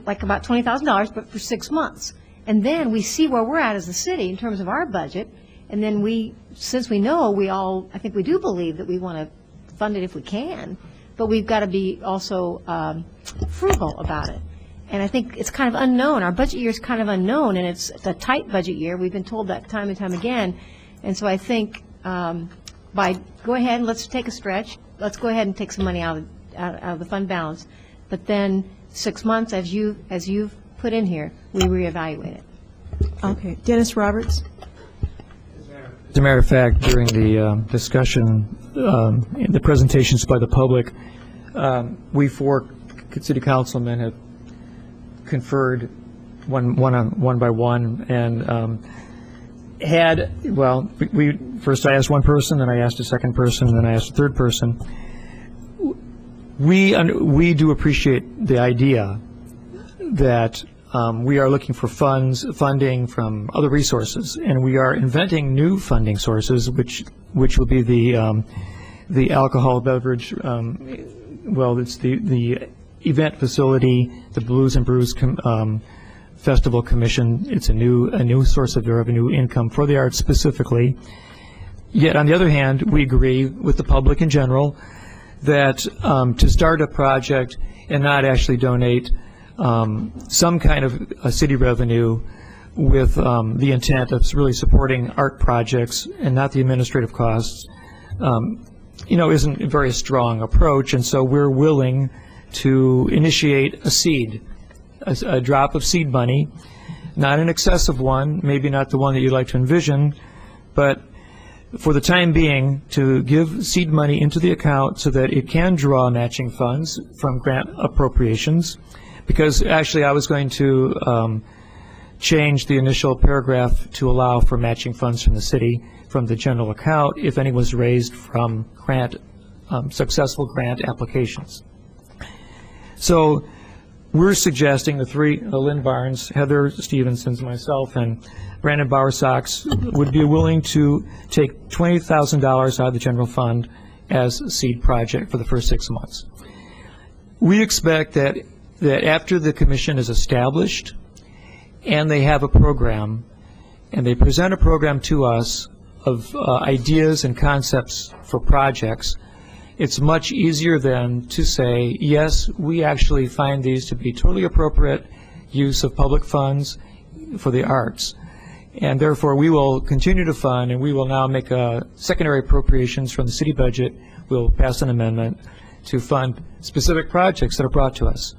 J: like about $20,000, but for 6 months. And then we see where we're at as a city in terms of our budget, and then since we know, I think we do believe that we want to fund it if we can, but we've got to be also frugal about it. And I think it's kind of unknown. Our budget year is kind of unknown, and it's a tight budget year. We've been told that time and time again. And so I think go ahead and let's take a stretch. Let's go ahead and take some money out of the fund balance. But then 6 months, as you've put in here, we reevaluate it.
A: Okay. Dennis Roberts?
D: As a matter of fact, during the discussion, the presentations by the public, we 4 city councilmen have conferred one by one, and first I asked one person, then I asked a second person, then I asked a third person. We do appreciate the idea that we are looking for funding from other resources, and we are inventing new funding sources, which will be the alcohol beverage. It's the event facility, the Blues and Brews Festival Commission. It's a new source of revenue income for the arts specifically. Yet on the other hand, we agree with the public in general that to start a project and not actually donate some kind of a city revenue with the intent of really supporting art projects and not the administrative costs, isn't a very strong approach. And so we're willing to initiate a seed a drop of seed money, not an excessive one, maybe not the one that you'd like to envision, but for the time being, to give seed money into the account so that it can draw matching funds from grant appropriations. Because actually I was going to change the initial paragraph to allow for matching funds from the city from the general account if any was raised from successful grant applications. So we're suggesting the three, Lynn Barnes, Heather Stevensons, myself, and Brandon Bowersox would be willing to take $20,000 out of the general fund as a seed project for the first 6 months. We expect that after the commission is established and they have a program and they present a program to us of ideas and concepts for projects, it's much easier then to say, yes, we actually find these to be totally appropriate use of public funds for the arts. And therefore, we will continue to fund, and we will now make secondary appropriations from the city budget. We'll pass an amendment to fund specific projects that are brought to us.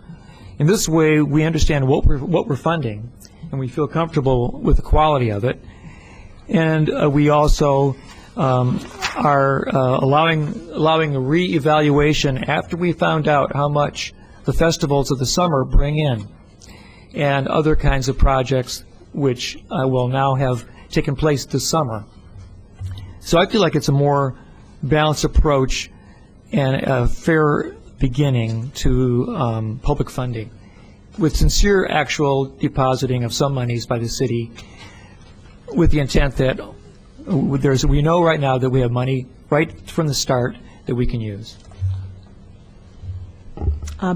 D: In this way, we understand what we're funding, and we feel comfortable with the quality of it. And we also are allowing a reevaluation after we found out how much the festivals of the summer bring in, and other kinds of projects which will now have taken place this summer. So I feel like it's a more balanced approach and a fair beginning to public funding, with sincere actual depositing of some monies by the city, with the intent that we know right now that we have money right from the start that we can use.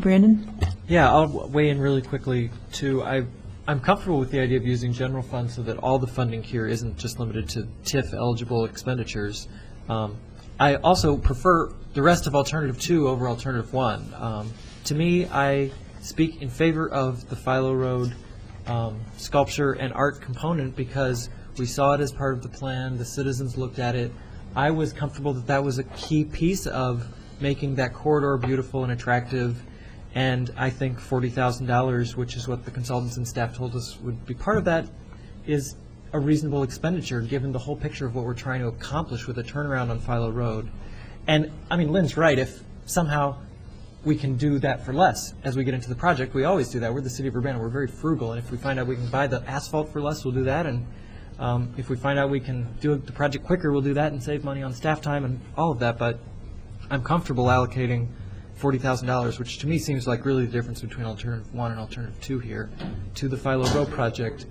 A: Brandon?
E: Yeah, I'll weigh in really quickly, too. I'm comfortable with the idea of using general funds so that all the funding here isn't just limited to TIF-eligible expenditures. I also prefer the rest of Alternative 2 over Alternative 1. To me, I speak in favor of the Philo Road sculpture and art component because we saw it as part of the plan. The citizens looked at it. I was comfortable that that was a key piece of making that corridor beautiful and attractive. And I think $40,000, which is what the consultants and staff told us would be part of that, is a reasonable expenditure given the whole picture of what we're trying to accomplish with a turnaround on Philo Road. And, I mean, Lynn's right. If somehow we can do that for less as we get into the project, we always do that. We're the city of Urbana. We're very frugal. And if we find out we can buy the asphalt for less, we'll do that. And if we find out we can do the project quicker, we'll do that and save money on staff time and all of that. But I'm comfortable allocating $40,000, which to me seems like really the difference between Alternative 1 and Alternative 2 here, to the Philo Road project.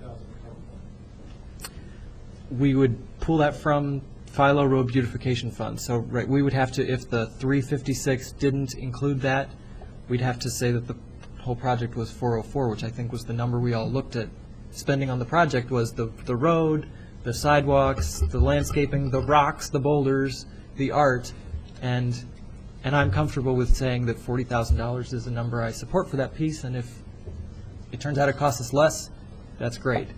E: We would pull that from Philo Road Beautification Fund. So, right, we would have to, if the 356 didn't include that, we'd have to say that the whole project was 404, which I think was the number we all looked at. Spending on the project was the road, the sidewalks, the landscaping, the rocks, the boulders, the art, and I'm comfortable with saying that $40,000 is a number I support for that piece, and if it turns out it costs us less, that's great.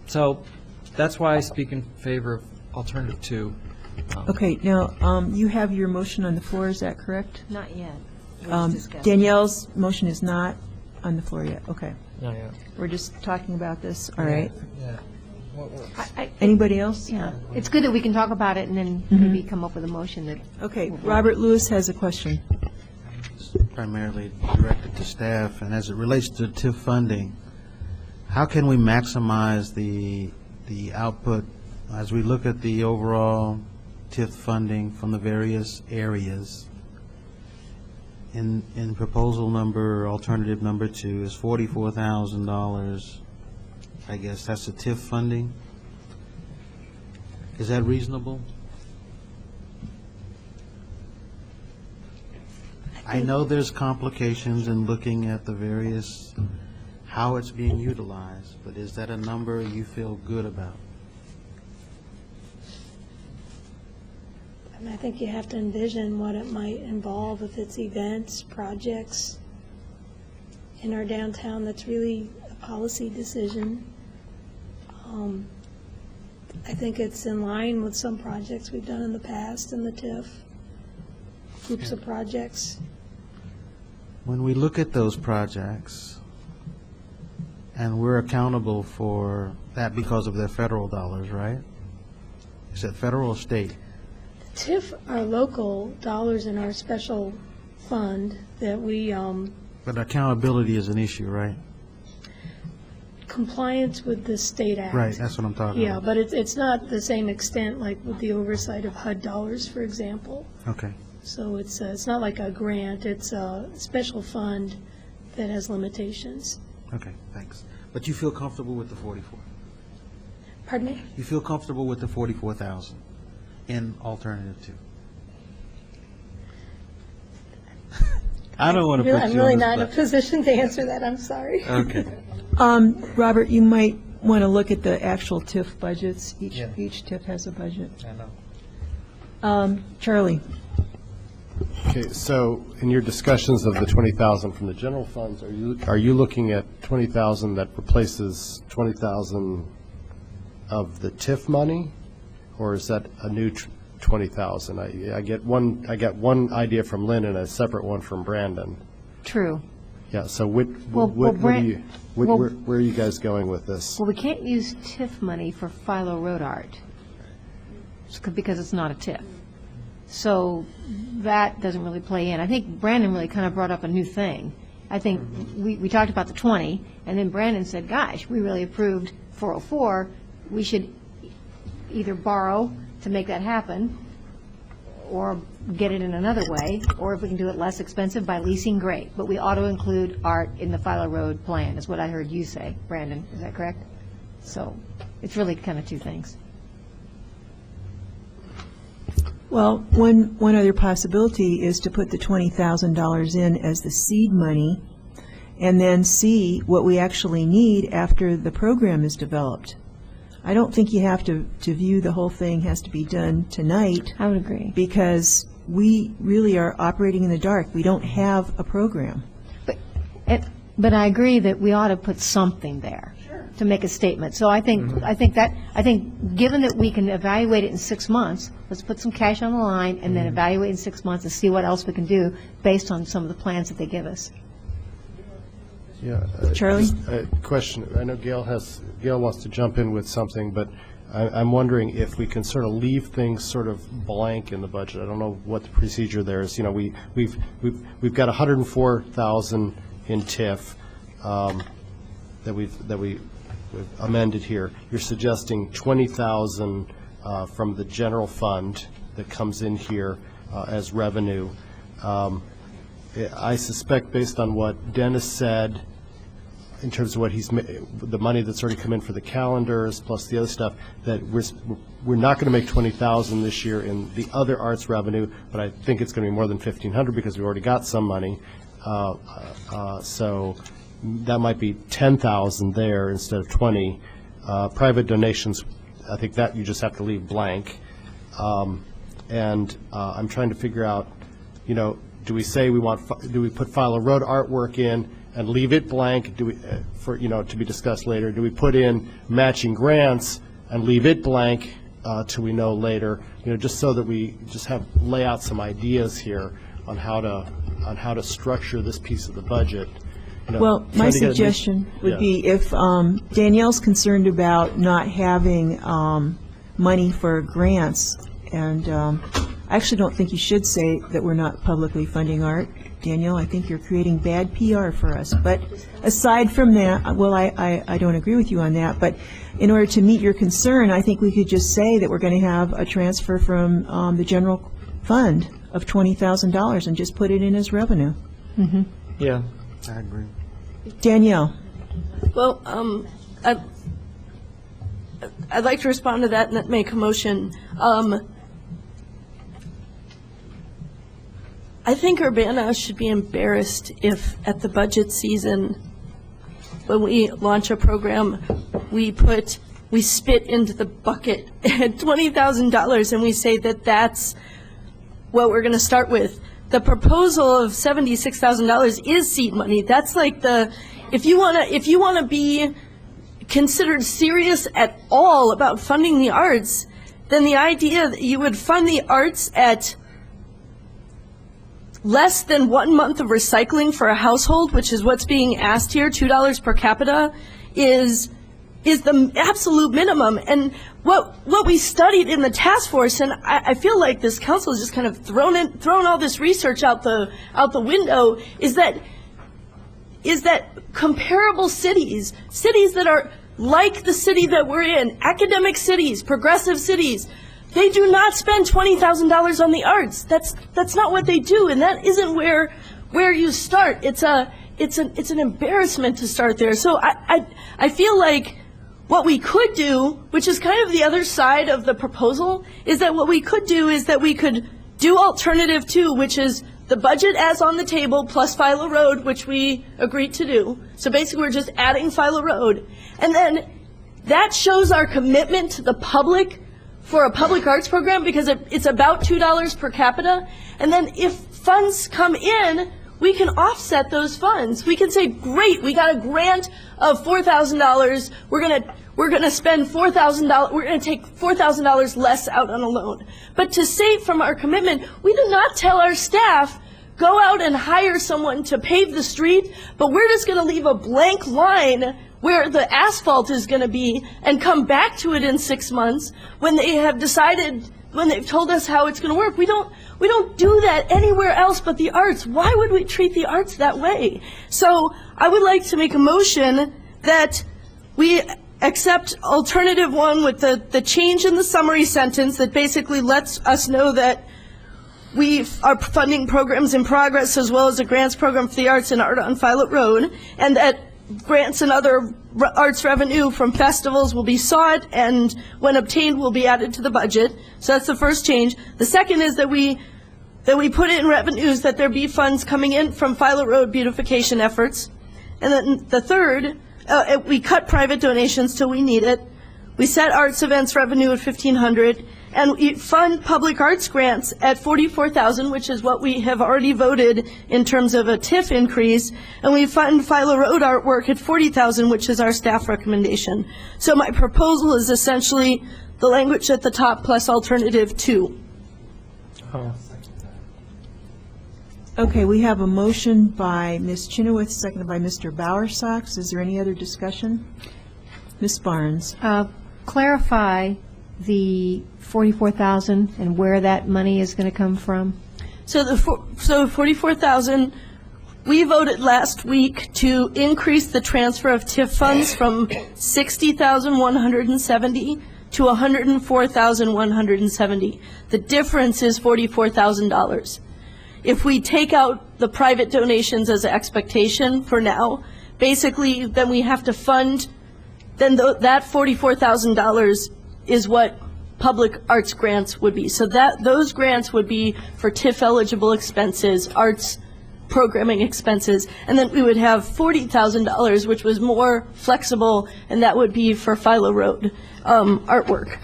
E: So that's why I speak in favor of Alternative 2.
A: Okay, now, you have your motion on the floor, is that correct?
J: Not yet. We're just discussing.
A: Danielle's motion is not on the floor yet, okay.
D: Not yet.
A: We're just talking about this, all right.
D: Yeah.
A: Anybody else?
J: Yeah, it's good that we can talk about it and then maybe come up with a motion that.
A: Okay, Robert Lewis has a question.
C: Primarily directed to staff, and as it relates to TIF funding, how can we maximize the output as we look at the overall TIF funding from the various areas? In proposal number, alternative number 2 is $44,000. I guess that's the TIF funding. Is that reasonable? I know there's complications in looking at the various, how it's being utilized, but is that a number you feel good about?
I: And I think you have to envision what it might involve if it's events, projects in our downtown. That's really a policy decision. I think it's in line with some projects we've done in the past in the TIF, groups of projects.
C: When we look at those projects, And we're accountable for that because of their federal dollars, right? Is it federal or state?
I: TIF are local dollars in our special fund that we,
C: But accountability is an issue, right?
I: compliance with the state act.
C: Right, that's what I'm talking
I: Yeah,
C: about.
I: but it's not the same extent like with the oversight of HUD dollars, for example.
C: Okay.
I: So it's not like a grant, it's a special fund that has limitations.
C: Okay, thanks. But you feel comfortable with the 44?
I: Pardon me?
C: You feel comfortable with the 44,000 in alternative two? I don't want to put
I: I'm
C: you
I: really
C: on the
I: not in a
C: spot.
I: position to answer that, I'm sorry.
C: Okay.
A: Robert, you might want to look at the actual TIF budgets. Each TIF has a budget.
S: I know.
A: Charlie?
G: Okay, so in your discussions of the 20,000 from the general funds, are you looking at 20,000 that replaces 20,000 of the TIF money, or is that a new 20,000? I get one idea from Lynn and a separate one from Brandon.
J: True.
G: Yeah. So where are you guys going with this?
J: Well, we can't use TIF money for Philo Road art because it's not a TIF. So that doesn't really play in. I think Brandon really kind of brought up a new thing. I think we talked about the 20, and then Brandon said, gosh, we really approved 404. We should either borrow to make that happen or get it in another way, or if we can do it less expensive by leasing, great. But we ought to include art in the Philo Road plan, is what I heard you say, Brandon. Is that correct? So it's really kind of two things.
A: Well, one other possibility is to put the $20,000 in as the seed money and then see what we actually need after the program is developed. I don't think you have to view the whole thing has to be done tonight.
J: I would agree.
A: Because we really are operating in the dark. We don't have a program.
J: But I agree that we ought to put something there to make a statement. So I think given that we can evaluate it in 6 months, let's put some cash on the line and then evaluate in 6 months and see what else we can do based on some of the plans that they give us.
G: Yeah.
A: Charlie?
G: Just a question. I know Gail wants to jump in with something, but I'm wondering if we can sort of leave things sort of blank in the budget. I don't know what the procedure there is. You know, we've got 104,000 in TIF that we've amended here. You're suggesting 20,000 from the general fund that comes in here as revenue. I suspect, based on what Dennis said, in terms of what the money that's already come in for the calendars plus the other stuff, that we're not going to make 20,000 this year in the other arts revenue, but I think it's going to be more than 1,500 because we've already got some money. So that might be 10,000 there instead of 20. Private donations, I think that you just have to leave blank. And I'm trying to figure out, you know, do we say do we put Philo Road artwork in and leave it blank? Do we, to be discussed later? Do we put in matching grants and leave it blank till we know later? You know, just so that we just lay out some ideas here on how to structure this piece of the budget. You know,
A: well, my suggestion would be if Danielle's concerned about not having money for grants, and I actually don't think you should say that we're not publicly funding art, Danielle. I think you're creating bad PR for us. But aside from that, well, I don't agree with you on that. But in order to meet your concern, I think we could just say that we're going to have a transfer from the general fund of $20,000 and just put it in as revenue.
J: Mm-hmm.
D: Yeah.
C: I agree.
A: Danielle.
M: Well, I'd like to respond to that and make a motion. I think Urbana should be embarrassed if at the budget season, when we launch a program, we spit into the bucket at $20,000 and we say that that's what we're going to start with. The proposal of $76,000 is seed money. That's like if you want to be considered serious at all about funding the arts, then the idea that you would fund the arts at less than 1 month of recycling for a household, which is what's being asked here, $2 per capita, is the absolute minimum. And what we studied in the task force, and I feel like this council has just kind of thrown all this research out the window, is that comparable cities that are like the city that we're in, academic cities, progressive cities, they do not spend $20,000 on the arts. That's not what they do, and that isn't where you start. It's an embarrassment to start there. So I feel like what we could do, which is kind of the other side of the proposal, is that what we could do is that we could do alternative 2, which is the budget as on the table plus Philo Road, which we agreed to do. So basically we're just adding Philo Road. And then that shows our commitment to the public for a public arts program, because it's about $2 per capita. And then if funds come in, we can offset those funds. We can say, great, we got a grant of $4,000. We're gonna spend $4,000. We're gonna take $4,000 less out on a loan. But to save from our commitment, we do not tell our staff, go out and hire someone to pave the street, but we're just gonna leave a blank line where the asphalt is gonna be and come back to it in 6 months when they have decided, when they've told us how it's gonna work. We don't do that anywhere else but the arts. Why would we treat the arts that way? So I would like to make a motion that we accept alternative 1 with the change in the summary sentence that basically lets us know that we are funding programs in progress as well as a grants program for the arts and art on Philo Road, and that grants and other arts revenue from festivals will be sought and when obtained will be added to the budget. So that's the first change. The second is that we put in revenues, that there be funds coming in from Philo Road beautification efforts. And then the third, we cut private donations till we need it. We set arts events revenue at $1,500, and we fund public arts grants at $44,000, which is what we have already voted in terms of a TIF increase, and we fund Philo Road artwork at $40,000, which is our staff recommendation. So my proposal is essentially the language at the top plus alternative 2.
A: Okay, we have a motion by Ms. Chenoweth, seconded by Mr. Bowersox. Is there any other discussion? Ms. Barnes.
J: Clarify the $44,000 and where that money is going to come from.
M: So $44,000, we voted last week to increase the transfer of TIF funds from $60,170 to $104,170. The difference is $44,000. If we take out the private donations as an expectation for now, basically then we have to fund, then that $44,000 is what public arts grants would be. So those grants would be for TIF eligible expenses, arts programming expenses, and then we would have $40,000, which was more flexible, and that would be for Philo Road artwork.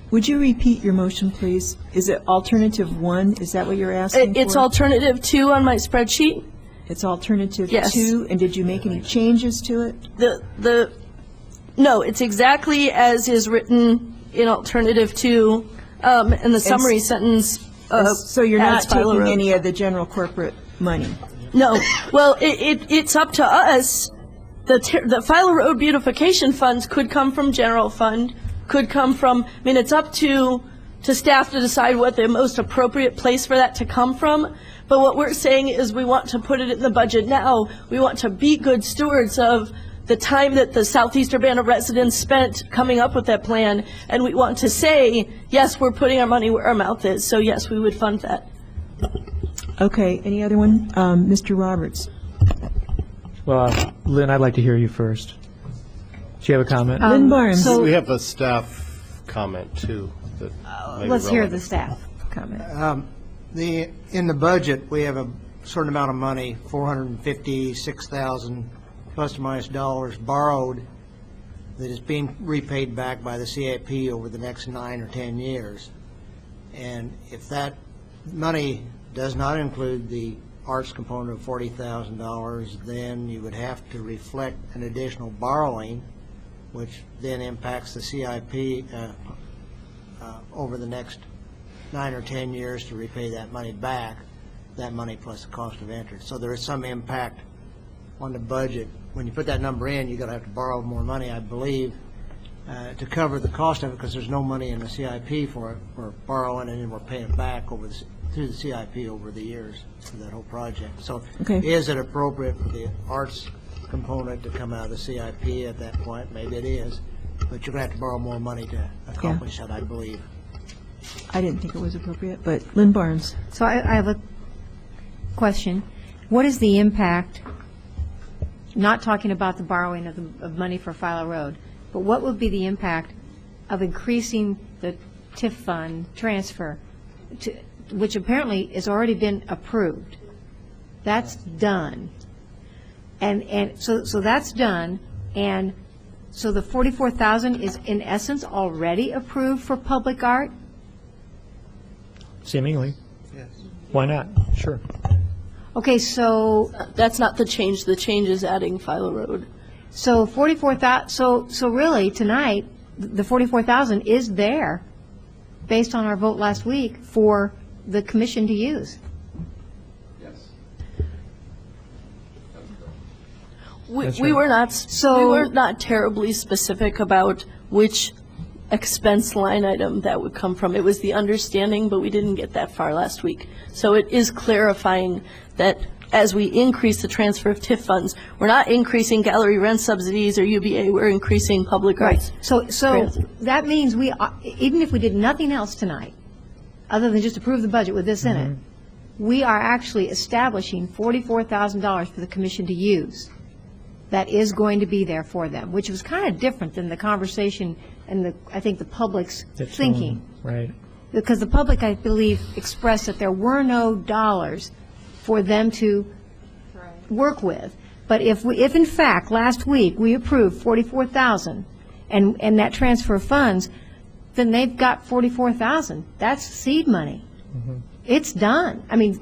A: Would you repeat your motion, please? Is it alternative 1? Is that what you're asking for?
M: It's alternative 2 on my spreadsheet.
A: It's alternative
M: Yes.
A: 2, and did you make any changes to it?
M: No, it's exactly as is written in alternative 2, and the summary sentence.
A: So you're not
M: adds Philo
A: taking
M: Road.
A: any of the general corporate money?
M: No. Well, it's up to us. The Philo Road beautification funds could come from general fund, could come from, I mean, it's up to staff to decide what the most appropriate place for that to come from. But what we're saying is we want to put it in the budget now. We want to be good stewards of the time that the Southeast Urbana residents spent coming up with that plan. And we want to say, yes, we're putting our money where our mouth is. So yes, we would fund that.
A: Okay, any other one? Mr. Roberts.
D: Well, Lynn, I'd like to hear you first. Do you have a comment?
A: Lynn Barnes.
G: We have a staff comment, too. That may be
J: Let's hear
G: relevant.
J: the staff comment.
K: In the budget, we have a certain amount of money, $456,000 plus or minus dollars borrowed, that is being repaid back by the CIP over the next 9 or 10 years. And if that money does not include the arts component of $40,000, then you would have to reflect an additional borrowing, which then impacts the CIP over the next 9 or 10 years to repay that money back, that money plus the cost of interest. So there is some impact on the budget. When you put that number in, you're going to have to borrow more money, I believe, to cover the cost of it, because there's no money in the CIP for it. We're borrowing and then we're paying back over through the CIP over the years for that whole project. So is it appropriate for the arts component to come out of the CIP at that point? Maybe it is, but you're going to have to borrow more money to accomplish that, I believe.
A: I didn't think it was appropriate, but Lynn Barnes.
J: So I have a question. What is the impact, not talking about the borrowing of money for Philo Road, but what would be the impact of increasing the TIF fund transfer, which apparently has already been approved? That's done. And so that's done, and so the $44,000 is in essence already approved for public art?
D: Seemingly.
C: Yes.
D: Why not? Sure.
J: Okay, so
M: That's not the change. The change is adding Philo Road.
J: so 44,000. So really tonight, the 44,000 is there, based on our vote last week, for the commission to use.
M: We were not terribly specific about which expense line item that would come from. It was the understanding, but we didn't get that far last week. So it is clarifying that as we increase the transfer of TIF funds, we're not increasing gallery rent subsidies or UBA, we're increasing public arts.
J: So
M: grants.
J: that means we, even if we did nothing else tonight, other than just approve the budget with this in it, we are actually establishing $44,000 for the commission to use. That is going to be there for them, which was kind of different than the conversation and I think the public's thinking.
D: Right.
J: Because the public, I believe, expressed that there were no dollars for them to work with. But if in fact, last week, we approved $44,000 and that transfer of funds, then they've got $44,000. That's seed money. It's done. I mean,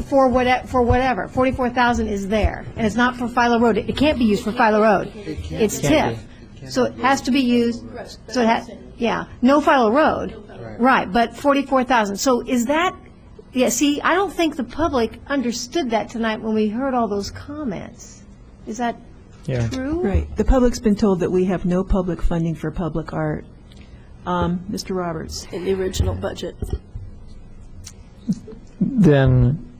J: for whatever, 44,000 is there, and it's not for Philo Road. It can't be used for Philo Road. It's TIF, so it has to be used. So it has, no Philo Road, right? But 44,000. So is that? Yeah. See, I don't think the public understood that tonight when we heard all those comments. Is that true?
A: Right. The public's been told that we have no public funding for public art. Mr. Roberts.
M: In the original budget.
D: Then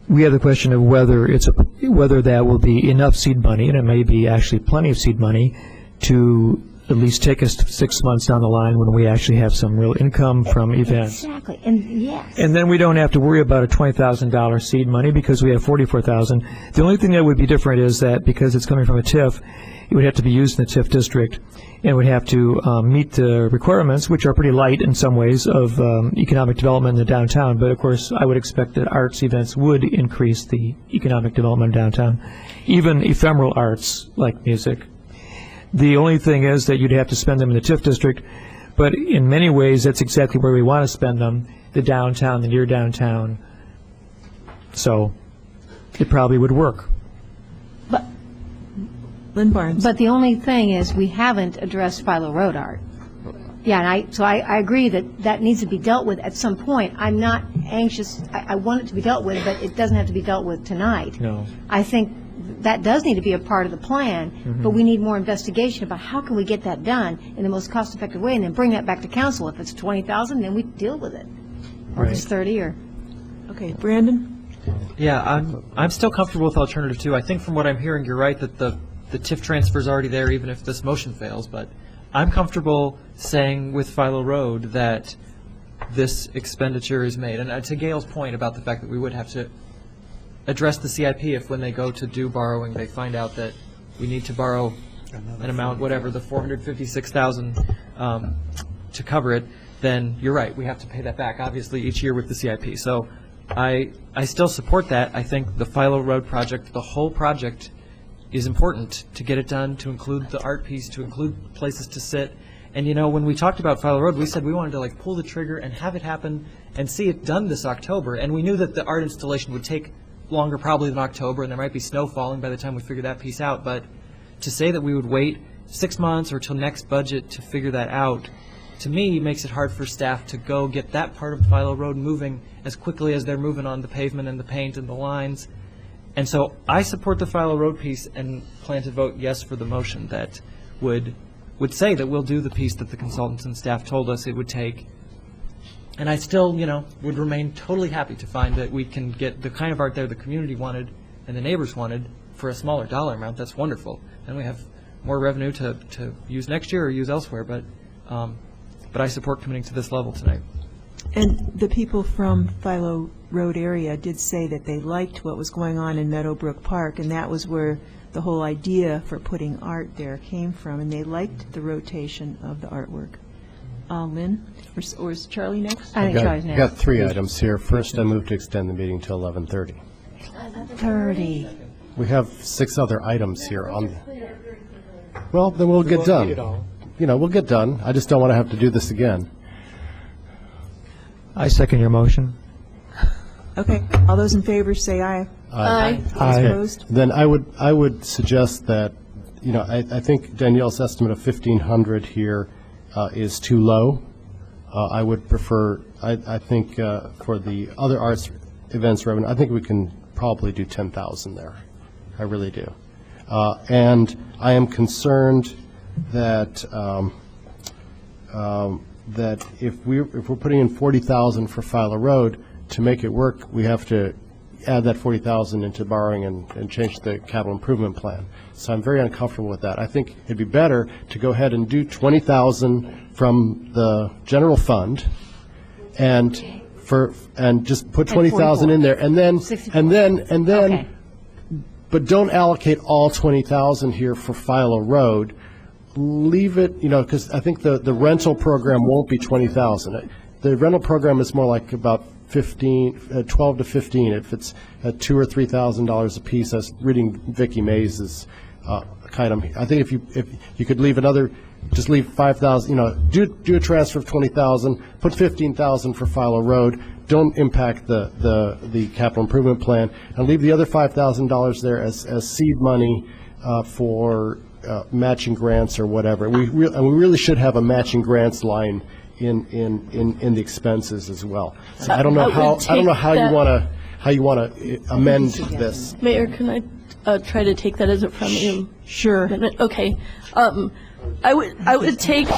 D: we have the question of whether that will be enough seed money, and it may be actually plenty of seed money, to at least take us 6 months down the line when we actually have some real income from events.
J: Exactly, and yes.
D: And then we don't have to worry about a $20,000 seed money because we have $44,000. The only thing that would be different is that because it's coming from a TIF, it would have to be used in the TIF district, and would have to meet the requirements, which are pretty light in some ways, of economic development in the downtown. But of course, I would expect that arts events would increase the economic development downtown, even ephemeral arts like music. The only thing is that you'd have to spend them in the TIF district, but in many ways, that's exactly where we want to spend them, the downtown, the near downtown. So it probably would work.
A: Lynn Barnes.
J: But the only thing is, we haven't addressed Philo Road art. Yeah, and I agree that needs to be dealt with at some point. I'm not anxious, I want it to be dealt with, but it doesn't have to be dealt with tonight.
D: No.
J: I think that does need to be a part of the plan, but we need more investigation about how can we get that done in the most cost-effective way, and then bring that back to council. If it's 20,000, then we deal with it. Or if it's 30, or...
A: Okay, Brandon?
E: Yeah, I'm still comfortable with alternative 2. I think from what I'm hearing, you're right that the TIF transfer is already there, even if this motion fails, but I'm comfortable saying with Philo Road that this expenditure is made. And to Gail's point about the fact that we would have to address the CIP if when they go to do borrowing, they find out that we need to borrow an amount, whatever, the $456,000 to cover it, then you're right, we have to pay that back, obviously, each year with the CIP. So I still support that. I think the Philo Road project, the whole project, is important to get it done, to include the art piece, to include places to sit. And you know, when we talked about Philo Road, we said we wanted to like pull the trigger and have it happen and see it done this October. And we knew that the art installation would take longer probably than October, and there might be snow falling by the time we figure that piece out. But to say that we would wait 6 months or till next budget to figure that out to me, makes it hard for staff to go get that part of Philo Road moving as quickly as they're moving on the pavement and the paint and the lines. And so I support the Philo Road piece and plan to vote yes for the motion that would say that we'll do the piece that the consultants and staff told us it would take. And I still, would remain totally happy to find that we can get the kind of art there the community wanted and the neighbors wanted for a smaller dollar amount. That's wonderful. And we have more revenue to use next year or use elsewhere. But I support committing to this level tonight.
A: And the people from Philo Road area did say that they liked what was going on in Meadowbrook Park, and that was where the whole idea for putting art there came from, and they liked the rotation of the artwork. Lynn, or is Charlie next?
J: I think Charlie's next.
G: I've got 3 items here. First, I move to extend the meeting to 11:30.
A: 30.
G: We have 6 other items here on. Well, then we'll get done. We'll get done. I just don't want to have to do this again.
D: I second your motion.
A: Okay, all those in favor say aye.
G: Aye.
A: Those opposed?
G: Then I would suggest that, I think Danielle's estimate of 1,500 here is too low. I would prefer, I think for the other arts events revenue, I think we can probably do 10,000 there. I really do. And I am concerned that that if we're putting in 40,000 for Philo Road, to make it work, we have to add that 40,000 into borrowing and change the capital improvement plan. So I'm very uncomfortable with that. I think it'd be better to go ahead and do 20,000 from the general fund and just put 20,000 in there, and then but don't allocate all 20,000 here for Philo Road. Leave it, because I think the rental program won't be 20,000. The rental program is more like about 12 to 15. If it's at $2,000 or $3,000 a piece, as reading Vicki Mays's item. I think if you could leave just leave 5,000. Do a transfer of 20,000. Put 15,000 for Philo Road. Don't impact the capital improvement plan, and leave the other $5,000 there as seed money for matching grants or whatever. We really should have a matching grants line in the expenses as well. So I don't know how you want to amend this.
M: Mayor, can I try to take that as a friendly?
A: Sure.
M: Amendment? Okay. I would take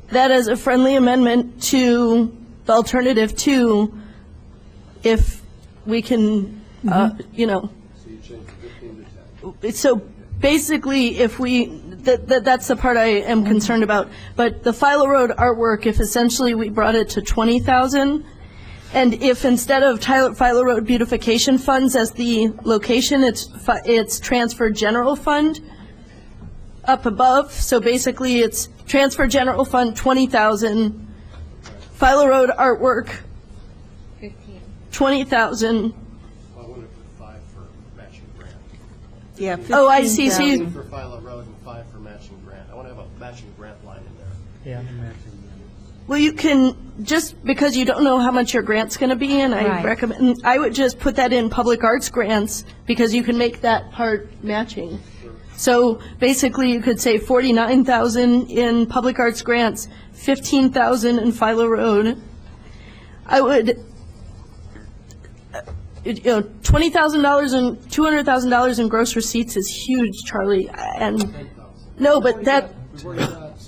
M: that as a friendly amendment to the alternative 2, if we can, So basically, if that's the part I am concerned about. But the Philo Road artwork, if essentially we brought it to 20,000, and if instead of Philo Road beautification funds as the location, it's transfer general fund up above. So basically, it's transfer general fund 20,000, Philo Road artwork 20,000.
A: Yeah.
M: Oh, I see. So you,
G: for Philo Road and 5 for matching grant. I want to have a matching grant line in there.
U: Yeah.
M: well, you can, just because you don't know how much your grant's going to be, and I recommend, I would just put that in public arts grants, because you can make that part matching. So basically, you could say 49,000 in public arts grants, 15,000 in Philo Road. I would, $20,000 and $200,000 in gross receipts is huge, Charlie. And no, but that.
G: We've got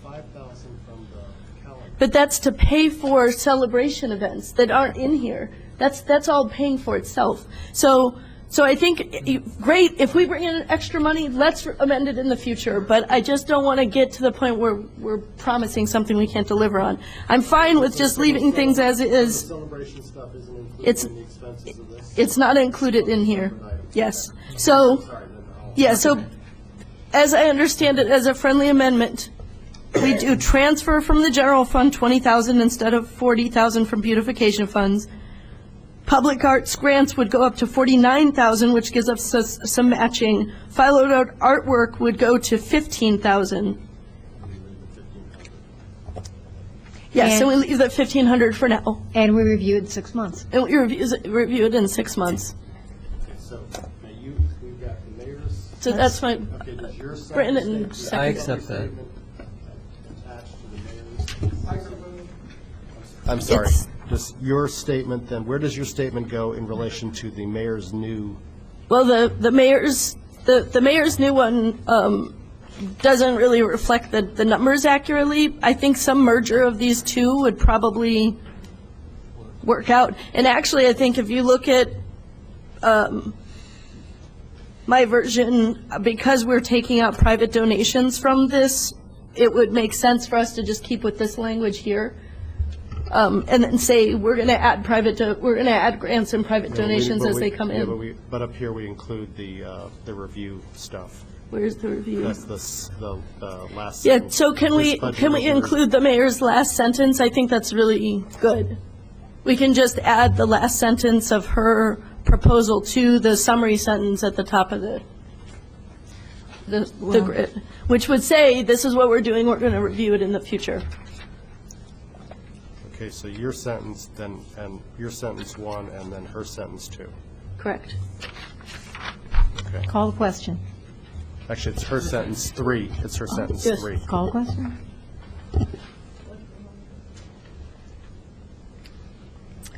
G: 5,000 from the calendar.
M: But that's to pay for celebration events that aren't in here. That's all paying for itself. So I think, great, if we bring in extra money, let's amend it in the future. But I just don't want to get to the point where we're promising something we can't deliver on. I'm fine with just leaving things as is.
G: Celebration stuff isn't included in the expenses of this?
M: It's not included in here. Yes. So, yeah, so as I understand it, as a friendly amendment, we do transfer from the general fund 20,000 instead of 40,000 from beautification funds. Public arts grants would go up to 49,000, which gives us some matching. Philo Road artwork would go to 15,000. Yeah, so we leave that 1,500 for now.
J: And we review it in 6 months.
M: And we review it in 6 months.
G: Okay, so we've got the mayor's.
M: So that's fine.
G: Okay, does your
M: Brandon
G: second
E: I accept that.
G: attached to the mayor's? I'm sorry, just your statement then, where does your statement go in relation to the mayor's new?
M: Well, the mayor's new one doesn't really reflect the numbers accurately. I think some merger of these two would probably work out. And actually, I think if you look at my version, because we're taking out private donations from this, it would make sense for us to just keep with this language here. And then say we're going to add grants and private donations as they come in.
G: But up here we include the review stuff.
M: Where's the review?
G: That's the last.
M: Yeah.
G: sentence.
M: So can we include the mayor's last sentence? I think that's really good. We can just add the last sentence of her proposal to the summary sentence at the top of the grid, which would say, "This is what we're doing. We're going to review it in the future."
G: Okay, so your sentence then, and your sentence 1, and then her sentence 2.
M: Correct.
G: Okay.
J: Call the question.
G: Actually, it's her sentence 3. It's her sentence
M: yes.
G: 3.
J: Call the question.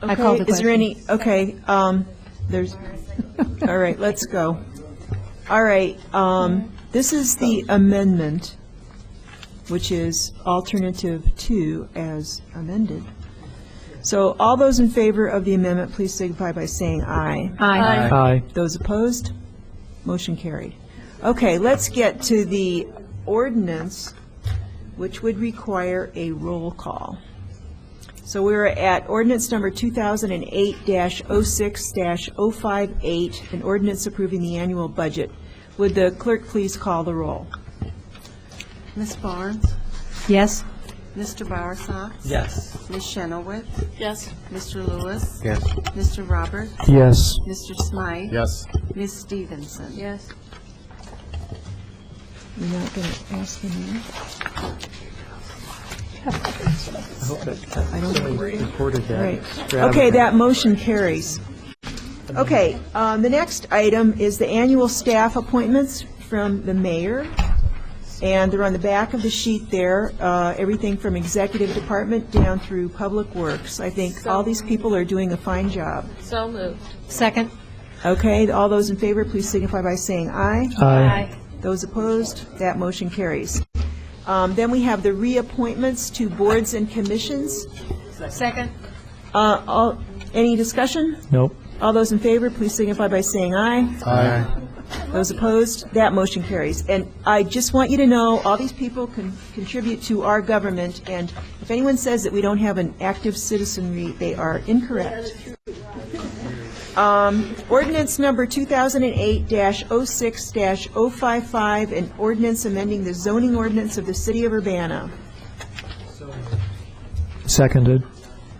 J: I called the
A: Okay, is there
J: question.
A: any, okay, there's, all right, let's go. All right, this is the amendment, which is alternative 2 as amended. So all those in favor of the amendment, please signify by saying aye.
J: Aye.
D: Aye.
A: Those opposed? Motion carried. Okay, let's get to the ordinance, which would require a roll call. So we're at ordinance number 2008-06-058, an ordinance approving the annual budget. Would the clerk please call the roll?
F: Ms. Barnes?
J: Yes?
F: Mr. Bowersox?
E: Yes.
F: Ms. Chenoweth?
M: Yes.
F: Mr. Lewis?
C: Yes.
F: Mr. Robert?
D: Yes.
F: Mr. Smythe?
G: Yes.
F: Ms. Stevenson?
M: Yes.
A: You're not going to ask the mayor? I don't
E: Recorded that.
A: Right. Okay, that motion carries. Okay, the next item is the annual staff appointments from the mayor, and they're on the back of the sheet there, everything from executive department down through public works. I think all these people are doing a fine job.
M: So moved.
J: Second?
A: Okay, all those in favor, please signify by saying aye.
D: Aye.
A: Those opposed, that motion carries. Then we have the reappointments to boards and commissions.
J: Second?
A: Any discussion?
D: Nope.
A: All those in favor, please signify by saying aye.
G: Aye.
A: Those opposed, that motion carries. And I just want you to know, all these people can contribute to our government, and if anyone says that we don't have an active citizenry, they are incorrect. Ordinance number 2008-06-055, an ordinance amending the zoning ordinance of the city of Urbana.
D: Seconded.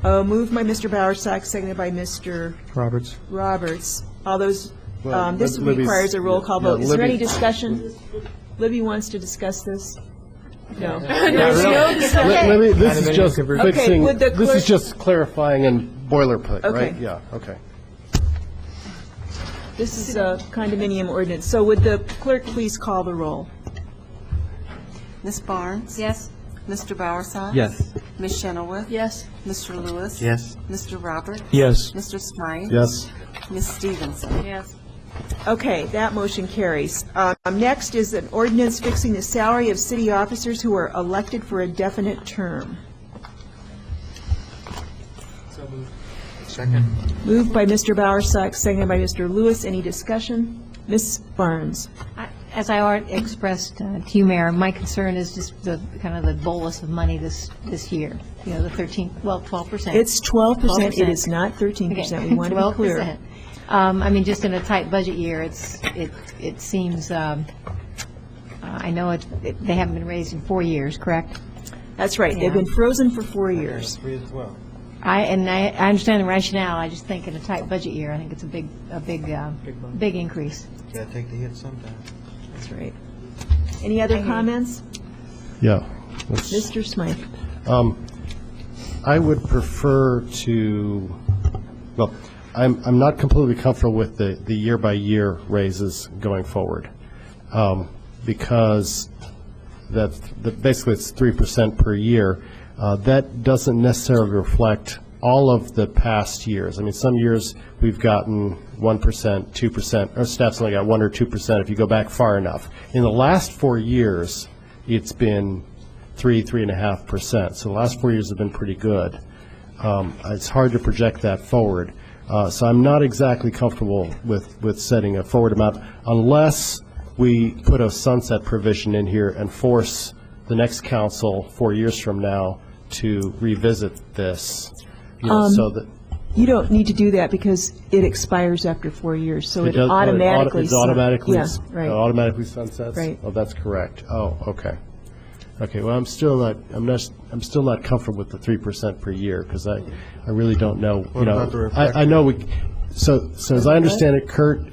A: Moved by Mr. Bowersox, seconded by Mr.
D: Roberts.
A: Roberts. All those,
G: Well,
A: this
G: Libby's-
A: requires a roll call
G: yeah,
A: vote. Is there any
G: Libby-
A: discussion? Libby wants to discuss this? No.
G: Libby, this is just
A: Okay,
G: fixing,
A: would the
G: this
A: clerk-
G: is just clarifying and boilerplate,
A: Okay.
G: right? Yeah, okay.
A: This is a condominium ordinance. So would the clerk please call the roll?
F: Ms. Barnes?
J: Yes?
F: Mr. Bowersox?
E: Yes.
F: Ms. Chenoweth?
M: Yes.
F: Mr. Lewis?
C: Yes.
F: Mr. Robert?
D: Yes.
F: Mr. Smythe?
G: Yes.
F: Ms. Stevenson?
M: Yes.
A: Okay, that motion carries. Next is an ordinance fixing the salary of city officers who are elected for a definite term.
C: Second.
A: Moved by Mr. Bowersox, seconded by Mr. Lewis. Any discussion? Ms. Barnes?
J: As I already expressed to you, Mayor, my concern is just the, kind of the bolus of money this year, you know, the 12%.
A: It's 12%. It is not 13%.
J: Okay,
A: We want to be clear.
J: 12%. I mean, just in a tight budget year, it seems, I know they haven't been raised in 4 years, correct?
A: That's right. They've been frozen for 4 years.
C: 3 as well.
J: I understand the rationale. I just think in a tight budget year, I think it's a big increase.
C: Got to take the hit sometime.
A: That's right. Any other comments?
G: Yeah.
A: Mr. Smythe?
G: I would prefer to, well, I'm not completely comfortable with the year-by-year raises going forward, because basically it's 3% per year. That doesn't necessarily reflect all of the past years. I mean, some years we've gotten 1%, 2%, or staff's only got 1 or 2% if you go back far enough. In the last 4 years, it's been 3.5%. So the last 4 years have been pretty good. It's hard to project that forward. So I'm not exactly comfortable with setting a forward amount unless we put a sunset provision in here and force the next council 4 years from now to revisit this. So that
A: you don't need to do that because it expires after 4 years, so it automatically.
G: It automatically.
A: Yeah, right.
G: Automatically sunsets.
A: Right.
G: Oh, that's correct. Oh, okay. Okay. Well, I'm still not comfortable with the 3% per year because I really don't know.
C: What about the reflector?
G: I know we. So as I understand it, Kurt,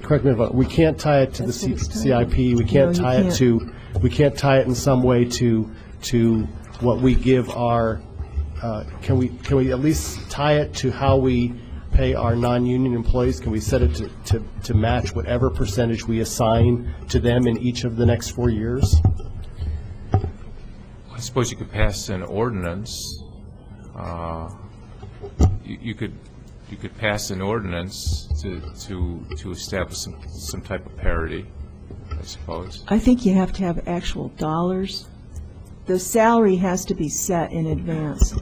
G: correct me if we can't tie it to the CIP. We can't tie it to. We can't tie it in some way to what we give our. Can we at least tie it to how we pay our non-union employees? Can we set it to match whatever percentage we assign to them in each of the next 4 years?
L: I suppose you could pass an ordinance. You could pass an ordinance to establish some type of parity, I suppose.
A: I think you have to have actual dollars. The salary has to be set in advance.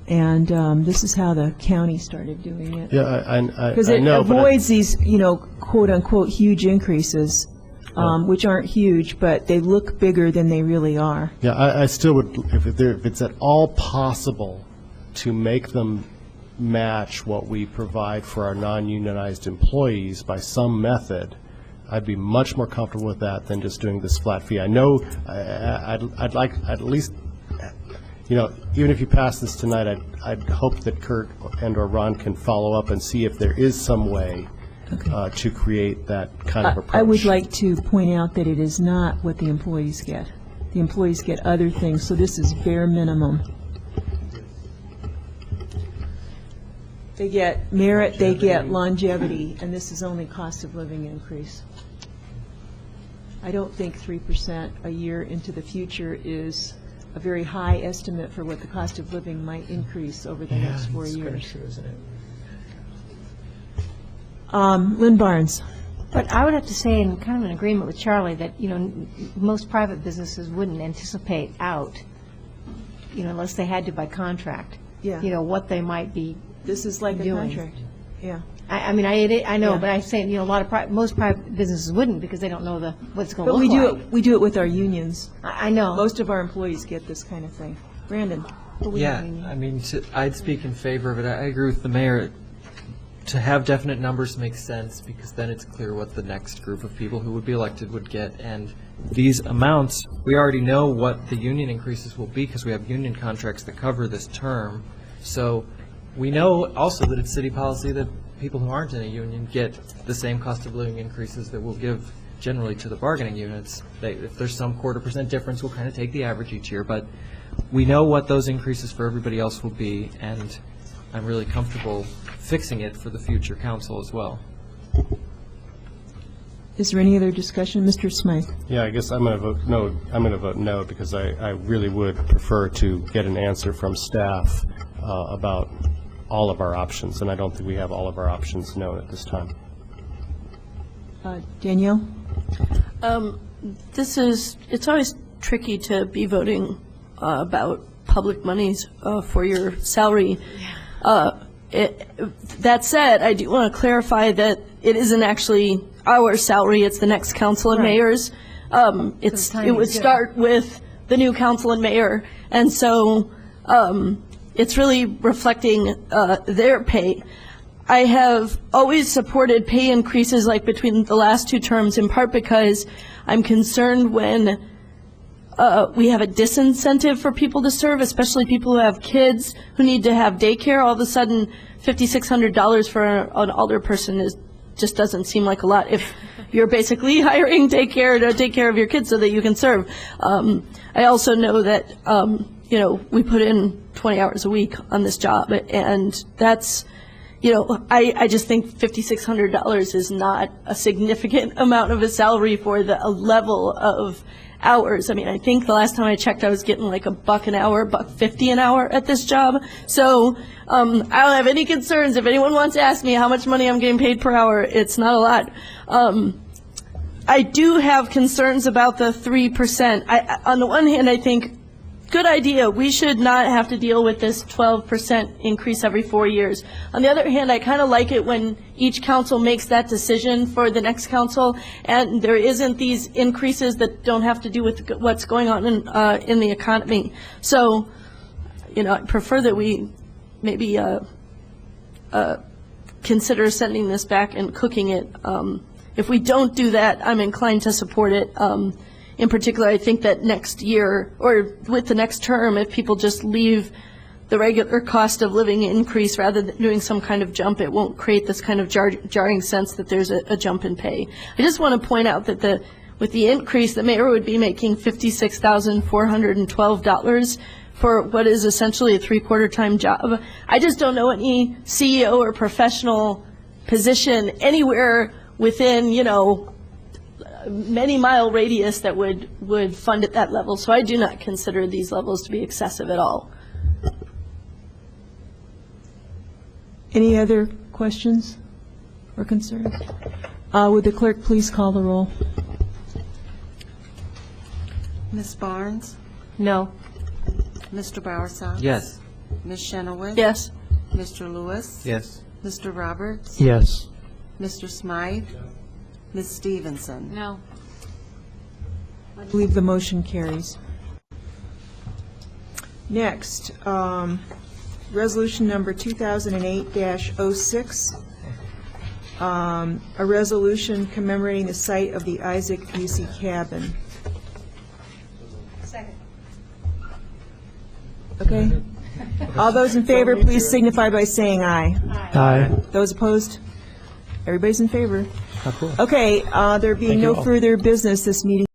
A: And this is how the county started doing it.
G: Yeah, I know.
A: Because it avoids these, quote-unquote, huge increases, which aren't huge, but they look bigger than they really are.
G: Yeah, I still would, if it's at all possible to make them match what we provide for our non-unionized employees by some method, I'd be much more comfortable with that than just doing this flat fee. I know I'd like at least, even if you pass this tonight, I'd hope that Kurt and/or Ron can follow up and see if there is some way to create that kind of approach.
A: I would like to point out that it is not what the employees get. The employees get other things, so this is bare minimum. They get merit, they get longevity, and this is only cost of living increase. I don't think 3% a year into the future is a very high estimate for what the cost of living might increase over the next 4 years.
E: True, isn't it?
A: Lynn Barnes.
J: But I would have to say, in kind of an agreement with Charlie, that, most private businesses wouldn't anticipate out, unless they had to by contract, what they might be
A: This is like
J: doing.
A: a contract. Yeah.
J: I know, but I'm saying, most private businesses wouldn't because they don't know what's going to
A: But
J: look like.
A: we do it with our unions.
J: I know.
A: Most of our employees get this kind of thing. Brandon.
E: I'd speak in favor of it. I agree with the mayor. To have definite numbers makes sense because then it's clear what the next group of people who would be elected would get. And these amounts, we already know what the union increases will be because we have union contracts that cover this term. So we know also that it's city policy that people who aren't in a union get the same cost of living increases that we'll give generally to the bargaining units. If there's some 0.25% difference, we'll kind of take the average each year. But we know what those increases for everybody else will be, and I'm really comfortable fixing it for the future council as well.
A: Is there any other discussion? Mr. Smythe?
G: Yeah, I guess I'm going to vote no. I'm going to vote no because I really would prefer to get an answer from staff about all of our options, and I don't think we have all of our options known at this time.
A: Danielle?
M: It's always tricky to be voting about public monies for your salary. That said, I do want to clarify that it isn't actually our salary, it's the next council and mayors. It would start with the new council and mayor, and so it's really reflecting their pay. I have always supported pay increases like between the last two terms, in part because I'm concerned when we have a disincentive for people to serve, especially people who have kids who need to have daycare. All of a sudden, $5,600 for an older person just doesn't seem like a lot if you're basically hiring daycare to take care of your kids so that you can serve. I also know that, we put in 20 hours a week on this job, and that's I just think $5,600 is not a significant amount of a salary for the level of hours. I mean, I think the last time I checked, I was getting like $1 an hour, $1.50 an hour at this job. So I don't have any concerns. If anyone wants to ask me how much money I'm getting paid per hour, it's not a lot. I do have concerns about the 3%. On the one hand, I think, good idea. We should not have to deal with this 12% increase every 4 years. On the other hand, I kind of like it when each council makes that decision for the next council, and there isn't these increases that don't have to do with what's going on in the economy. So, I prefer that we maybe consider sending this back and cooking it. If we don't do that, I'm inclined to support it. In particular, I think that next year, or with the next term, if people just leave the regular cost of living increase rather than doing some kind of jump, it won't create this kind of jarring sense that there's a jump in pay. I just want to point out that with the increase, the mayor would be making $56,412 for what is essentially a 3/4 time job. I just don't know any CEO or professional position anywhere within, many mile radius that would fund at that level. So I do not consider these levels to be excessive at all.
A: Any other questions or concerns? Would the clerk please call the roll?
F: Ms. Barnes?
J: No.
F: Mr. Bowersox?
E: Yes.
F: Ms. Shenowitz?
M: Yes.
F: Mr. Lewis?
C: Yes.
F: Mr. Roberts?
D: Yes.
F: Mr. Smythe? Ms. Stevenson?
V: No.
A: I believe the motion carries. Next, resolution number 2008-06, a resolution commemorating the site of the Isaac Busey Cabin.
J: Second.
A: Okay. All those in favor, please signify by saying aye.
D: Aye.
A: Those opposed? Everybody's in favor.
D: Cool.
A: Okay, there being no further business, this meeting